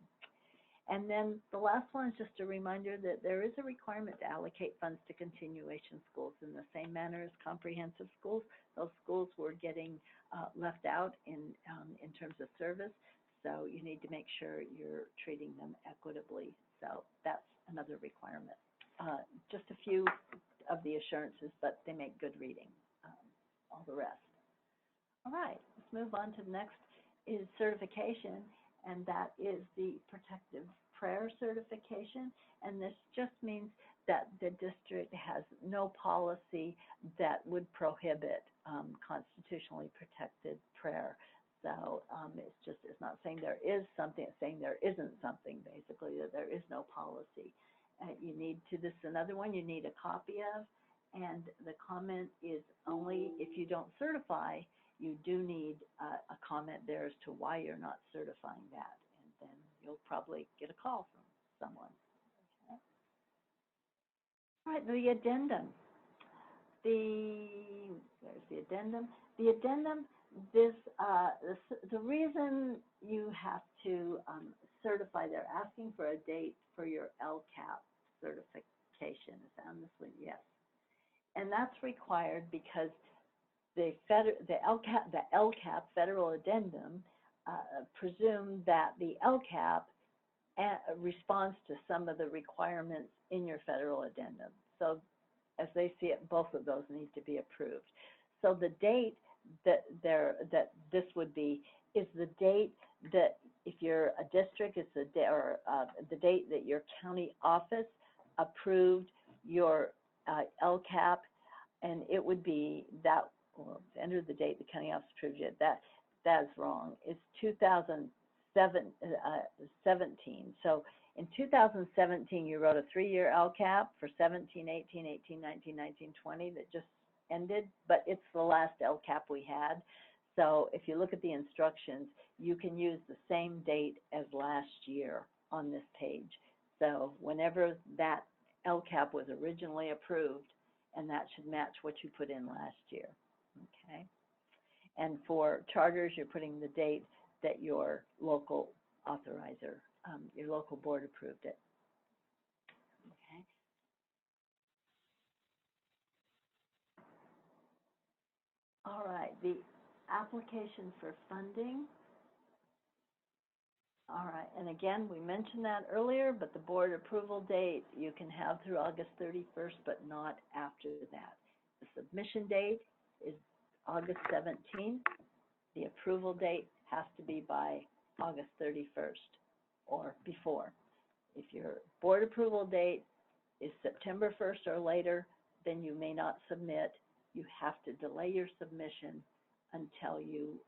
S1: And then the last one is just a reminder that there is a requirement to allocate funds to continuation schools in the same manner as comprehensive schools. Those schools were getting left out in terms of service, so you need to make sure you're treating them equitably. So that's another requirement. Just a few of the assurances, but they make good reading, all the rest. All right, let's move on to the next is certification, and that is the protective prayer certification. And this just means that the district has no policy that would prohibit constitutionally protected prayer. So it's not saying there is something, it's saying there isn't something, basically, that there is no policy. You need to, this is another one you need a copy of, and the comment is only if you don't certify, you do need a comment there as to why you're not certifying that, and then you'll probably get a call from someone. Okay. All right, the addendum. There's the addendum. The addendum, the reason you have to certify, they're asking for a date for your LCAP certification. Is that on this one? Yes. And that's required because the LCAP federal addendum presume that the LCAP responds to some of the requirements in your federal addendum. So as they see it, both of those need to be approved. So the date that this would be is the date that, if you're a district, it's the date that your county office approved your LCAP, and it would be that, well, enter the date the county office approved it. That's wrong. It's 2017. So in 2017, you wrote a 3-year LCAP for 17, 18, 18, 19, 19, 20 that just ended, but it's the last LCAP we had. So if you look at the instructions, you can use the same date as last year on this page. So whenever that LCAP was originally approved, and that should match what you put in last year, okay? And for charters, you're putting the date that your local authorizer, your local board approved it, okay? All right, the application for funding. All right, and again, we mentioned that earlier, but the board approval date you can have through August 31st, but not after that. The submission date is August 17th. The approval date has to be by August 31st or before. If your board approval date is September 1st or later, then you may not submit. You have to delay your submission until you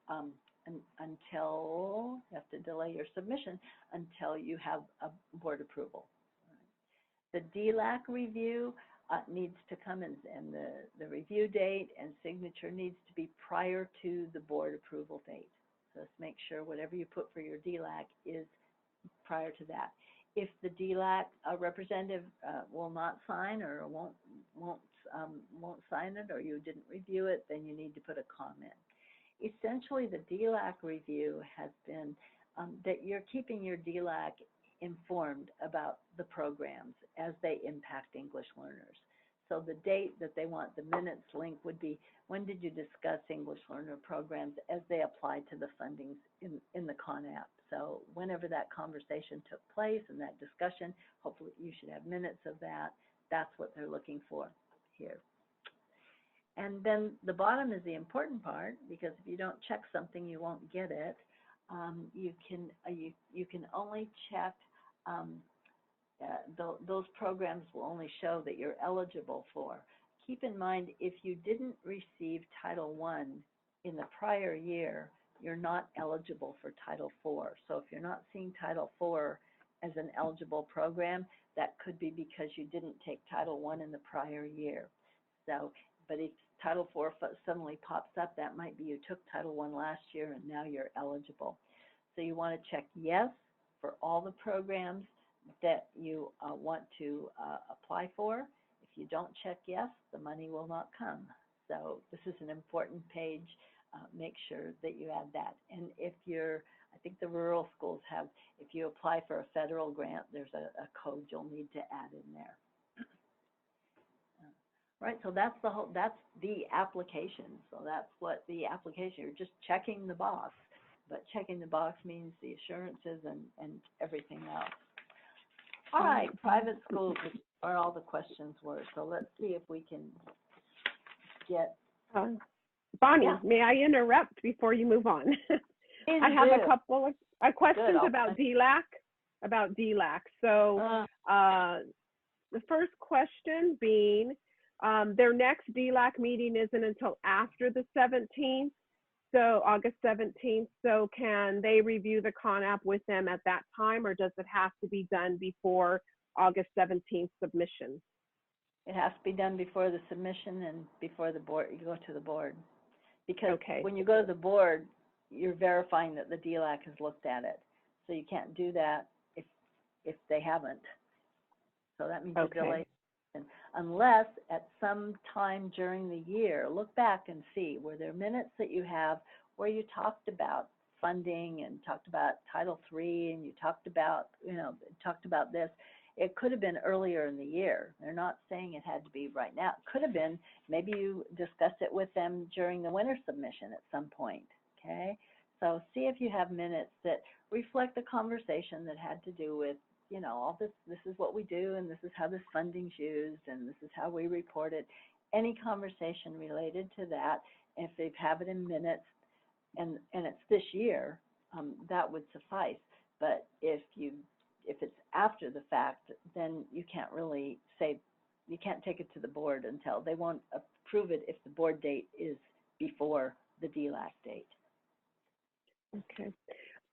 S1: have a board approval. The DLAC review needs to come in, and the review date and signature needs to be prior to the board approval date. So let's make sure whatever you put for your DLAC is prior to that. If the DLAC representative will not sign or won't sign it, or you didn't review it, then you need to put a comment. Essentially, the DLAC review has been that you're keeping your DLAC informed about the programs as they impact English learners. So the date that they want the minutes link would be, when did you discuss English learner programs as they apply to the fundings in the CONAP? So whenever that conversation took place and that discussion, hopefully you should have minutes of that. That's what they're looking for here. And then the bottom is the important part, because if you don't check something, you won't get it. You can only check, those programs will only show that you're eligible for. Keep in mind, if you didn't receive Title I in the prior year, you're not eligible for Title IV. So if you're not seeing Title IV as an eligible program, that could be because you didn't take Title I in the prior year. So, but if Title IV suddenly pops up, that might be you took Title I last year and now you're eligible. So you want to check yes for all the programs that you want to apply for. If you don't check yes, the money will not come. So this is an important page make sure that you add that. And if you're, I think the rural schools have, if you apply for a federal grant, there's a code you'll need to add in there. Right, so that's the application. So that's what the application, you're just checking the box. But checking the box means the assurances and everything else. All right, private schools are all the questions were. So let's see if we can get.
S3: Bonnie,
S1: Yeah.
S3: may I interrupt before you move on? I have a couple of questions about DLAC. So the first question being, their next DLAC meeting isn't until after the 17th, so August 17th. So can they review the CONAP with them at that time, or does it have to be done before August 17th submission?
S1: It has to be done before the submission and before the board, you go to the board. Because when you go to the board, you're verifying that the DLAC has looked at it. So you can't do that if they haven't. So that means you're delayed. Unless at some time during the year, look back and see, were there minutes that you have where you talked about funding and talked about Title III and you talked about, talked about this. It could have been earlier in the year. They're not saying it had to be right now. It could have been, maybe you discussed it with them during the winter submission at some point, okay? So see if you have minutes that reflect the conversation that had to do with, all this is what we do, and this is how this funding's used, and this is how we report it. Any conversation related to that, if they have it in minutes, and it's this year, that would suffice. But if it's after the fact, then you can't really say, you can't take it to the board until they won't approve it if the board date is before the DLAC date.
S3: Okay.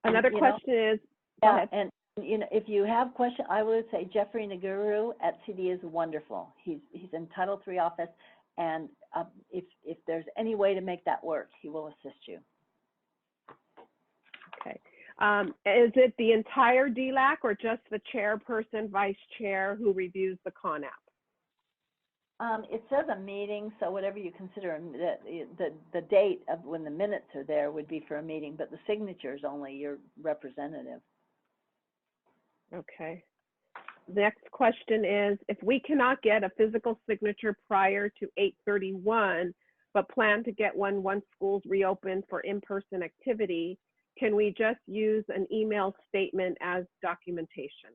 S3: Another question is, go ahead.
S1: And if you have questions, I would say Jeffrey Naguru at CD is wonderful. He's in Title III office, and if there's any way to make that work, he will assist you. Okay.
S3: Is it the entire DLAC or just the chairperson, vice chair who reviews the CONAP?
S1: It says a meeting, so whatever you consider, the date of when the minutes are there would be for a meeting, but the signature is only your representative.
S3: Okay. Next question is, if we cannot get a physical signature prior to 8/31, but plan to get one once schools reopen for in-person activity, can we just use an email statement as documentation?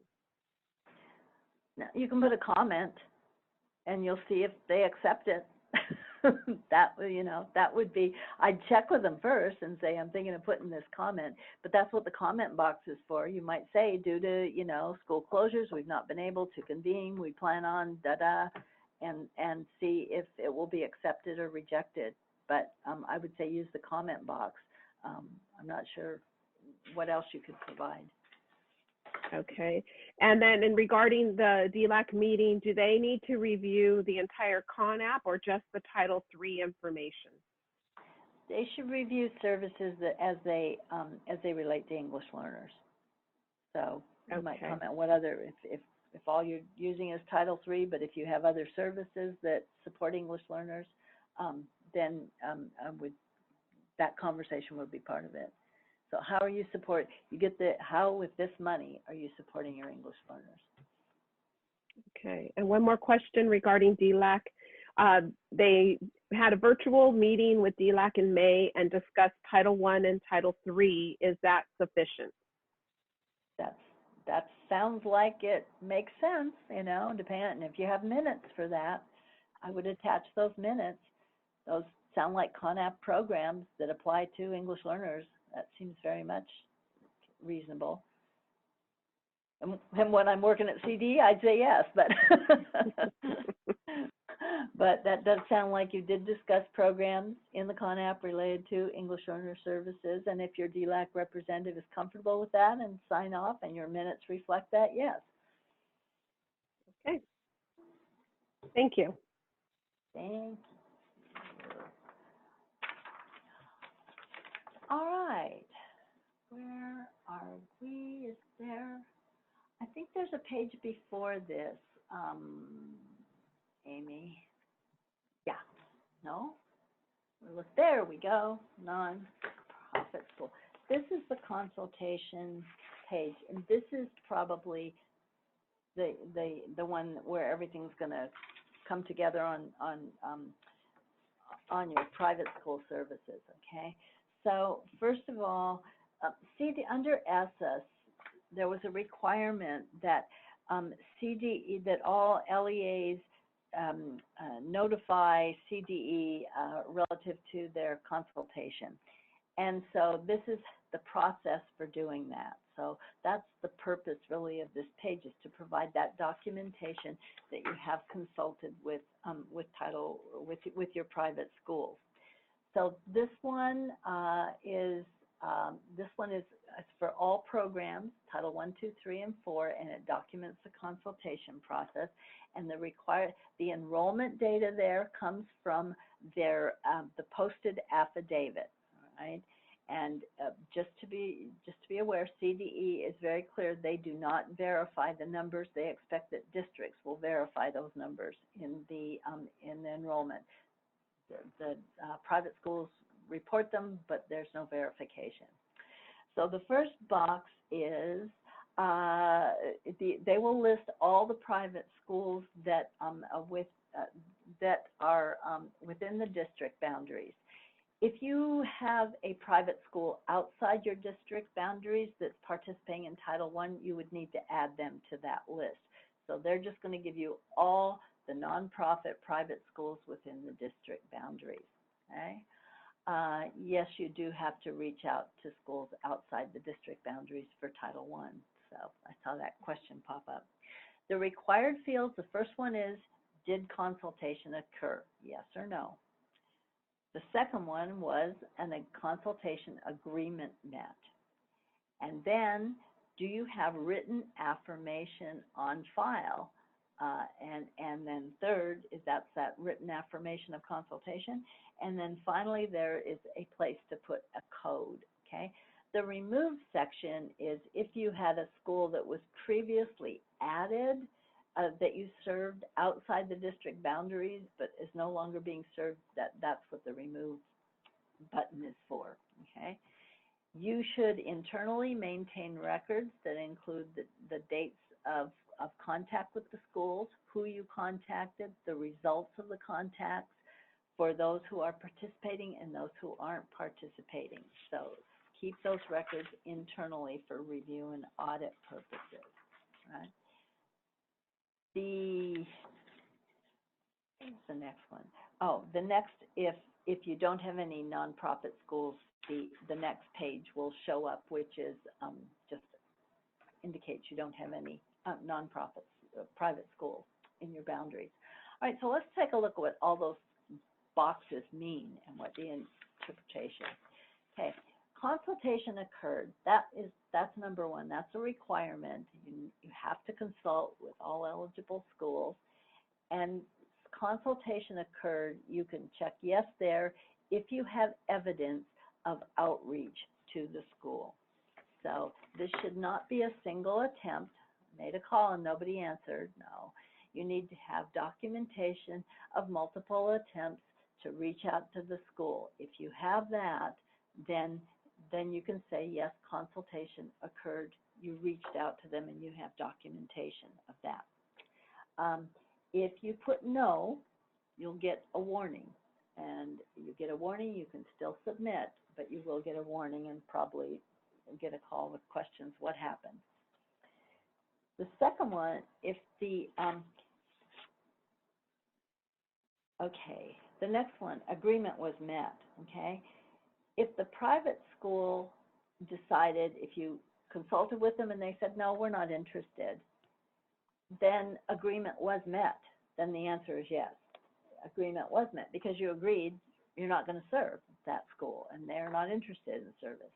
S1: Now, you can put a comment and you'll see if they accept it. That would be, I'd check with them first and say, I'm thinking of putting this comment, but that's what the comment box is for. You might say, due to, school closures, we've not been able to convene, we plan on and see if it will be accepted or rejected. But I would say use the comment box. I'm not sure what else you could provide.
S3: Okay. And then regarding the DLAC meeting, do they need to review the entire CONAP or just the Title III information?
S1: They should review services that as they relate to English learners. So you might comment what other, if all you're using is Title III, but if you have other services that support English learners, then that conversation would be part of it. So how are you how with this money are you supporting your English learners?
S3: Okay, and one more question regarding DLAC. They had a virtual meeting with DLAC in May and discussed Title I and Title III. Is that sufficient?
S1: That sounds like it makes sense, depending. If you have minutes for that, I would attach those minutes. Those sound like CONAP programs that apply to English learners. That seems very much reasonable. And when I'm working at CD, I'd say yes, but but that does sound like you did discuss programs in the CONAP related to English learner services. And if your DLAC representative is comfortable with that and sign off and your minutes reflect that, yes.
S3: Okay. Thank you.
S1: Thank you. All right, where are we? Is there, I think there's a page before this, Amy. Yeah, no? look, there we go, non-profit school. This is the consultation page, and this is probably the one where everything's going to come together on your private school services, okay? So first of all, under ESSA, there was a requirement that CDE, that all LEAs notify CDE relative to their consultation. And so this is the process for doing that. So that's the purpose really of this page, is to provide that documentation that you have consulted with your private schools. So this one is for all programs, Title I, II, III, and IV, and it documents the consultation process. And the enrollment data there comes from their the posted affidavit, all right? And just to be aware, CDE is very clear. They do not verify the numbers. They expect that districts will verify those numbers in the enrollment. The private schools report them, but there's no verification. So the first box is they will list all the private schools that are within the district boundaries. If you have a private school outside your district boundaries that's participating in Title I, you would need to add them to that list. So they're just going to give you all the nonprofit private schools within the district boundaries, okay? Yes, you do have to reach out to schools outside the district boundaries for Title I. So I saw that question pop up. The required fields, the first one is, did consultation occur? Yes or no. The second one was, a consultation agreement met. And then, do you have written affirmation on file? And then third is that written affirmation of consultation. And then finally, there is a place to put a code, okay? The remove section is if you had a school that was previously added, that you served outside the district boundaries, but is no longer being served, that's what the remove button is for, okay? You should internally maintain records that include the dates of contact with the schools, who you contacted, the results of the contacts for those who are participating and those who aren't participating. So keep those records internally for review and audit purposes, right? What's the next one? Oh, the next, if you don't have any nonprofit schools, the next page will show up, which is just indicates you don't have any nonprofit private schools in your boundaries. All right, so let's take a look at what all those boxes mean and what the interpretation. Okay, consultation occurred. That's number one. That's a requirement. You have to consult with all eligible schools. And consultation occurred, you can check yes there if you have evidence of outreach to the school. So this should not be a single attempt. I made a call and nobody answered. No, you need to have documentation of multiple attempts to reach out to the school. If you have that, then you can say, yes, consultation occurred, you reached out to them, and you have documentation of that. If you put no, you'll get a warning. And you get a warning, you can still submit, but you will get a warning and probably get a call with questions, what happened? The second one, if the, okay, the next one, agreement was met, okay? If the private school decided, if you consulted with them and they said, no, we're not interested, then agreement was met, then the answer is yes. Agreement was met because you agreed you're not going to serve that school and they're not interested in the service.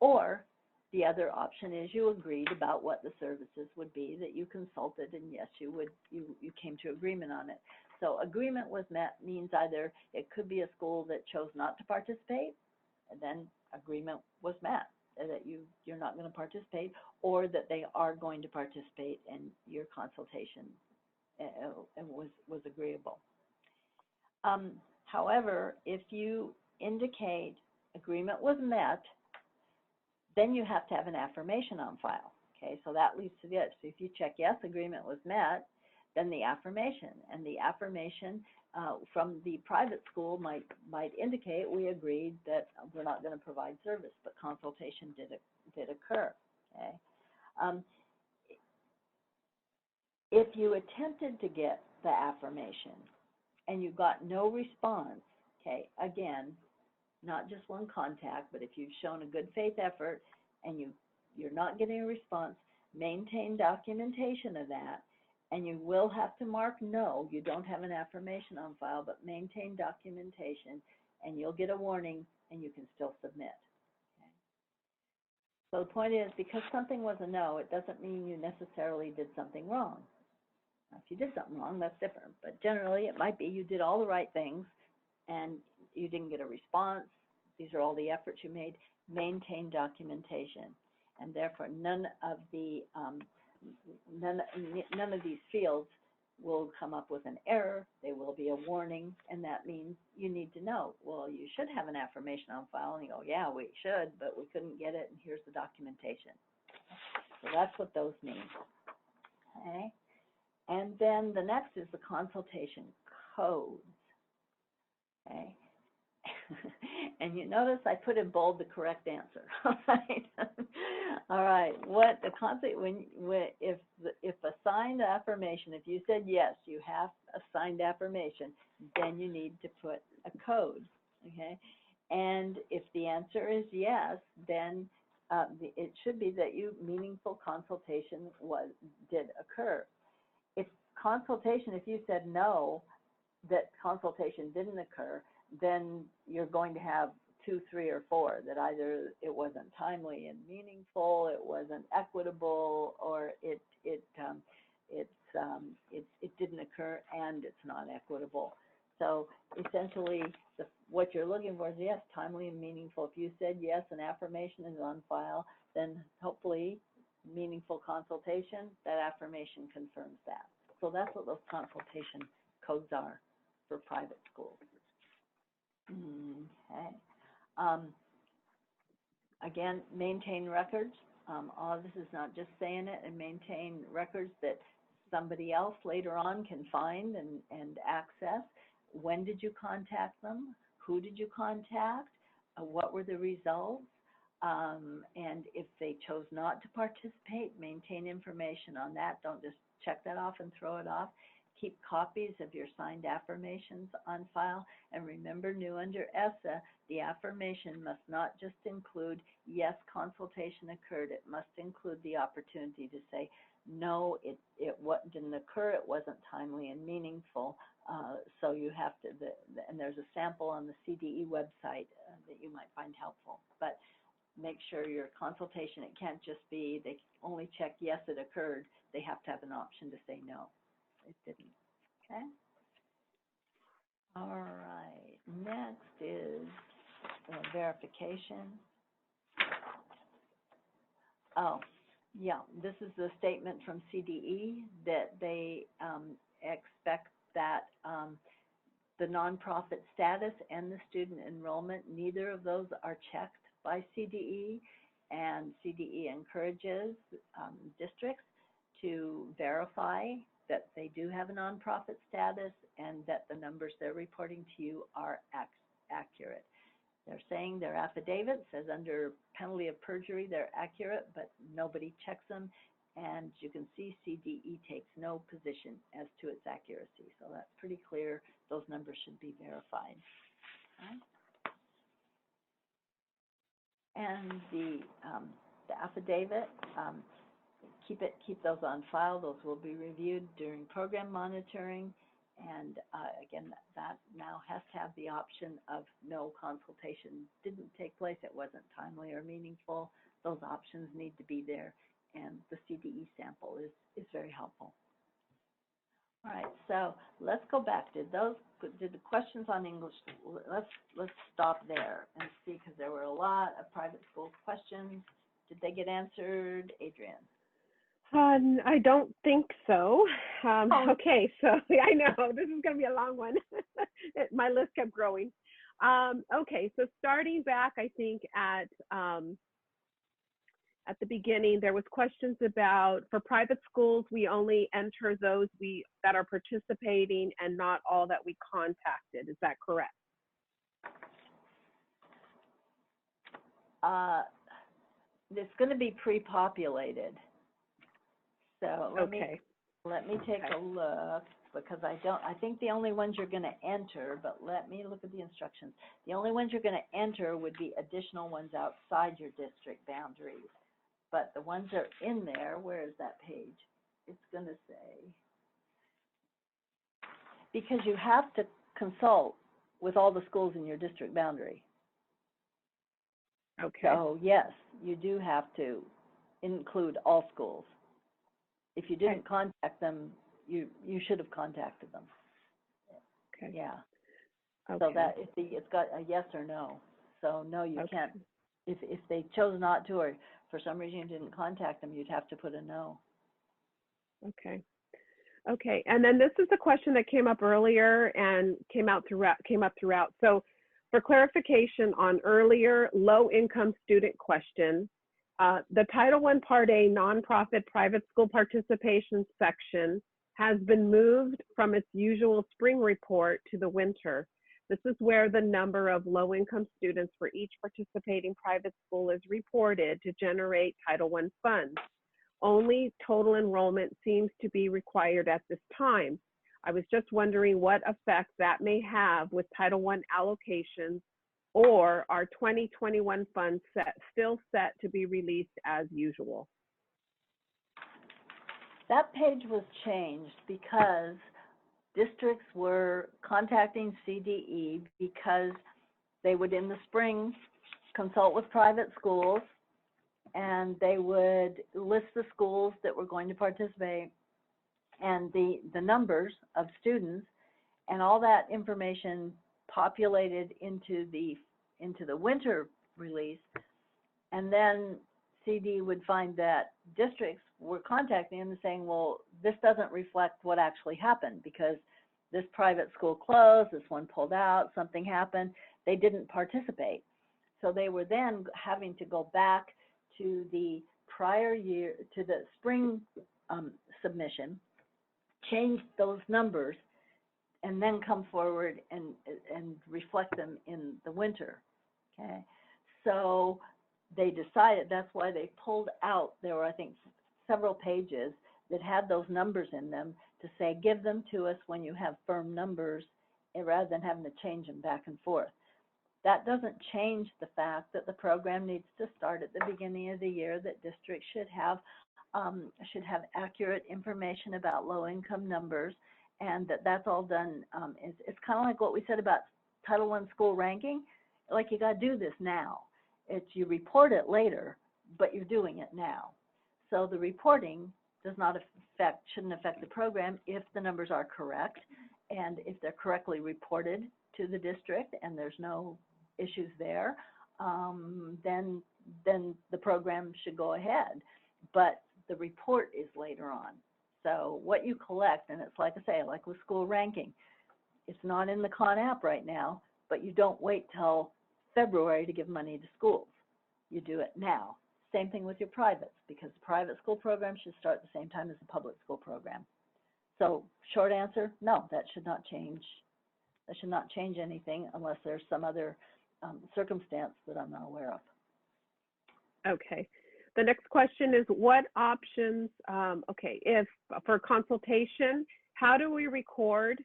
S1: Or the other option is you agreed about what the services would be that you consulted, and yes, you came to agreement on it. So agreement was met means either it could be a school that chose not to participate, and then agreement was met that you're not going to participate, or that they are going to participate and your consultation was agreeable. However, if you indicate agreement was met, then you have to have an affirmation on file. Okay, so that leads to this. So if you check yes, agreement was met, then the affirmation, and the affirmation from the private school might indicate we agreed that we're not going to provide service, but consultation did occur. Okay. If you attempted to get the affirmation and you got no response, okay, again, not just one contact, but if you've shown a good faith effort and you're not getting a response, maintain documentation of that, and you will have to mark no, you don't have an affirmation on file, but maintain documentation, and you'll get a warning, and you can still submit. Okay? So the point is, because something was a no, it doesn't mean you necessarily did something wrong. Now, if you did something wrong, that's different, but generally it might be you did all the right things, and you didn't get a response. These are all the efforts you made. Maintain documentation, and therefore none of these fields will come up with an error. They will be a warning, and that means you need to know, well, you should have an affirmation on file, and you go, yeah, we should, but we couldn't get it, and here's the documentation. So that's what those mean. Okay, and then the next is the consultation codes. Okay. And you notice I put in bold the correct answer. All right. All right. What the concept if a signed affirmation, if you said yes, you have a signed affirmation, then you need to put a code. Okay. And if the answer is yes, then it should be that meaningful consultation did occur. If you said no, that consultation didn't occur, then you're going to have 2, 3, or 4 that either it wasn't timely and meaningful, it wasn't equitable, or it didn't occur and it's not equitable. So essentially, what you're looking for is yes, timely and meaningful. If you said yes, an affirmation is on file, then hopefully meaningful consultation, that affirmation confirms that. So that's what those consultation codes are for private schools. Okay. Again, maintain records. All this is not just saying it, and maintain records that somebody else later on can find and access. When did you contact them? Who did you contact? What were the results? And if they chose not to participate, maintain information on that. Don't just check that off and throw it off. Keep copies of your signed affirmations on file. And remember, new under ESSA, the affirmation must not just include, yes, consultation occurred. It must include the opportunity to say, no, it didn't occur. It wasn't timely and meaningful. So you have to, and there's a sample on the CDE website that you might find helpful. But make sure your consultation, it can't just be, they only check, yes, it occurred. They have to have an option to say no. It didn't. Okay. All right. Next is verification. Oh, yeah. This is the statement from CDE that they expect that the nonprofit status and the student enrollment, neither of those are checked by CDE, and CDE encourages districts to verify that they do have a nonprofit status and that the numbers they're reporting to you are accurate. They're saying their affidavit says under penalty of perjury they're accurate, but nobody checks them, and you can see CDE takes no position as to its accuracy. So that's pretty clear. Those numbers should be verified. Okay. And the affidavit, keep those on file. Those will be reviewed during program monitoring. And again, that now has to have the option of no, consultation didn't take place, it wasn't timely or meaningful. Those options need to be there, and the CDE sample is very helpful. All right, so let's go back. Did the questions on English, let's stop there and see, because there were a lot of private school questions. Did they get answered, Adrienne?
S3: I don't think so. Okay, so I know this is going to be a long one. My list kept growing. Okay, so starting back, I think at the beginning, there was questions about, for private schools, we only enter those that are participating and not all that we contacted. Is that correct?
S1: It's going to be pre-populated. So let me take a look, because I think the only ones you're going to enter, but let me look at the instructions. The only ones you're going to enter would be additional ones outside your district boundaries. But the ones that are in there, where is that page? It's going to say, because you have to consult with all the schools in your district boundary.
S3: Okay.
S1: So yes, you do have to include all schools. If you didn't contact them, you should have contacted them.
S3: Okay.
S1: Yeah.
S3: Okay.
S1: So that it's got a yes or no. So no, you can't. If they chose not to, or for some reason you didn't contact them, you'd have to put a no.
S3: Okay. Okay. And then this is a question that came up earlier and came up throughout. So for clarification on earlier low-income student question, the Title I Part A nonprofit private school participation section has been moved from its usual spring report to the winter. This is where the number of low-income students for each participating private school is reported to generate Title I funds. Only total enrollment seems to be required at this time. I was just wondering what effect that may have with Title I allocations, or are 2021 funds still set to be released as usual?
S1: That page was changed because districts were contacting CDE because they would, in the spring, consult with private schools, and they would list the schools that were going to participate and the numbers of students, and all that information populated into the winter release. And then CD would find that districts were contacting them and saying, well, this doesn't reflect what actually happened, because this private school closed, this one pulled out, something happened, they didn't participate. So they were then having to go back to the prior year, to the spring submission, change those numbers, and then come forward and reflect them in the winter. Okay, so they decided, that's why they pulled out, there were, I think, several pages that had those numbers in them to say, give them to us when you have firm numbers, rather than having to change them back and forth. That doesn't change the fact that the program needs to start at the beginning of the year, that districts should have accurate information about low-income numbers, and that's all done. It's kind of like what we said about Title I school ranking. Like, you got to do this now. You report it later, but you're doing it now. So the reporting shouldn't affect the program if the numbers are correct, and if they're correctly reported to the district and there's no issues there, then the program should go ahead. But the report is later on. So what you collect, and it's like I say, like with school ranking, it's not in the Con App right now, but you don't wait till February to give money to schools. You do it now. Same thing with your privates, because the private school program should start at the same time as the public school program. So short answer, no, that should not change. That should not change anything unless there's some other circumstance that I'm not aware of.
S3: Okay. The next question is, what options, if for consultation, how do we record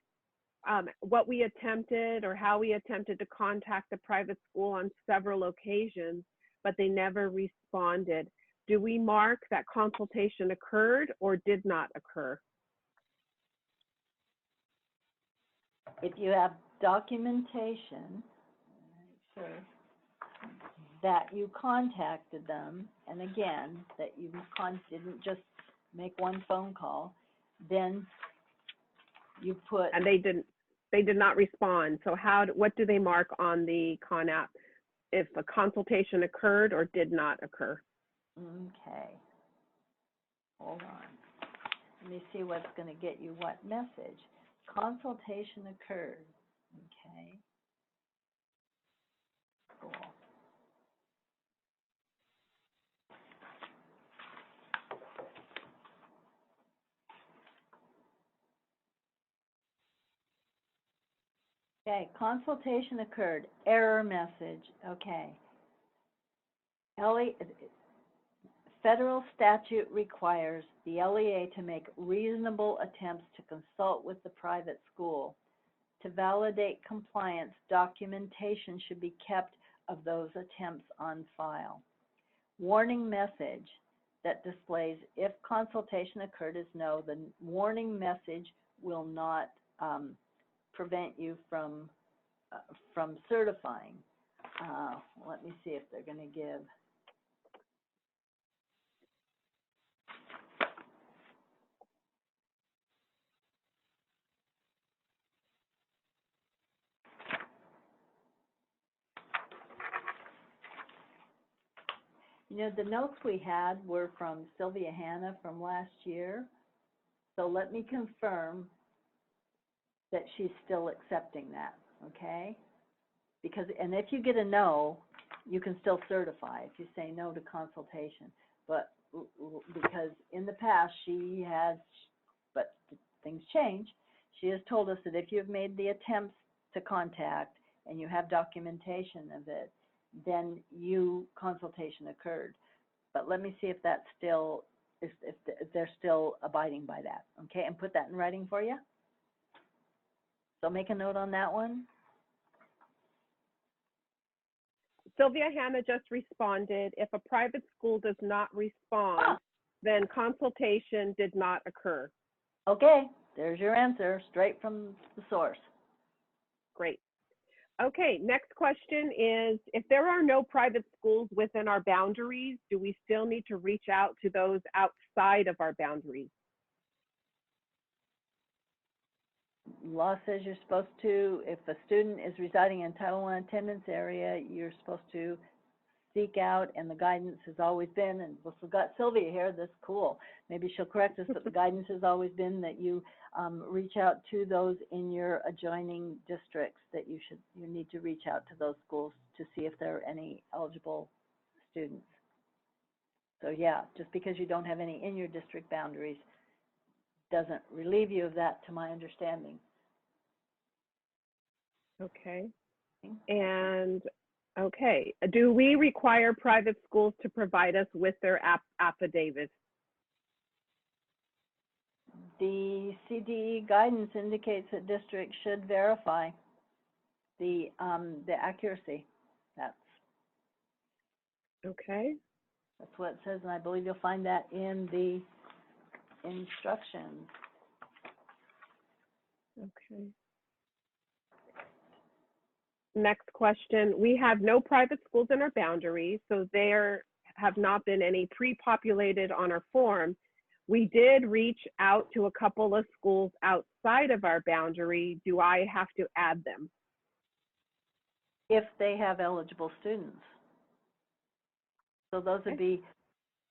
S3: what we attempted or how we attempted to contact the private school on several occasions, but they never responded? Do we mark that consultation occurred or did not occur?
S1: If you have documentation, sure, that you contacted them, and again, that you didn't just make one phone call, then you put...
S3: And they did not respond. So what do they mark on the Con App if a consultation occurred or did not occur?
S1: Okay. Hold on. Let me see what's going to get you what message. Consultation occurred. Okay. Cool. Okay, consultation occurred, error message, okay. Federal statute requires the LEA to make reasonable attempts to consult with the private school. To validate compliance, documentation should be kept of those attempts on file. Warning message that displays if consultation occurred is no. The warning message will not prevent you from certifying. Let me see if they're going to give. You know, the notes we had were from Sylvia Hanna from last year. So let me confirm that she's still accepting that, okay? Because, and if you get a no, you can still certify if you say no to consultation. But because in the past she has, but things change, she has told us that if you've made the attempts to contact and you have documentation of it, then consultation occurred. But let me see if that's still, if they're still abiding by that, okay? And put that in writing for you. So make a note on that one.
S3: Sylvia Hanna just responded, if a private school does not respond, then consultation did not occur.
S1: Okay, there's your answer, straight from the source.
S3: Great. Okay, next question is, if there are no private schools within our boundaries, do we still need to reach out to those outside of our boundaries?
S1: Law says you're supposed to, if a student is residing in Title I attendance area, you're supposed to seek out, and the guidance has always been, and we've got Sylvia here, that's cool. Maybe she'll correct us, but the guidance has always been that you reach out to those in your adjoining districts, that you need to reach out to those schools to see if there are any eligible students. So yeah, just because you don't have any in your district boundaries doesn't relieve you of that, to my understanding.
S3: Okay. And do we require private schools to provide us with their affidavits?
S1: The CDE guidance indicates that districts should verify the accuracy. That's what it says, and I believe you'll find that in the instructions.
S3: Okay. Next question. We have no private schools in our boundaries, so there have not been any pre-populated on our form. We did reach out to a couple of schools outside of our boundary. Do I have to add them?
S1: If they have eligible students. So those would be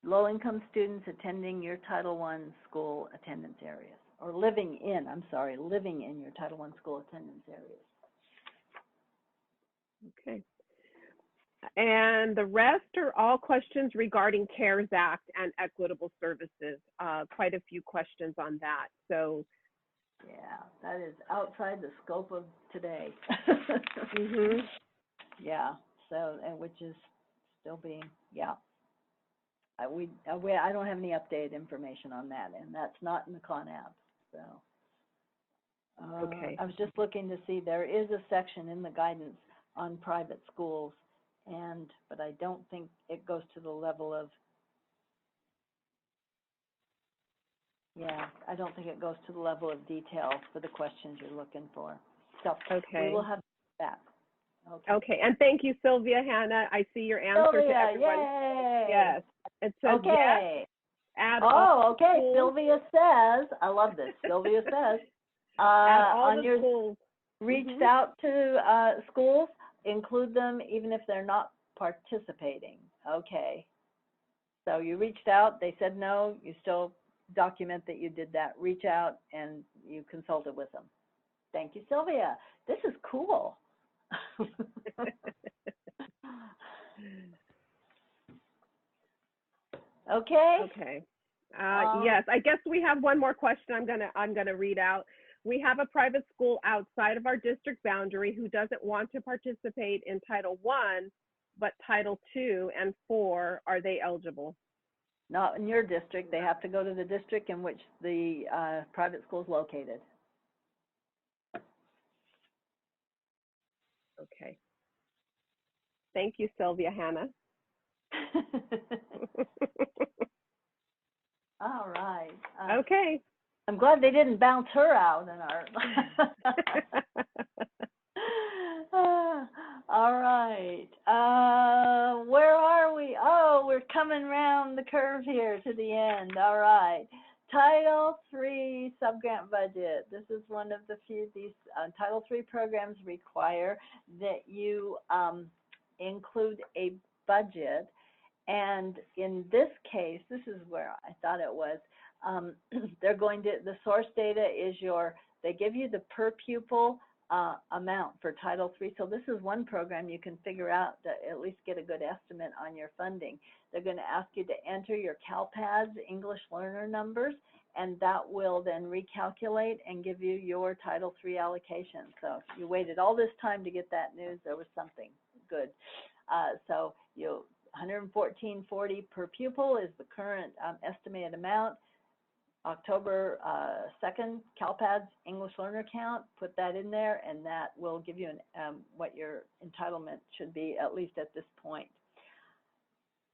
S1: low-income students attending your Title I school attendance areas, or living in your Title I school attendance areas.
S3: Okay. And the rest are all questions regarding CARES Act and equitable services. Quite a few questions on that. So,
S1: yeah, that is outside the scope of today. Yeah. So, and which is still being, yeah. I don't have any updated information on that, and that's not in the CONAB. So,
S3: okay.
S1: I was just looking to see, there is a section in the guidance on private schools, but I don't think it goes to the level of, I don't think it goes to the level of detail for the questions you're looking for. So we will have that.
S3: Okay, and thank you, Sylvia Hanna. I see your answer to everyone.
S1: Yay.
S3: Yes, it says yes. Add
S1: okay. Sylvia says, I love this. Sylvia says, on your
S3: schools.
S1: Reached out to schools, include them even if they're not participating. Okay. So you reached out, they said no, you still document that you did that. Reach out and you consulted with them. Thank you, Sylvia. This is cool. Okay.
S3: Okay. Yes, I guess we have one more question I'm gonna read out. We have a private school outside of our district boundary who doesn't want to participate in Title I, but Title II and IV, are they eligible?
S1: Not in your district. They have to go to the district in which the private school is located.
S3: Okay. Thank you, Sylvia Hannah.
S1: All right.
S3: Okay.
S1: I'm glad they didn't bounce her out in our. All right. Where are we? Oh, we're coming around the curve here to the end. All right. Title III subgrant budget. This is one of the few, these Title III programs require that you include a budget. And in this case, this is where I thought it was, they're going to, the source data is they give you the per pupil amount for Title III. So this is one program you can figure out to at least get a good estimate on your funding. They're going to ask you to enter your CalPADS English learner numbers, and that will then recalculate and give you your Title III allocation. So if you waited all this time to get that news, there was something good. So you 114.40 per pupil is the current estimated amount. October 2nd, CalPADS English learner count, put that in there, and that will give you what your entitlement should be, at least at this point.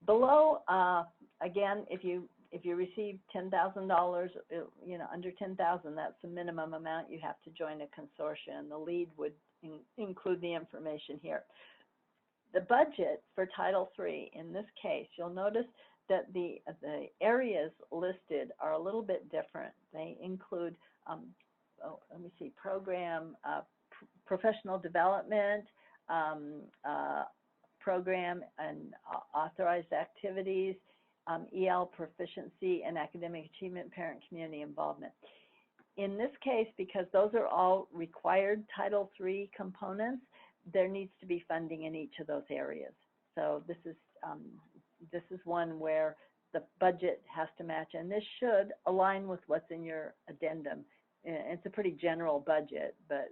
S1: Below, again, if you receive $10,000, under $10,000, that's the minimum amount you have to join a consortium. The lead would include the information here. The budget for Title III, in this case, you'll notice that the areas listed are a little bit different. They include, let me see, program, professional development, program and authorized activities, EL proficiency, and academic achievement, parent community involvement. In this case, because those are all required Title III components, there needs to be funding in each of those areas. So this is one where the budget has to match, and this should align with what's in your addendum. It's a pretty general budget, but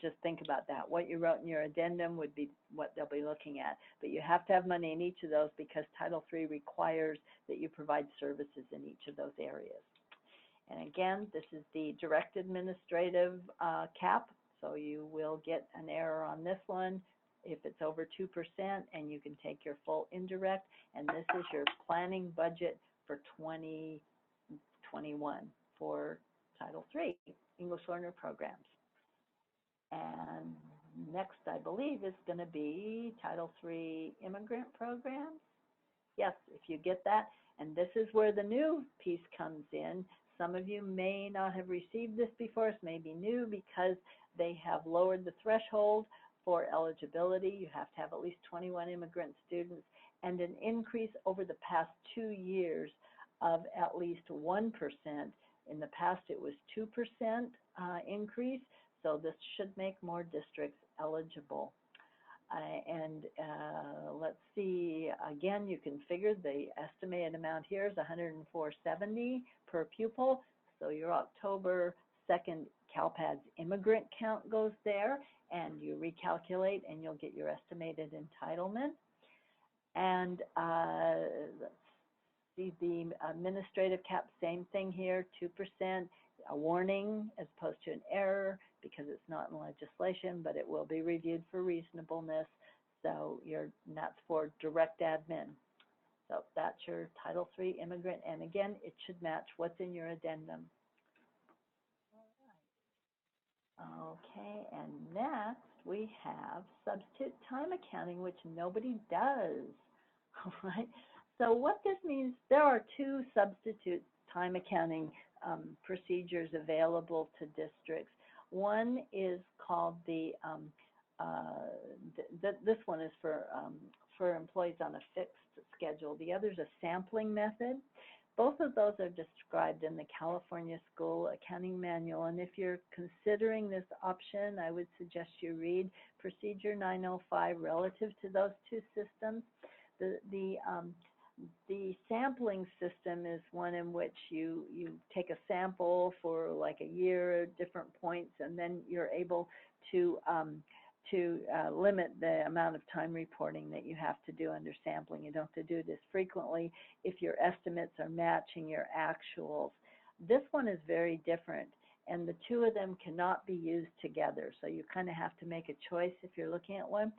S1: just think about that. What you wrote in your addendum would be what they'll be looking at. But you have to have money in each of those because Title III requires that you provide services in each of those areas. And again, this is the direct administrative cap. So you will get an error on this one if it's over 2%, and you can take your full indirect. And this is your planning budget for 2021 for Title III English learner programs. And next, I believe, is going to be Title III immigrant programs. Yes, if you get that. And this is where the new piece comes in. Some of you may not have received this before. It may be new because they have lowered the threshold for eligibility. You have to have at least 21 immigrant students and an increase over the past 2 years of at least 1%. In the past, it was 2% increase, so this should make more districts eligible. Let's see, again, you can figure the estimated amount here is $104.70 per pupil. So your October 2nd CalPADS immigrant count goes there, and you recalculate, and you'll get your estimated entitlement. And let's see, the administrative cap, same thing here, 2%, a warning as opposed to an error because it's not in legislation, but it will be reviewed for reasonableness. So that's for direct admin. So that's your Title III immigrant, and again, it should match what's in your addendum. Okay, and next we have substitute time accounting, which nobody does. All right. So what this means, there are 2 substitute time accounting procedures available to districts. One is called this one is for employees on a fixed schedule. The other is a sampling method. Both of those are described in the California School Accounting Manual, and if you're considering this option, I would suggest you read Procedure 905 relative to those two systems. The sampling system is one in which you take a sample for like a year at different points, and then you're able to limit the amount of time reporting that you have to do under sampling. You don't have to do this frequently if your estimates are matching your actuals. This one is very different, and the two of them cannot be used together, so you kind of have to make a choice if you're looking at one.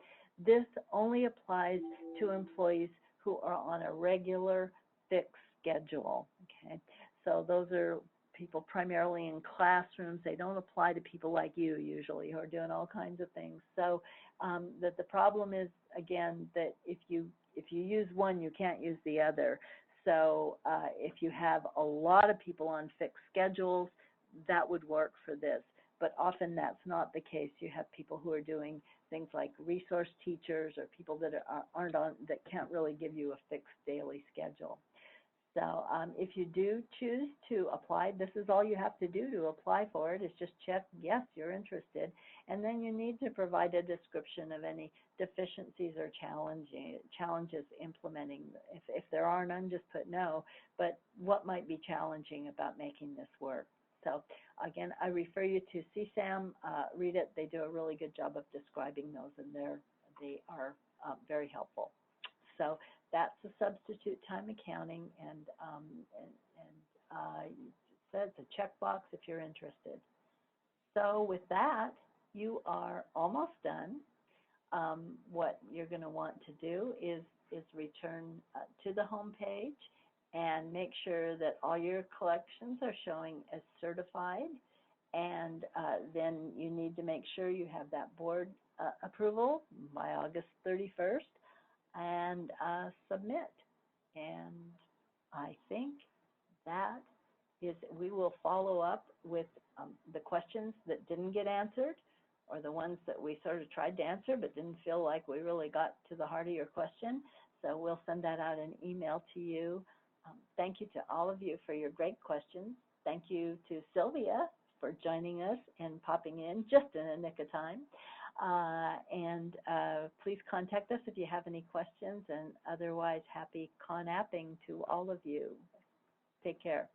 S1: This only applies to employees who are on a regular fixed schedule, okay? So those are people primarily in classrooms. They don't apply to people like you usually who are doing all kinds of things. So the problem is, again, that if you use one, you can't use the other. So if you have a lot of people on fixed schedules, that would work for this. But often that's not the case. You have people who are doing things like resource teachers or people that aren't on, that can't really give you a fixed daily schedule. So if you do choose to apply, this is all you have to do to apply for it, is just check, yes, you're interested. And then you need to provide a description of any deficiencies or challenges implementing. If there are none, just put no. But what might be challenging about making this work? So again, I refer you to CSAM, read it. They do a really good job of describing those, and they are very helpful. So that's the substitute time accounting, and it says a checkbox if you're interested. So with that, you are almost done. What you're going to want to do is return to the home page and make sure that all your collections are showing as certified, and then you need to make sure you have that board approval by August 31st and submit. And I think that is, we will follow up with the questions that didn't get answered, or the ones that we sort of tried to answer but didn't feel like we really got to the heart of your question. So we'll send that out in email to you. Thank you to all of you for your great questions. Thank you to Sylvia for joining us and popping in just in the nick of time. Please contact us if you have any questions, and otherwise happy con-apping to all of you. Take care.